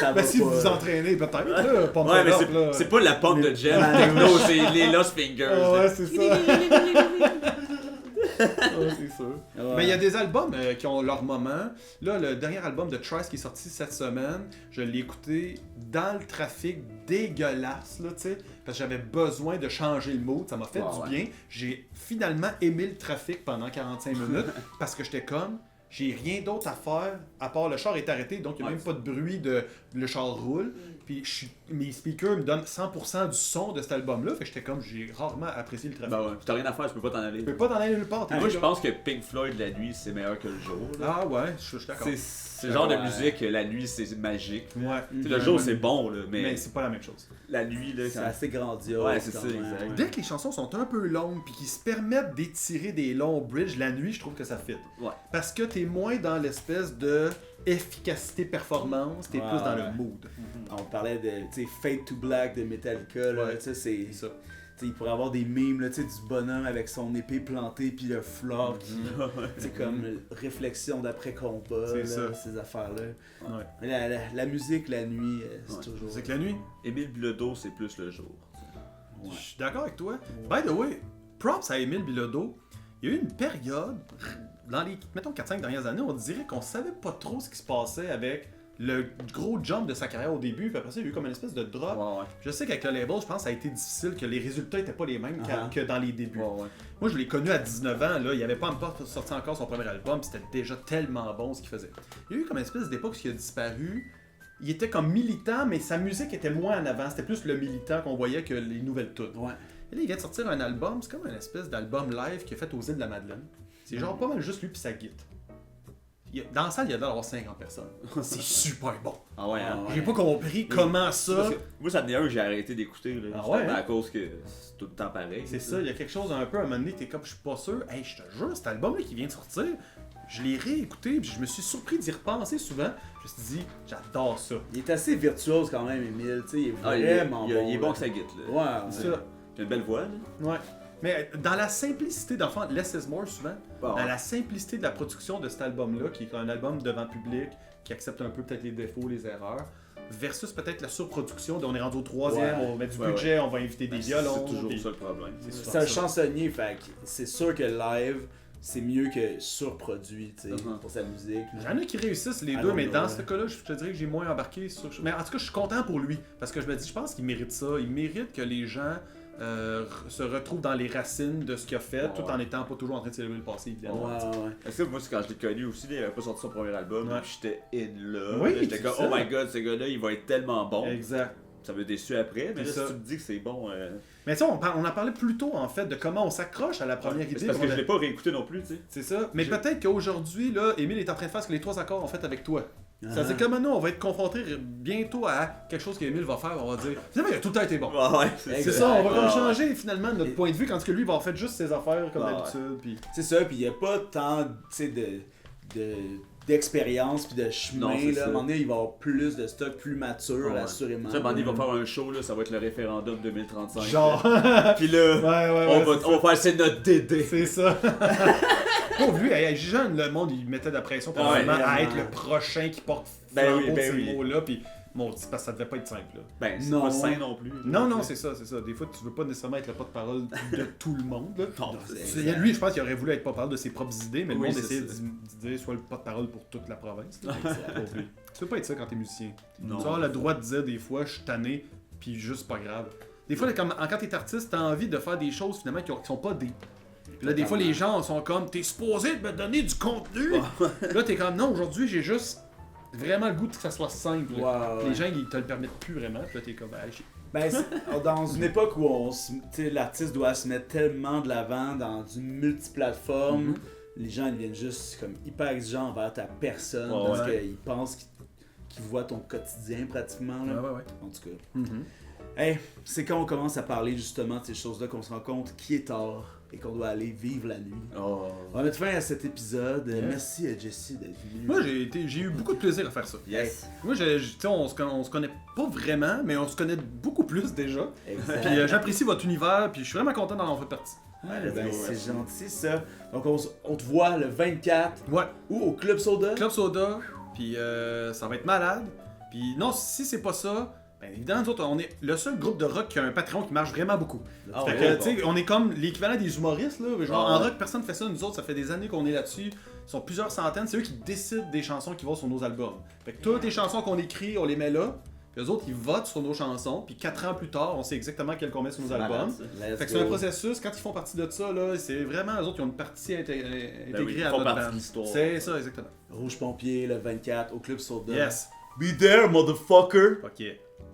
ça va Ben si pas. vous vous entraînez, peut-être, là, pompe Ouais, mais up, là. c'est pas la pop de jam. Ouais. techno, c'est les Lost Fingers. Ah ouais, c'est ça. Ouais, c'est sûr. Ouais. Mais il y a des albums qui ont leur moment. Là, le dernier album de Trice qui est sorti cette semaine, je l'ai écouté dans le trafic dégueulasse, là, tu sais, parce que j'avais besoin de changer le mood, ça m'a fait Ouais, du bien. J'ai finalement aimé le trafic pendant 45 minutes parce que j'étais comme, j'ai rien d'autre à faire à part le char est arrêté, donc il n'y a Ouais. même pas de bruit de le char roule. Puis mes speakers me donnent 100% du son de cet album-là, fait que j'étais comme, j'ai rarement apprécié le trafic. Ben ouais, t'as rien à faire, tu peux pas t'en aller. Tu peux pas t'en aller nulle part. t'es Moi, je là. pense que Pink Floyd la nuit, c'est meilleur que le jour. là. Ah ouais, je suis d'accord. C'est le genre de Ouais. musique, la nuit, c'est magique. Ouais. Tu sais, le jour, c'est bon, là, Mais mais c'est pas la même chose. la nuit, là, C'est quand... assez grandiose. Ouais, c'est quand ça, même. exact. Dès que les chansons sont un peu longues puis qu'ils se permettent d'étirer des longs bridges, la nuit, je trouve que ça fit. Ouais. Parce que t'es moins dans l'espèce de efficacité performance, t'es Ouais, plus dans ouais. le mood. On parlait de tu sais, Fade to Black de Metallica. Là, Ouais. tu sais, c'est. C'est ça. Tu sais, il pourrait avoir des memes là, tu sais, du bonhomme avec son épée plantée puis le fleur qui. C'est comme réflexion d'après-combat, C'est là, ça. ces affaires-là. Ouais. La musique, la nuit, c'est Ouais. toujours. C'est que la nuit, Émile Bilodeau, c'est plus le jour. Ouais. je suis d'accord avec toi. By the way, props à Émile Bilodeau. Il y a eu une période dans les, mettons, 4-5 dernières années, on dirait qu'on savait pas trop ce qui se passait avec le gros jump de sa carrière au début, puis après ça, il y a eu comme une espèce de drop. Ouais. Je sais qu'avec le label, je pense que ça a été difficile, que les résultats étaient pas les mêmes que dans les débuts. Ouais. Moi, je l'ai connu à 19 ans, là, il avait pas encore sorti encore son premier album, puis c'était déjà tellement bon ce qu'il faisait. Il y a eu comme une espèce d'époque où il a disparu. Il était comme militant, mais sa musique était moins en avant. C'était plus le militant qu'on voyait que les nouvelles toutes. Ouais. Et là, il vient de sortir un album, c'est comme une espèce d'album live qu'il a fait aux îles de la Madeleine. C'est genre pas mal juste lui puis sa guitare. Dans la salle, il y a d'avoir 50 personnes. C'est super bon. Ah ouais, hein? J'ai pas compris comment ça. Parce que moi, ça tenait un que j'ai arrêté d'écouter. Là, Ah ouais, justement, hein? à cause que c'est tout le temps pareil. C'est ça, il y a quelque chose un peu à un moment donné, t'es comme, je suis pas sûr. Hey, je te jure, cet album-là qui vient de sortir, je l'ai réécouté, puis je me suis surpris d'y repenser souvent. Je me suis dit, j'adore ça. Il est assez virtuose quand même, Émile. Tu sais, il est Ah, vraiment bon. il est bon là. que ça guite. Là. Ouais, Ça. Il a une belle voix. Là. Ouais. Mais dans la simplicité, dans le fond, Less is More souvent, Bon. dans la simplicité de la production de cet album-là, qui est un album devant public, qui accepte un peu peut-être les défauts, les erreurs, versus peut-être la surproduction, on est rendu au 3e, Ouais. on va mettre du Ouais, budget, on va inviter des violons. C'est toujours puis- ça le problème. C'est souvent C'est un ça. chansonnier, fait que c'est sûr que live, c'est mieux que surproduit, tu sais, Uh-huh. pour sa musique. Il y en a qui réussissent les I deux, don't mais know, dans ouais. ce cas-là, je te dirais que j'ai moins embarqué sur. Mais en tout cas, je suis content pour lui. Parce que je me dis, je pense qu'il mérite ça. Il mérite que les gens se retrouvent dans les racines de ce qu'il a fait, tout en étant pas toujours en train de célébrer le passé, évidemment. Ouais. Parce que moi, c'est quand je l'ai connu aussi, il avait pas sorti son premier album, Ouais. puis j'étais in love. Oui, J'étais c'est comme, ça. oh my god, ce gars-là, il va être tellement bon. Exact. Ça m'a déçu après, mais là, C'est si ça. tu me dis que c'est bon. Mais tu sais, on en parlait plus tôt, en fait, de comment on s'accroche à la première c'est idée. parce que On je a- l'ai pas réécouté non plus, tu sais. C'est ça. Mais peut-être qu'aujourd'hui, là, Émile est en train de faire ce que les 3 accords ont fait avec toi. Ça veut dire Ah. que maintenant, on va être confronté bientôt à quelque chose qu'Émile va faire. On va dire, finalement, il a tout le temps été bon. Ouais, C'est Exact. ça, on va comme Ouais. changer finalement notre Et- point de vue quand que lui il va en fait juste ses affaires comme Ouais. d'habitude. Puis... C'est ça, puis il n'y a pas tant, tu sais, d'expérience puis de chemin. Non, c'est Là. À ça. un moment donné, il va y avoir plus de stock, plus mature, Ouais. assurément. Tu sais, Mandy va faire un show, là, ça va être le référendum 2035. Genre, Puis là, ouais, on va essayer de notre DD. c'est ça. Pauvre lui, hey, jeune, le monde il mettait de la pression pour Ouais, vraiment à vraiment. être le prochain qui porte Ben flambeau oui, de ben ces oui. mots-là. Puis bon, c'est parce que ça devait pas être simple. Là. Ben, c'est Non. pas sain non plus. Non, c'est ça. Des fois, tu veux pas nécessairement être le porte-parole de tout le monde. Là. Non, Lui, je pense qu'il aurait voulu être porte-parole de ses propres idées, mais le Oui, monde c'est essayait ça. de dire soit le porte-parole pour toute la province. là. Pauvre lui. Tu peux pas être ça quand t'es musicien. Non. Tu as le droit de dire des fois, je suis tanné, puis juste pas grave. Des fois, là, quand t'es artiste, t'as envie de faire des choses finalement qui sont pas deep. Puis là, des fois, les gens sont comme, t'es supposé de me donner du contenu. Là, t'es comme, non, aujourd'hui, j'ai juste vraiment le goût que ça soit simple. Ouais, Puis ouais. les gens, ils te le permettent plus vraiment. Puis là, t'es comme, allez, Ben, dans une époque où tu sais, l'artiste doit se mettre tellement de l'avant dans une multiplateforme, les gens ils deviennent juste comme hyper exigeants envers ta personne Ouais, parce ouais. qu'ils pensent qu'ils voient ton quotidien pratiquement. Là. ouais. En tout cas. Hey, c'est quand on commence à parler justement de ces choses-là qu'on se rend compte qui est tard et qu'on doit aller vivre la nuit. Oh. On va mettre fin à cet épisode. Yeah. Merci à Jesse d'être venu. Moi, j'ai eu beaucoup de plaisir à faire ça. Yes. Moi, tu sais, on se connaît pas vraiment, mais on se connaît beaucoup plus déjà. Exact. Puis j'apprécie votre univers, puis je suis vraiment content d'en faire partie. Ouais, ben, let's go, c'est gentil ça. Donc on te voit le 24 Ouais, ou au Club Soda. Club Soda, puis ça va être malade. Puis non, si c'est pas ça, ben évidemment, nous autres, on est le seul groupe de rock qui a un Patreon qui marche vraiment beaucoup. Ah Fait ouais, que, bon. tu sais, on est comme l'équivalent des humoristes, là. Genre, Ah en ouais. rock, personne fait ça. Nous autres, ça fait des années qu'on est là-dessus. Ils sont plusieurs centaines. C'est eux qui décident des chansons qui vont sur nos albums. Fait que toutes les chansons qu'on écrit, on les met là. Puis eux autres, ils votent sur nos chansons. Puis 4 ans plus tard, on sait exactement quelles qu'on met sur nos C'est albums. malade, ça. Let's Fait que c'est un go. processus. Quand ils font partie de ça, là, c'est vraiment eux autres qui ont une partie intégrée Ben oui, ils à font notre partie band. de l'histoire. C'est ça, exactement. Rouge Pompier le 24 au Club Soda. Yes. Be there, motherfucker! Ok.